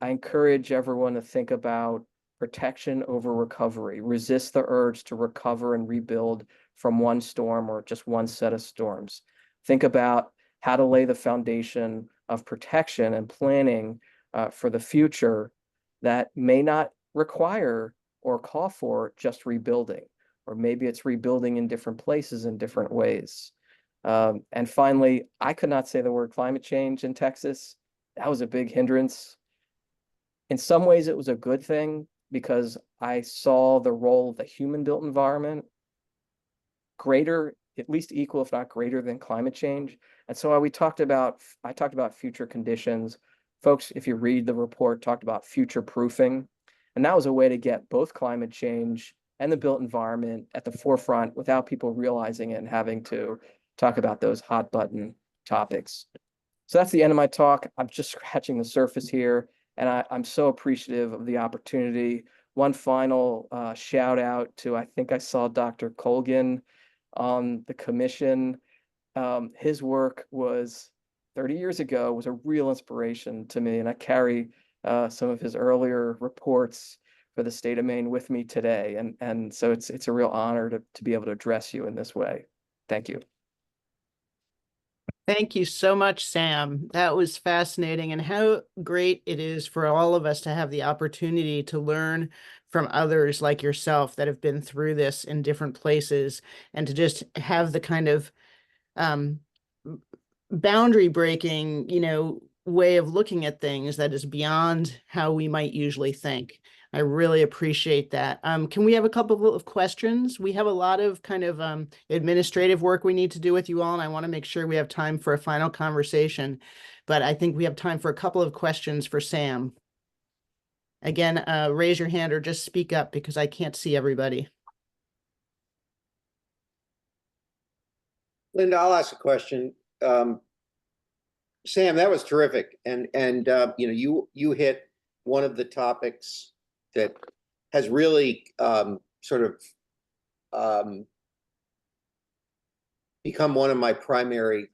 I encourage everyone to think about protection over recovery. Resist the urge to recover and rebuild from one storm or just one set of storms. Think about how to lay the foundation of protection and planning for the future that may not require or call for just rebuilding, or maybe it's rebuilding in different places in different ways. And finally, I could not say the word climate change in Texas. That was a big hindrance. In some ways, it was a good thing because I saw the role of the human-built environment greater, at least equal, if not greater than climate change. And so I talked about future conditions. Folks, if you read the report, talked about future proofing. And that was a way to get both climate change and the built environment at the forefront without people realizing it and having to talk about those hot button topics. So that's the end of my talk. I'm just scratching the surface here, and I'm so appreciative of the opportunity. One final shout out to, I think I saw Dr. Colgan on the commission. His work was 30 years ago, was a real inspiration to me, and I carry some of his earlier reports for the state of Maine with me today. And so it's a real honor to be able to address you in this way. Thank you. Thank you so much, Sam. That was fascinating, and how great it is for all of us to have the opportunity to learn from others like yourself that have been through this in different places, and to just have the kind of boundary breaking, way of looking at things that is beyond how we might usually think. I really appreciate that. Can we have a couple of questions? We have a lot of kind of administrative work we need to do with you all, and I want to make sure we have time for a final conversation. But I think we have time for a couple of questions for Sam. Again, raise your hand or just speak up because I can't see everybody. Linda, I'll ask a question. Sam, that was terrific. And you know, you hit one of the topics that has really sort of become one of my primary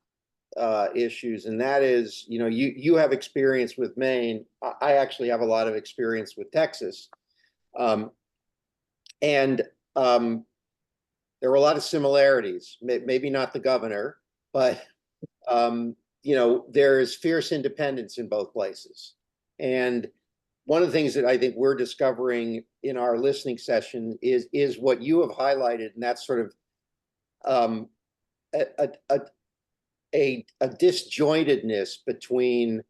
issues, and that is, you know, you have experience with Maine. I actually have a lot of experience with Texas, and there were a lot of similarities. Maybe not the governor, but you know, there's fierce independence in both places. And one of the things that I think we're discovering in our listening session is what you have highlighted, and that's sort of a disjointedness between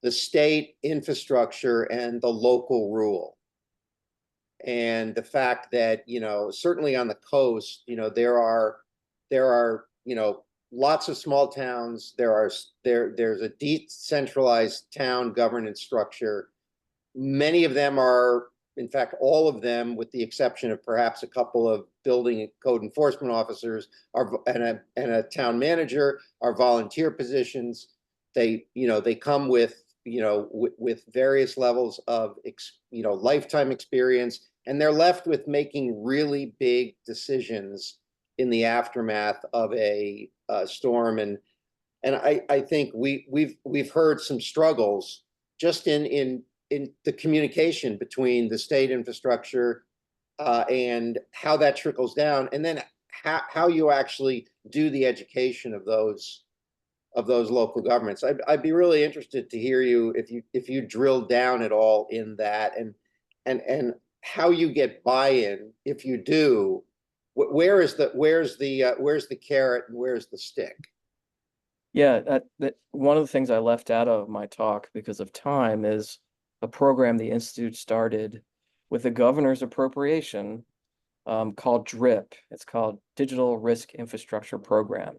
the state infrastructure and the local rule. And the fact that, you know, certainly on the coast, you know, there are, you know, lots of small towns. There's a decentralized town governance structure. Many of them are, in fact, all of them, with the exception of perhaps a couple of building and code enforcement officers and a town manager, are volunteer positions. They, you know, they come with, you know, with various levels of, you know, lifetime experience, and they're left with making really big decisions in the aftermath of a storm. And I think we've heard some struggles just in the communication between the state infrastructure and how that trickles down, and then how you actually do the education of those local governments. I'd be really interested to hear you if you drill down at all in that, and how you get buy-in if you do. Where's the carrot and where's the stick? Yeah, that one of the things I left out of my talk because of time is a program the Institute started with the governor's appropriation called DRIP. It's called Digital Risk Infrastructure Program.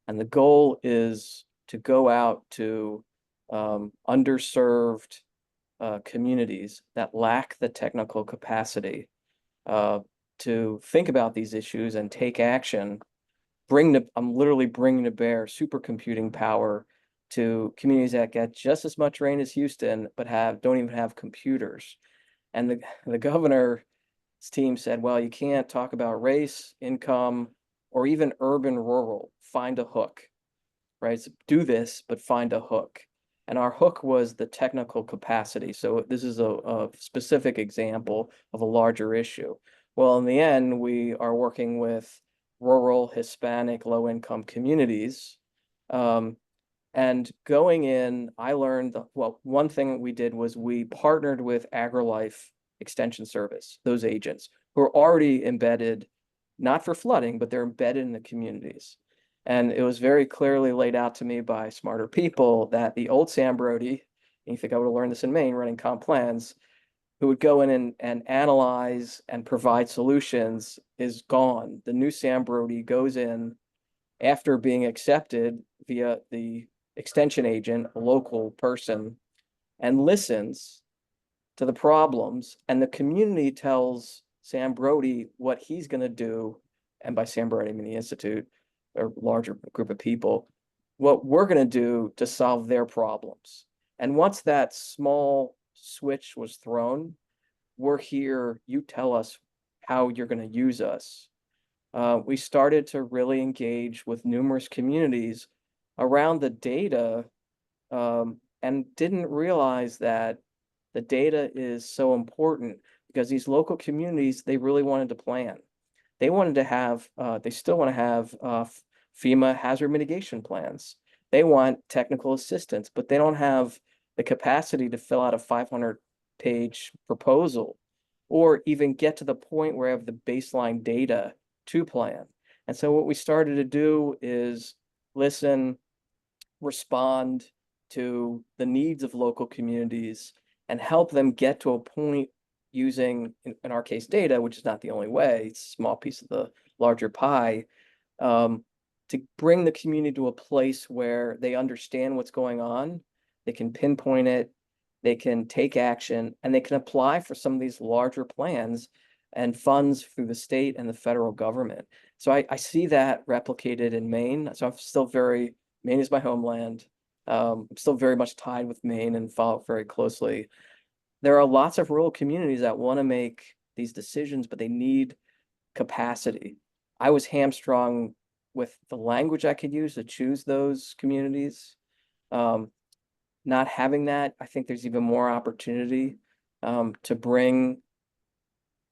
And the goal is to go out to underserved communities that lack the technical capacity to think about these issues and take action. I'm literally bringing to bear supercomputing power to communities that get just as much rain as Houston, but don't even have computers. And the governor's team said, well, you can't talk about race, income, or even urban rural. Find a hook, right? So do this, but find a hook. And our hook was the technical capacity. So this is a specific example of a larger issue. Well, in the end, we are working with rural, Hispanic, low-income communities. And going in, I learned, well, one thing we did was we partnered with AgriLife Extension Service, those agents who are already embedded, not for flooding, but they're embedded in the communities. And it was very clearly laid out to me by smarter people that the old Sam Brody, and you think I would have learned this in Maine running comp plans, who would go in and analyze and provide solutions, is gone. The new Sam Brody goes in after being accepted via the extension agent, a local person, and listens to the problems, and the community tells Sam Brody what he's going to do, and by Sam Brody I mean the Institute, or larger group of people, what we're going to do to solve their problems. And once that small switch was thrown, we're here, you tell us how you're going to use us. We started to really engage with numerous communities around the data, and didn't realize that the data is so important, because these local communities, they really wanted to plan. They wanted to have, they still want to have FEMA hazard mitigation plans. They want technical assistance, but they don't have the capacity to fill out a 500-page proposal or even get to the point where I have the baseline data to plan. And so what we started to do is listen, respond to the needs of local communities, and help them get to a point using, in our case, data, which is not the only way, it's a small piece of the larger pie, to bring the community to a place where they understand what's going on, they can pinpoint it, they can take action, and they can apply for some of these larger plans and funds through the state and the federal government. So I see that replicated in Maine. So I'm still Maine is my homeland. I'm still very much tied with Maine and follow it very closely. There are lots of rural communities that want to make these decisions, but they need capacity. I was hamstrung with the language I could use to choose those communities. Not having that, I think there's even more opportunity to bring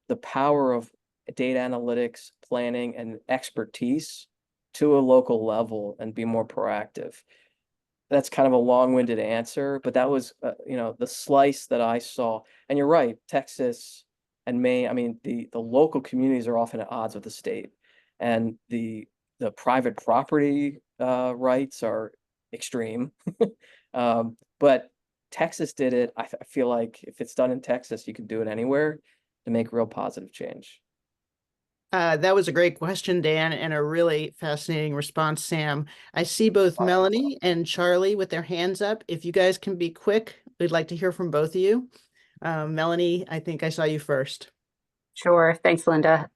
the power of data analytics, planning, and expertise to a local level and be more proactive. That's kind of a long-winded answer, but that was, the slice that I saw. And you're right, Texas and Maine, I mean, the local communities are often at odds with the state, and the private property rights are extreme. But Texas did it. I feel like if it's done in Texas, you can do it anywhere to make real positive change. That was a great question, Dan, and a really fascinating response, Sam. I see both Melanie and Charlie with their hands up. If you guys can be quick, we'd like to hear from both of you. Melanie, I think I saw you first. Sure. Thanks, Linda.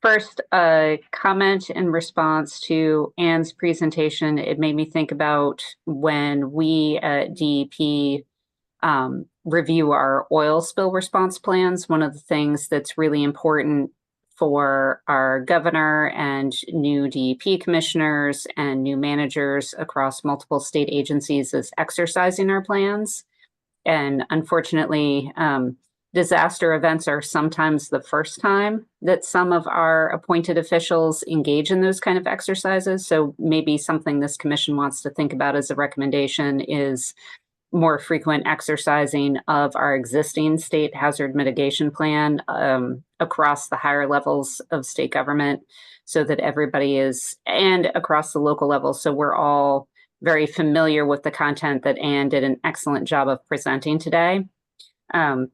First, a comment in response to Anne's presentation. It made me think about when we at DEP review our oil spill response plans. One of the things that's really important for our governor and new DEP commissioners and new managers across multiple state agencies is exercising our plans. And unfortunately, disaster events are sometimes the first time that some of our appointed officials engage in those kind of exercises. So maybe something this commission wants to think about as a recommendation is more frequent exercising of our existing state hazard mitigation plan across the higher levels of state government, so that everybody is, and across the local level, so we're all very familiar with the content that Anne did an excellent job of presenting today. And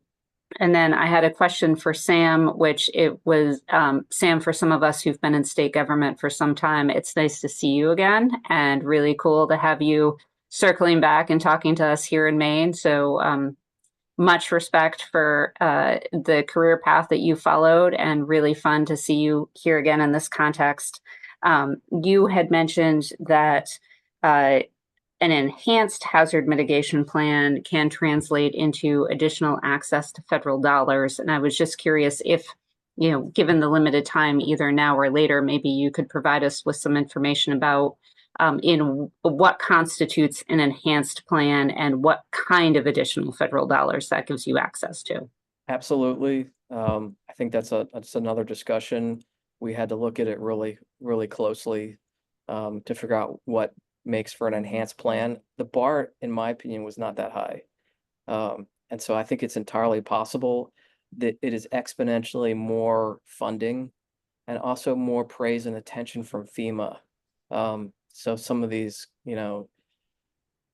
then I had a question for Sam, which it was, Sam, for some of us who've been in state government for some time, it's nice to see you again, and really cool to have you circling back and talking to us here in Maine. So much respect for the career path that you followed, and really fun to see you here again in this context. You had mentioned that an enhanced hazard mitigation plan can translate into additional access to federal dollars. And I was just curious if, given the limited time, either now or later, maybe you could provide us with some information about in what constitutes an enhanced plan and what kind of additional federal dollars that gives you access to. Absolutely. I think that's another discussion. We had to look at it really, really closely to figure out what makes for an enhanced plan. The bar, in my opinion, was not that high. And so I think it's entirely possible that it is exponentially more funding and also more praise and attention from FEMA. So some of these,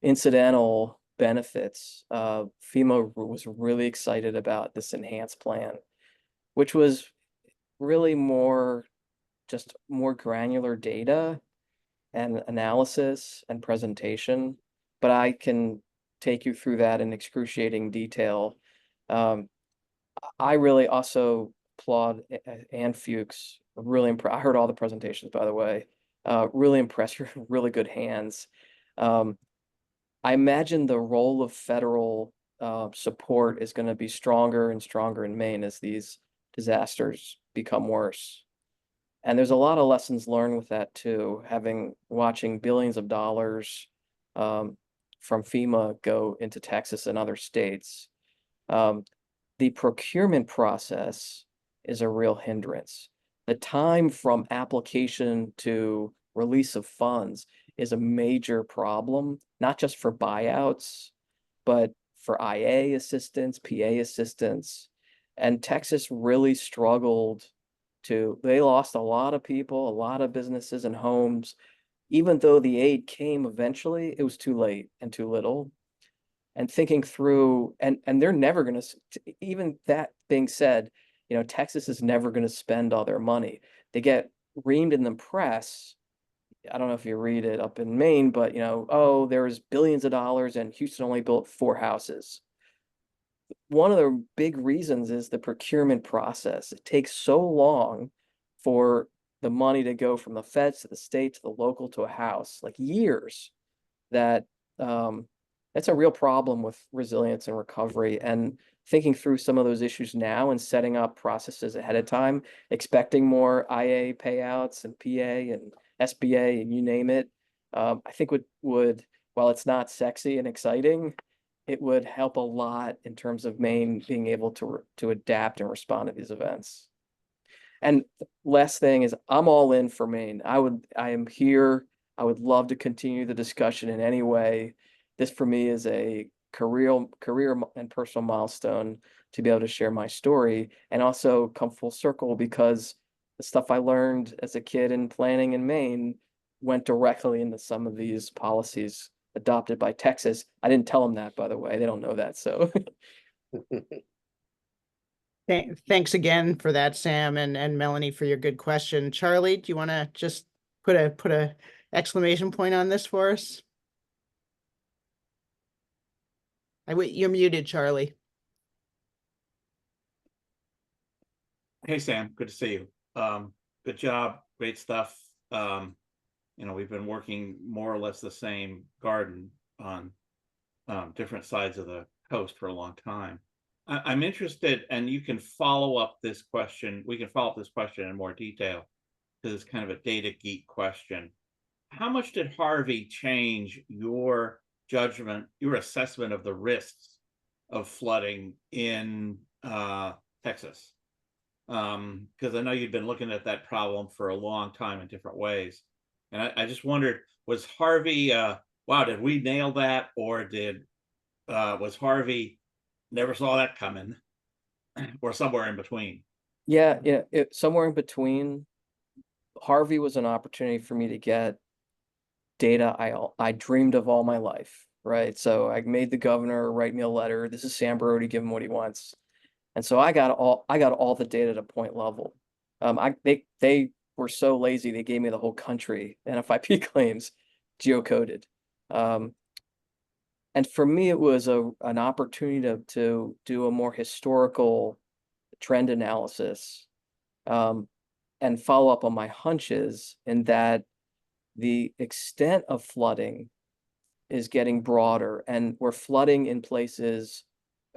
incidental benefits, FEMA was really excited about this enhanced plan, which was really just more granular data and analysis and presentation, but I can take you through that in excruciating detail. I really also applaud Ann Fuchs. Really impressed. I heard all the presentations, by the way. Really impressed. You're really good hands. I imagine the role of federal support is going to be stronger and stronger in Maine as these disasters become worse. And there's a lot of lessons learned with that too, watching billions of dollars from FEMA go into Texas and other states. The procurement process is a real hindrance. The time from application to release of funds is a major problem, not just for buyouts, but for IA assistance, PA assistance. And Texas really struggled they lost a lot of people, a lot of businesses and homes. Even though the aid came eventually, it was too late and too little. And thinking through, and they're never going to, even that being said, Texas is never going to spend all their money. They get reamed in the press. I don't know if you read it up in Maine, but oh, there's billions of dollars and Houston only built 4 houses. One of the big reasons is the procurement process. It takes so long for the money to go from the feds to the state to the local to a house, like years, that that's a real problem with resilience and recovery. And thinking through some of those issues now and setting up processes ahead of time, expecting more IA payouts and PA and SBA and you name it, I think would, while it's not sexy and exciting, it would help a lot in terms of Maine being able to adapt and respond to these events. And last thing is, I'm all in for Maine. I am here. I would love to continue the discussion in any way. This for me is a career and personal milestone to be able to share my story and also come full circle, because the stuff I learned as a kid in planning in Maine went directly into some of these policies adopted by Texas. I didn't tell them that, by the way. They don't know that, so. Thanks again for that, Sam, and Melanie, for your good question. Charlie, do you want to just put a exclamation point on this for us? You're muted, Charlie. Hey, Sam, good to see you. Good job, great stuff. We've been working more or less the same garden on different sides of the coast for a long time. I'm interested, and you can follow up this question. We can follow up this question in more detail because it's kind of a data geek question. How much did Harvey change your judgment, your assessment of the risks of flooding in Texas? Because I know you've been looking at that problem for a long time in different ways. And I just wondered, was Harvey, wow, did we nail that? Or was Harvey never saw that coming, or somewhere in between? Yeah, somewhere in between. Harvey was an opportunity for me to get data I dreamed of all my life, right? So I made the governor write me a letter. This is Sam Brody, give him what he wants. And so I got all the data to point level. They were so lazy, they gave me the whole country NFIP claims geocoded. And for me, it was an opportunity to do a more historical trend analysis and follow up on my hunches, in that the extent of flooding is getting broader, and we're flooding in places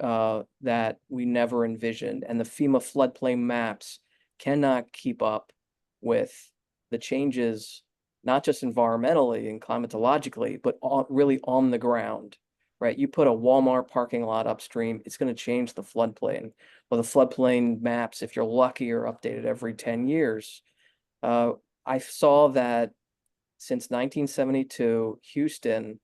that we never envisioned. And the FEMA floodplain maps cannot keep up with the changes, not just environmentally and climatologically, but really on the ground, right? You put a Walmart parking lot upstream, it's going to change the floodplain. Well, the floodplain maps, if you're lucky, are updated every 10 years. I saw that since 1972, Houston,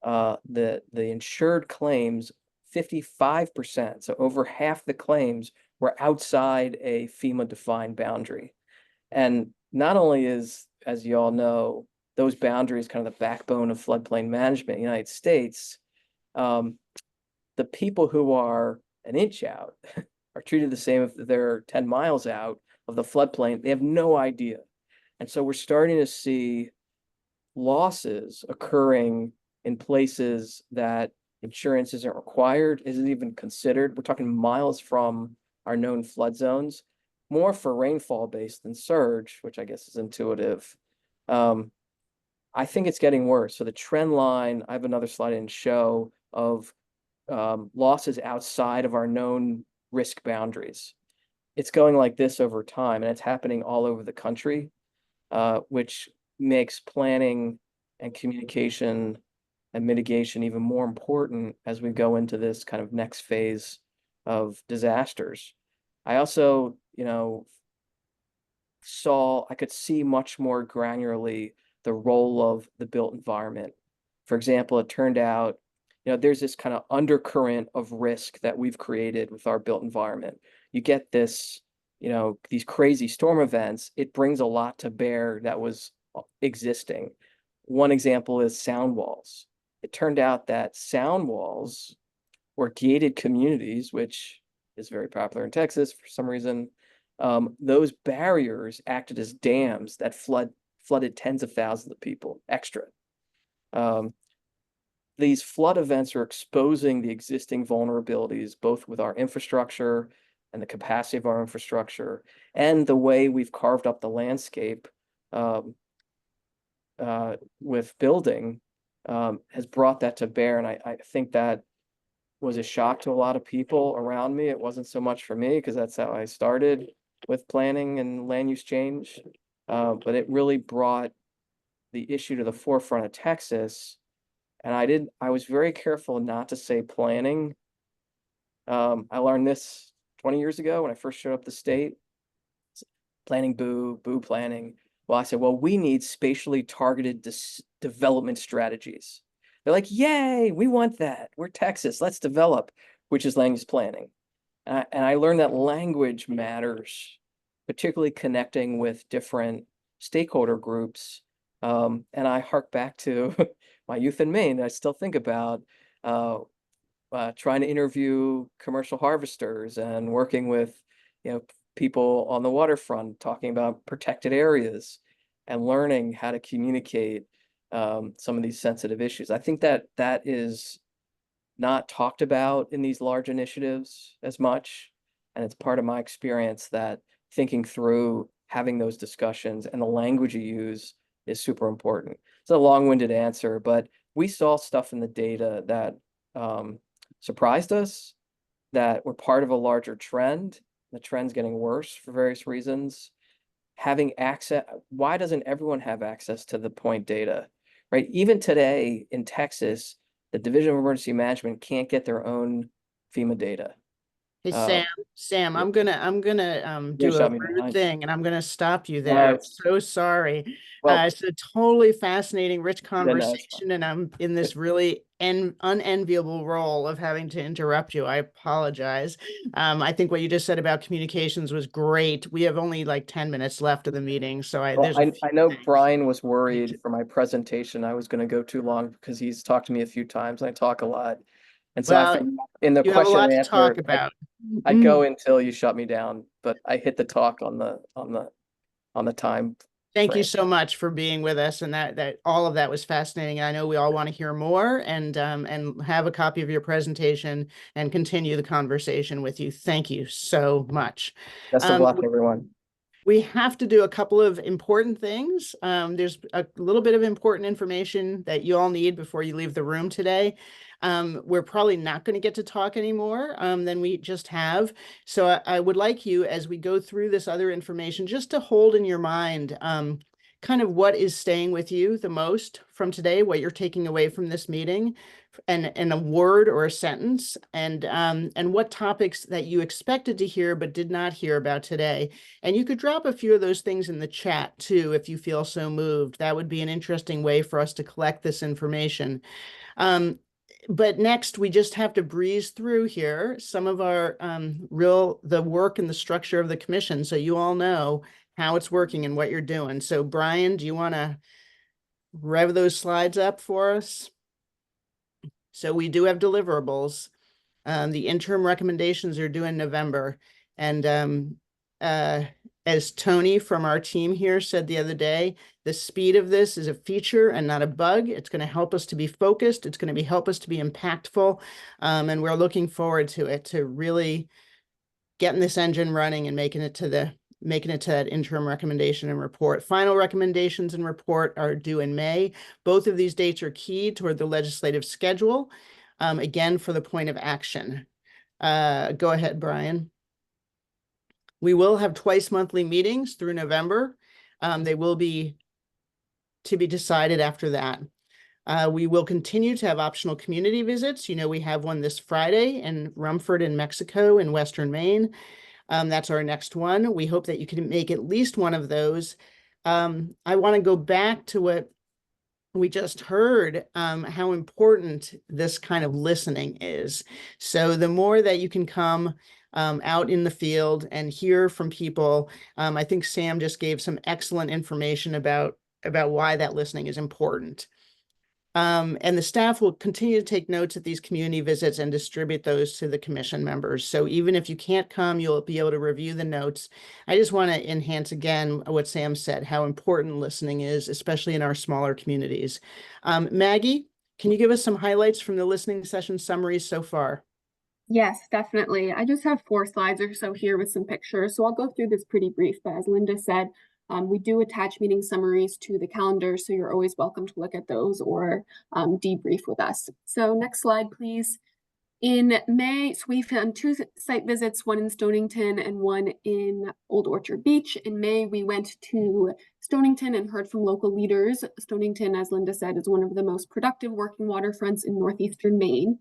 the insured claims, 55%, so over half the claims, were outside a FEMA defined boundary. And not only is, as you all know, those boundaries kind of the backbone of floodplain management in the United States, the people who are an inch out are treated the same if they're 10 miles out of the floodplain. They have no idea. And so we're starting to see losses occurring in places that insurance isn't required, isn't even considered. We're talking miles from our known flood zones, more for rainfall based than surge, which I guess is intuitive. I think it's getting worse. So the trend line, I have another slide I didn't show, of losses outside of our known risk boundaries. It's going like this over time, and it's happening all over the country, which makes planning and communication and mitigation even more important as we go into this kind of next phase of disasters. I also, I could see much more granularly the role of the built environment. For example, it turned out, there's this kind of undercurrent of risk that we've created with our built environment. You get this, these crazy storm events, it brings a lot to bear that was existing. One example is sound walls. It turned out that sound walls or gated communities, which is very popular in Texas for some reason, those barriers acted as dams that flooded tens of thousands of people extra. These flood events are exposing the existing vulnerabilities, both with our infrastructure and the capacity of our infrastructure and the way we've carved up the landscape with building has brought that to bear. And I think that was a shock to a lot of people around me. It wasn't so much for me because that's how I started with planning and land use change. But it really brought the issue to the forefront of Texas. And I was very careful not to say planning. I learned this 20 years ago when I first showed up the state. Planning, boo planning. Well, I said, well, we need spatially targeted development strategies. They're like, yay, we want that. We're Texas, let's develop, which is land use planning. And I learned that language matters, particularly connecting with different stakeholder groups. And I hark back to my youth in Maine. I still think about trying to interview commercial harvesters and working with, people on the waterfront, talking about protected areas and learning how to communicate some of these sensitive issues. I think that is not talked about in these large initiatives as much. And it's part of my experience that thinking through having those discussions and the language you use is super important. It's a long-winded answer, but we saw stuff in the data that surprised us, that were part of a larger trend. The trend's getting worse for various reasons. Having access, why doesn't everyone have access to the point data, right? Even today in Texas, the Division of Emergency Management can't get their own FEMA data. Hey, Sam, I'm gonna do a rude thing and I'm gonna stop you there. I'm so sorry. It's a totally fascinating, rich conversation, and I'm in this really unenviable role of having to interrupt you. I apologize. I think what you just said about communications was great. We have only like 10 minutes left of the meeting, so I know Brian was worried for my presentation I was going to go too long because he's talked to me a few times. I talk a lot. And so I think in the question and answer, talk about. I'd go until you shut me down, but I hit the talk on the time. Thank you so much for being with us, and that all of that was fascinating. I know we all want to hear more and have a copy of your presentation and continue the conversation with you. Thank you so much. Best of luck, everyone. We have to do a couple of important things. There's a little bit of important information that you all need before you leave the room today. We're probably not going to get to talk anymore than we just have. So I would like you, as we go through this other information, just to hold in your mind kind of what is staying with you the most from today, what you're taking away from this meeting, and a word or a sentence, and what topics that you expected to hear but did not hear about today. And you could drop a few of those things in the chat too, if you feel so moved. That would be an interesting way for us to collect this information. But next, we just have to breeze through here some of our the work and the structure of the commission, so you all know how it's working and what you're doing. So Brian, do you want to rev those slides up for us? So we do have deliverables. The interim recommendations are due in November. And as Tony from our team here said the other day, the speed of this is a feature and not a bug. It's going to help us to be focused. It's going to help us to be impactful. And we're looking forward to it, to really getting this engine running and making it to that interim recommendation and report. Final recommendations and report are due in May. Both of these dates are key toward the legislative schedule, again, for the point of action. Go ahead, Brian. We will have twice monthly meetings through November. They will be to be decided after that. We will continue to have optional community visits. We have one this Friday in Rumford in Mexico in Western Maine. That's our next one. We hope that you can make at least one of those. I want to go back to what we just heard, how important this kind of listening is. So the more that you can come out in the field and hear from people, I think Sam just gave some excellent information about why that listening is important. And the staff will continue to take notes at these community visits and distribute those to the commission members. So even if you can't come, you'll be able to review the notes. I just want to enhance again what Sam said, how important listening is, especially in our smaller communities. Maggie, can you give us some highlights from the listening session summaries so far? Yes, definitely. I just have 4 slides or so here with some pictures, so I'll go through this pretty brief, but as Linda said, we do attach meeting summaries to the calendar, so you're always welcome to look at those or debrief with us. So next slide, please. In May, so we've done 2 site visits, one in Stonington and one in Old Orchard Beach. In May, we went to Stonington and heard from local leaders. Stonington, as Linda said, is one of the most productive working waterfronts in northeastern Maine.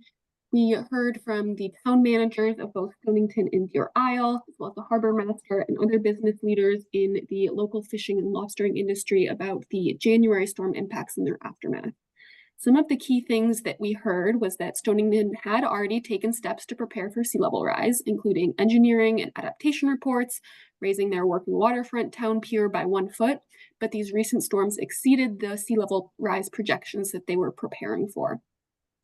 We heard from the town managers of both Stonington and Deer Isle, as well as the harbor master and other business leaders in the local fishing and lobstering industry about the January storm impacts and their aftermath. Some of the key things that we heard was that Stonington had already taken steps to prepare for sea level rise, including engineering and adaptation reports, raising their working waterfront town pier by 1 foot, but these recent storms exceeded the sea level rise projections that they were preparing for.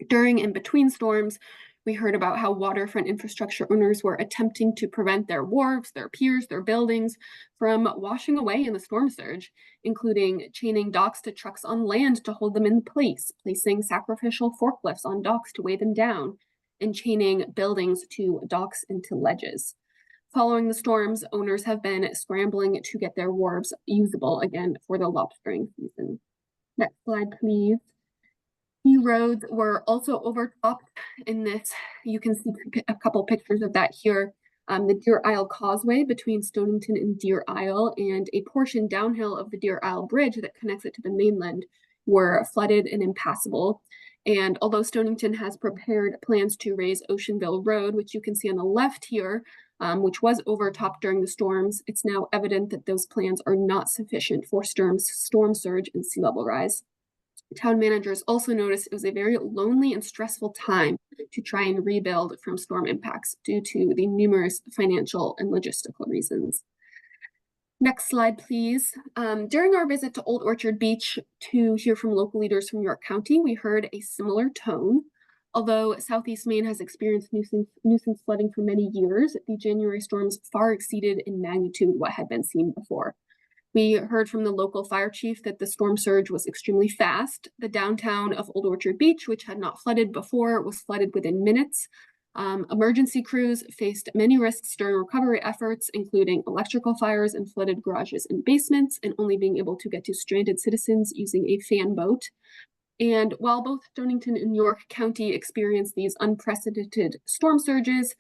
During and between storms, we heard about how waterfront infrastructure owners were attempting to prevent their wharves, their piers, their buildings from washing away in the storm surge, including chaining docks to trucks on land to hold them in place, placing sacrificial forklifts on docks to weigh them down, and chaining buildings to docks and to ledges. Following the storms, owners have been scrambling to get their wharves usable again for the lobstering season. Next slide, please. Key roads were also overtopped in this. You can see a couple pictures of that here. The Deer Isle Causeway between Stonington and Deer Isle and a portion downhill of the Deer Isle Bridge that connects it to the mainland were flooded and impassable. And although Stonington has prepared plans to raise Oceanville Road, which you can see on the left here, which was overtopped during the storms, it's now evident that those plans are not sufficient for storm surge and sea level rise. Town managers also noticed it was a very lonely and stressful time to try and rebuild from storm impacts due to the numerous financial and logistical reasons. Next slide, please. During our visit to Old Orchard Beach to hear from local leaders from York County, we heard a similar tone. Although Southeast Maine has experienced nuisance flooding for many years, the January storms far exceeded in magnitude what had been seen before. We heard from the local fire chief that the storm surge was extremely fast. The downtown of Old Orchard Beach, which had not flooded before, was flooded within minutes. Emergency crews faced many risks during recovery efforts, including electrical fires and flooded garages and basements, and only being able to get to stranded citizens using a fan boat. And while both Stonington and York County experienced these unprecedented storm surges,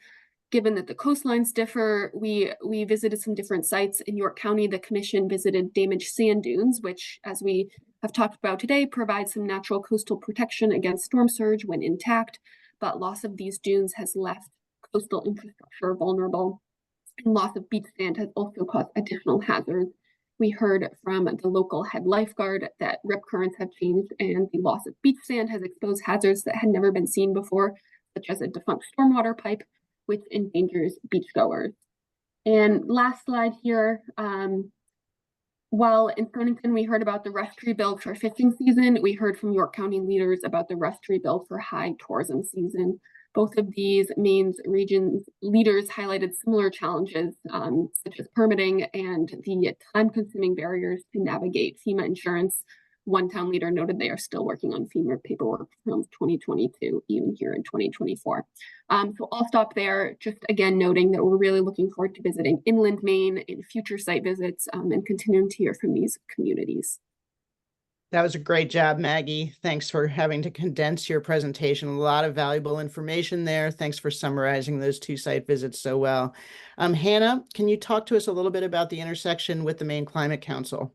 given that the coastlines differ, we visited some different sites in York County. The commission visited damaged sand dunes, which, as we have talked about today, provide some natural coastal protection against storm surge when intact, but loss of these dunes has left coastal infrastructure vulnerable. And loss of beach sand has also caused additional hazards. We heard from the local head lifeguard that rip currents have changed and the loss of beach sand has exposed hazards that had never been seen before, such as a defunct stormwater pipe, which endangers beachgoers. And last slide here, while in Stonington we heard about the rest rebuild for fishing season, we heard from York County leaders about the rest rebuild for high tourism season. Both of these Maine's regions leaders highlighted similar challenges, such as permitting and the time-consuming barriers to navigate FEMA insurance. One town leader noted they are still working on FEMA paperwork from 2022, even here in 2024. So I'll stop there, just again noting that we're really looking forward to visiting inland Maine in future site visits and continuing to hear from these communities. That was a great job, Maggie. Thanks for having to condense your presentation. A lot of valuable information there. Thanks for summarizing those 2 site visits so well. Hannah, can you talk to us a little bit about the intersection with the Maine Climate Council?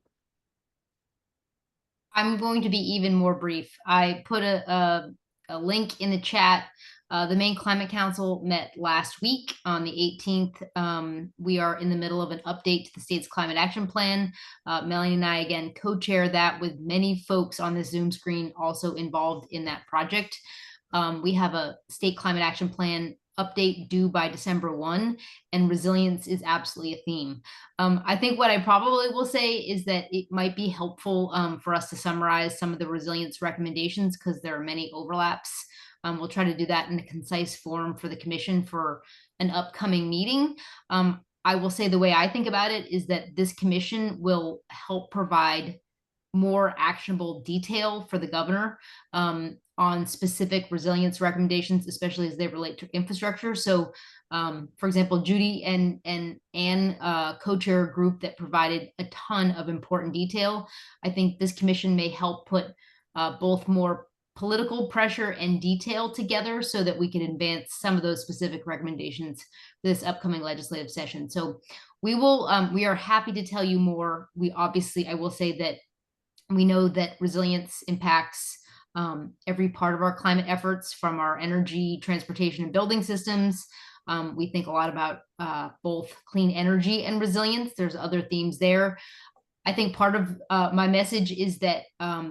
I'm going to be even more brief. I put a link in the chat. The Maine Climate Council met last week on the 18th. We are in the middle of an update to the state's climate action plan. Melanie and I, again, co-chair that with many folks on this Zoom screen also involved in that project. We have a state climate action plan update due by December 1, and resilience is absolutely a theme. I think what I probably will say is that it might be helpful for us to summarize some of the resilience recommendations because there are many overlaps. We'll try to do that in a concise form for the commission for an upcoming meeting. I will say the way I think about it is that this commission will help provide more actionable detail for the governor. on specific resilience recommendations, especially as they relate to infrastructure. So, for example, Judy and Anne co-chair a group that provided a ton of important detail. I think this commission may help put both more political pressure and detail together so that we can advance some of those specific recommendations for this upcoming legislative session. So we will, we are happy to tell you more. We obviously, I will say that we know that resilience impacts every part of our climate efforts, from our energy, transportation, and building systems. We think a lot about both clean energy and resilience. There's other themes there. I think part of my message is that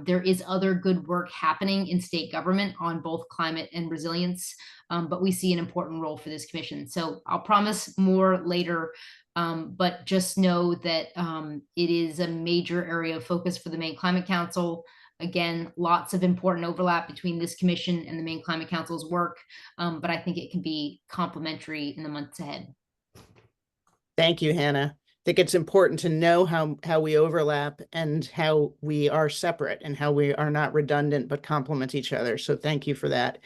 there is other good work happening in state government on both climate and resilience, but we see an important role for this commission. So I'll promise more later, but just know that it is a major area of focus for the Maine Climate Council. Again, lots of important overlap between this commission and the Maine Climate Council's work, but I think it can be complementary in the months ahead. Thank you, Hannah. I think it's important to know how we overlap and how we are separate and how we are not redundant but complement each other. So thank you for that.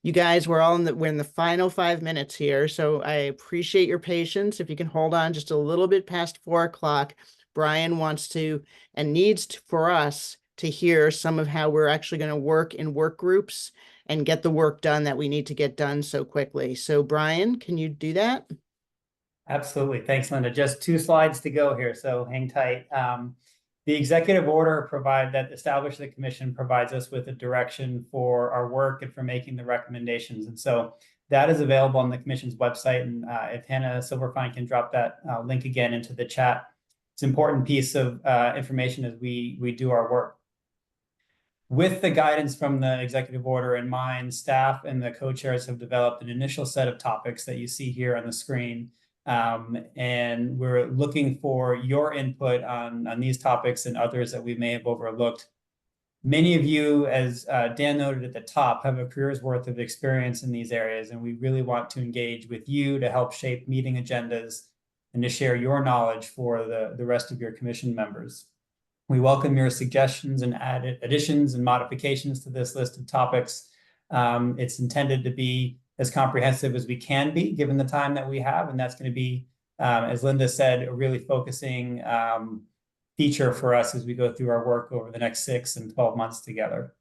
You guys, we're in the final 5 minutes here, so I appreciate your patience. If you can hold on just a little bit past 4 o'clock, Brian wants to and needs to, for us to hear some of how we're actually going to work in work groups and get the work done that we need to get done so quickly. So Brian, can you do that? Absolutely. Thanks, Linda. Just 2 slides to go here, so hang tight. The executive order that established the commission provides us with a direction for our work and for making the recommendations. And so that is available on the commission's website. And if Hannah Silverfine can drop that link again into the chat, it's an important piece of information as we do our work. With the guidance from the executive order in mind, staff and the co-chairs have developed an initial set of topics that you see here on the screen. And we're looking for your input on these topics and others that we may have overlooked. Many of you, as Dan noted at the top, have a career's worth of experience in these areas, and we really want to engage with you to help shape meeting agendas and to share your knowledge for the rest of your commission members. We welcome your suggestions and additions and modifications to this list of topics. It's intended to be as comprehensive as we can be, given the time that we have. And that's going to be, as Linda said, a really focusing feature for us as we go through our work over the next 6 and 12 months together.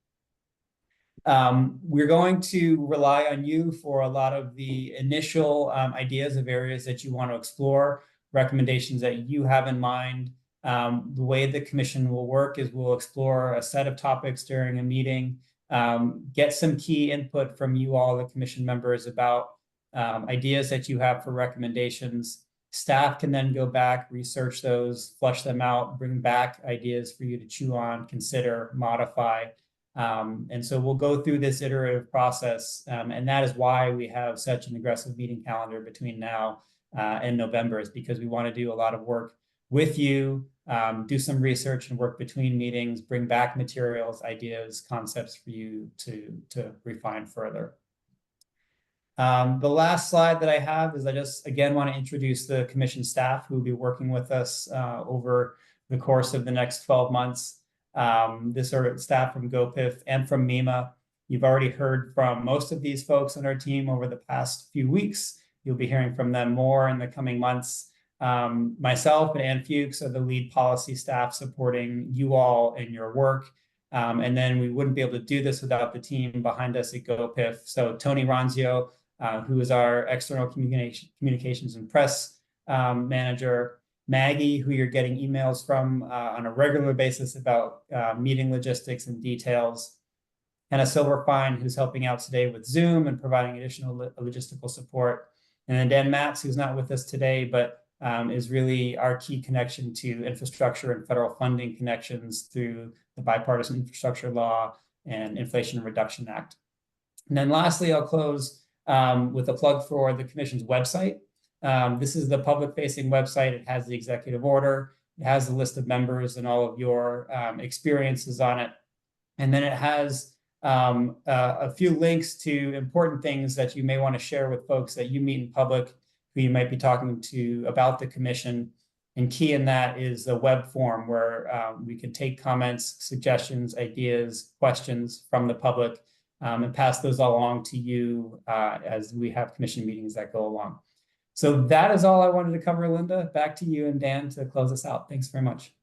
We're going to rely on you for a lot of the initial ideas of areas that you want to explore, recommendations that you have in mind. The way the commission will work is we'll explore a set of topics during a meeting, get some key input from you all, the commission members, about ideas that you have for recommendations. Staff can then go back, research those, flush them out, bring back ideas for you to chew on, consider, modify. And so we'll go through this iterative process. And that is why we have such an aggressive meeting calendar between now and November, is because we want to do a lot of work with you, do some research and work between meetings, bring back materials, ideas, concepts for you to refine further. The last slide that I have is I just, again, want to introduce the commission staff who will be working with us over the course of the next 12 months. This are staff from GoPIF and from MEMA. You've already heard from most of these folks on our team over the past few weeks. You'll be hearing from them more in the coming months. Myself and Ann Fuchs are the lead policy staff supporting you all in your work. And then we wouldn't be able to do this without the team behind us at GoPIF. So Tony Ronzio, who is our external communications and press manager, Maggie, who you're getting emails from on a regular basis about meeting logistics and details, Hannah Silverfine, who's helping out today with Zoom and providing additional logistical support, and then Dan Matz, who's not with us today, but is really our key connection to infrastructure and federal funding connections through the Bipartisan Infrastructure Law and Inflation Reduction Act. And then lastly, I'll close with a plug for the commission's website. This is the public-facing website. It has the executive order. It has the list of members and all of your experiences on it. And then it has a few links to important things that you may want to share with folks that you meet in public, who you might be talking to about the commission. And key in that is the web form where we can take comments, suggestions, ideas, questions from the public and pass those along to you as we have commission meetings that go along. So that is all I wanted to cover, Linda. Back to you and Dan to close us out. Thanks very much.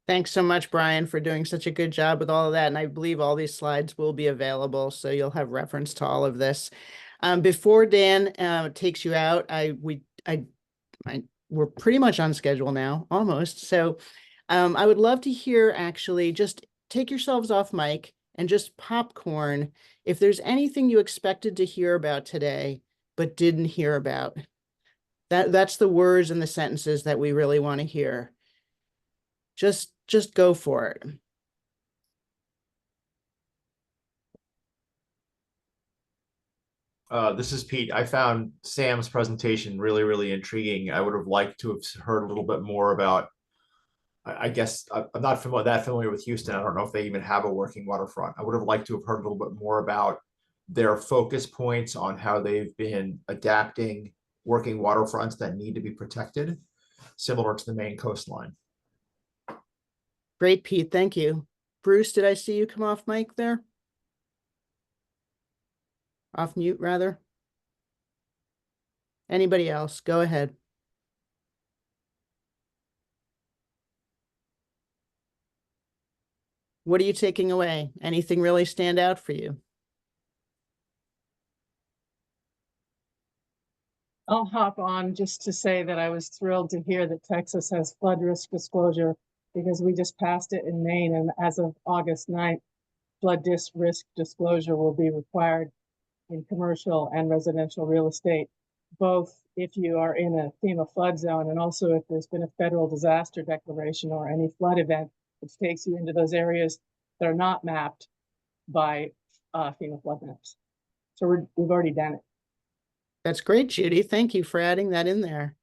Thanks so much, Brian, for doing such a good job with all of that. And I believe all these slides will be available, so you'll have reference to all of this. Before Dan takes you out, we're pretty much on schedule now, almost. So I would love to hear, actually, just take yourselves off mic and just popcorn if there's anything you expected to hear about today but didn't hear about. That's the words and the sentences that we really want to hear. Just go for it. This is Pete. I found Sam's presentation really, really intriguing. I would have liked to have heard a little bit more about, I guess, I'm not that familiar with Houston. I don't know if they even have a working waterfront. I would have liked to have heard a little bit more about their focus points on how they've been adapting working waterfronts that need to be protected, similar to the Maine coastline. Great, Pete. Thank you. Bruce, did I see you come off mic there? Off mute, rather. Anybody else? Go ahead. What are you taking away? Anything really stand out for you? I'll hop on just to say that I was thrilled to hear that Texas has flood risk disclosure because we just passed it in Maine, and as of August 9th, flood risk disclosure will be required in commercial and residential real estate, both if you are in a FEMA flood zone and also if there's been a federal disaster declaration or any flood event which takes you into those areas that are not mapped by FEMA flood maps. So we've already done it. That's great, Judy. Thank you for adding that in there.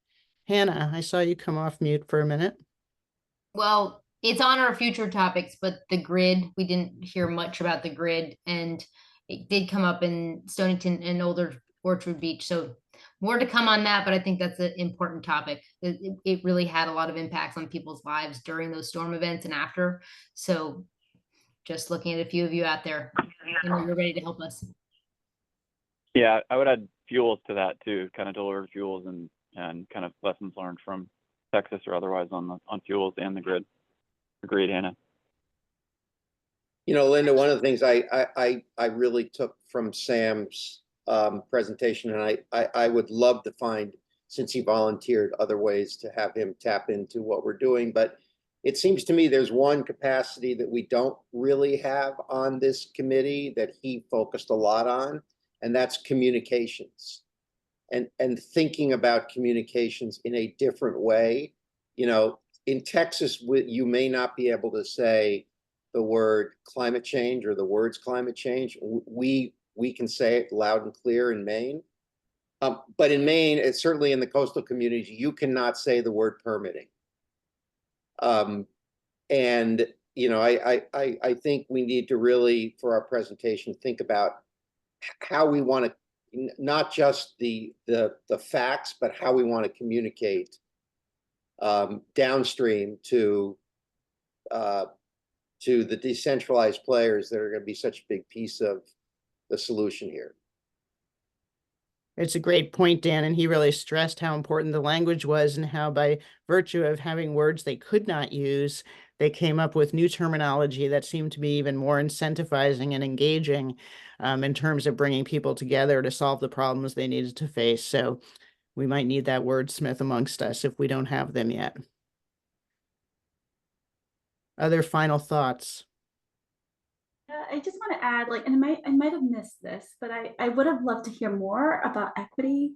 Hannah, I saw you come off mute for a minute. Well, it's on our future topics, but the grid, we didn't hear much about the grid, and it did come up in Stonington and Older Orchard Beach. So more to come on that, but I think that's an important topic. It really had a lot of impacts on people's lives during those storm events and after. So just looking at a few of you out there, I know you're ready to help us. Yeah, I would add fuels to that too, kind of delivered fuels and kind of lessons learned from Texas or otherwise on fuels and the grid. Agreed, Hannah. You know, Linda, one of the things I really took from Sam's presentation, and I would love to find, since he volunteered, other ways to have him tap into what we're doing. But it seems to me there's one capacity that we don't really have on this committee that he focused a lot on, and that's communications. And thinking about communications in a different way. You know, in Texas, you may not be able to say the word climate change or the words climate change. We can say it loud and clear in Maine. But in Maine, it's certainly in the coastal communities, you cannot say the word permitting. And, you know, I think we need to really, for our presentation, think about how we want to, not just the facts, but how we want to communicate downstream to the decentralized players that are going to be such a big piece of the solution here. It's a great point, Dan, and he really stressed how important the language was and how by virtue of having words they could not use, they came up with new terminology that seemed to be even more incentivizing and engaging in terms of bringing people together to solve the problems they needed to face. So we might need that wordsmith amongst us if we don't have them yet. Other final thoughts? I just want to add, like, and I might have missed this, but I would have loved to hear more about equity,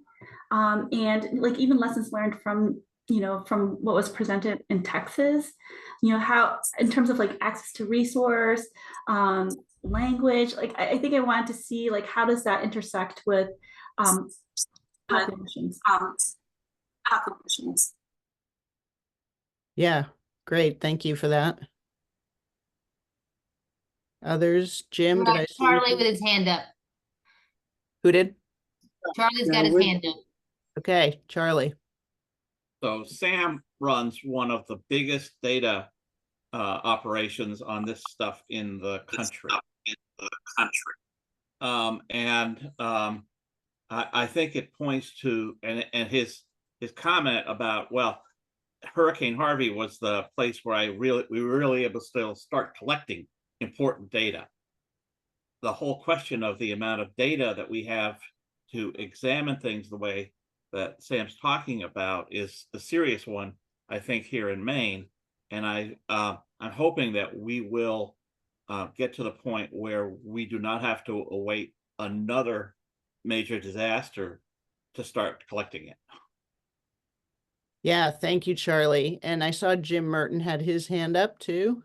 and like even lessons learned from, you know, from what was presented in Texas, you know, how in terms of like access to resource, language, like I think I wanted to see like how does that intersect with populations. Yeah, great. Thank you for that. Others? Jim, did I see Charlie with his hand up. Who did? Charlie's got his hand up. Okay, Charlie. So Sam runs one of the biggest data operations on this stuff in the country. I think it points to, and his comment about, well, Hurricane Harvey was the place where we were really able to still start collecting important data. The whole question of the amount of data that we have to examine things the way that Sam's talking about is the serious one, I think, here in Maine. And I'm hoping that we will get to the point where we do not have to await another major disaster to start collecting it. Yeah, thank you, Charlie. And I saw Jim Merton had his hand up too.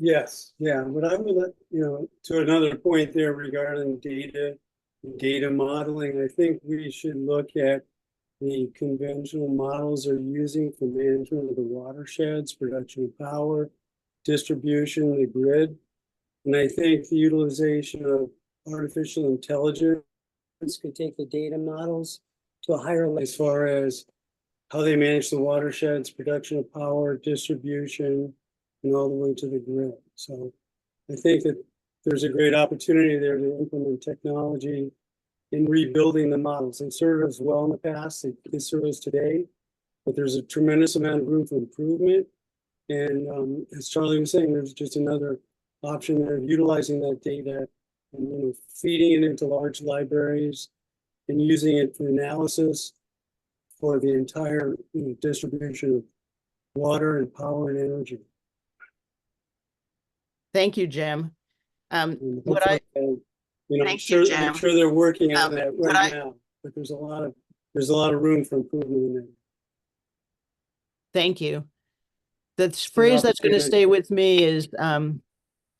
Yes, yeah, but I would, to another point there regarding data modeling, I think we should look at the conventional models they're using for management of the watersheds, production of power, distribution, the grid. And I think the utilization of artificial intelligence could take the data models to a higher level as far as how they manage the watersheds, production of power, distribution, and all the way to the grid. So I think that there's a great opportunity there to implement technology in rebuilding the models. They served us well in the past, they serve us today, but there's a tremendous amount of room for improvement. And as Charlie was saying, there's just another option there of utilizing that data and feeding it into large libraries and using it for analysis for the entire distribution of water and power and energy. Thank you, Jim. Thank you, Jim. I'm sure they're working on that right now, but there's a lot of room for improvement in there. Thank you. The phrase that's going to stay with me is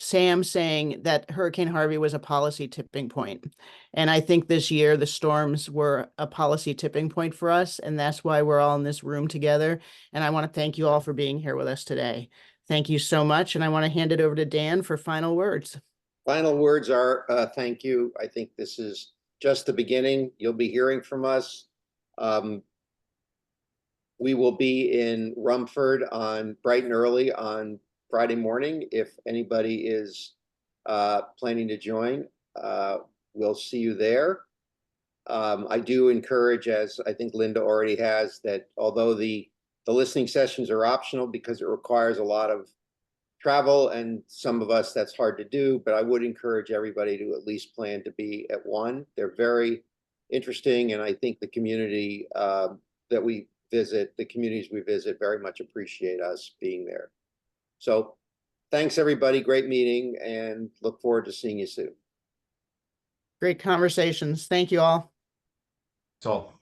Sam saying that Hurricane Harvey was a policy tipping point. And I think this year the storms were a policy tipping point for us. And that's why we're all in this room together. And I want to thank you all for being here with us today. Thank you so much. And I want to hand it over to Dan for final words. Final words are thank you. I think this is just the beginning. You'll be hearing from us. We will be in Rumford bright and early on Friday morning. If anybody is planning to join, we'll see you there. I do encourage, as I think Linda already has, that although the listening sessions are optional because it requires a lot of travel, and some of us that's hard to do, but I would encourage everybody to at least plan to be at one. They're very interesting, and I think the community that we visit, the communities we visit, very much appreciate us being there. So thanks, everybody. Great meeting, and look forward to seeing you soon. Great conversations. Thank you all. That's all.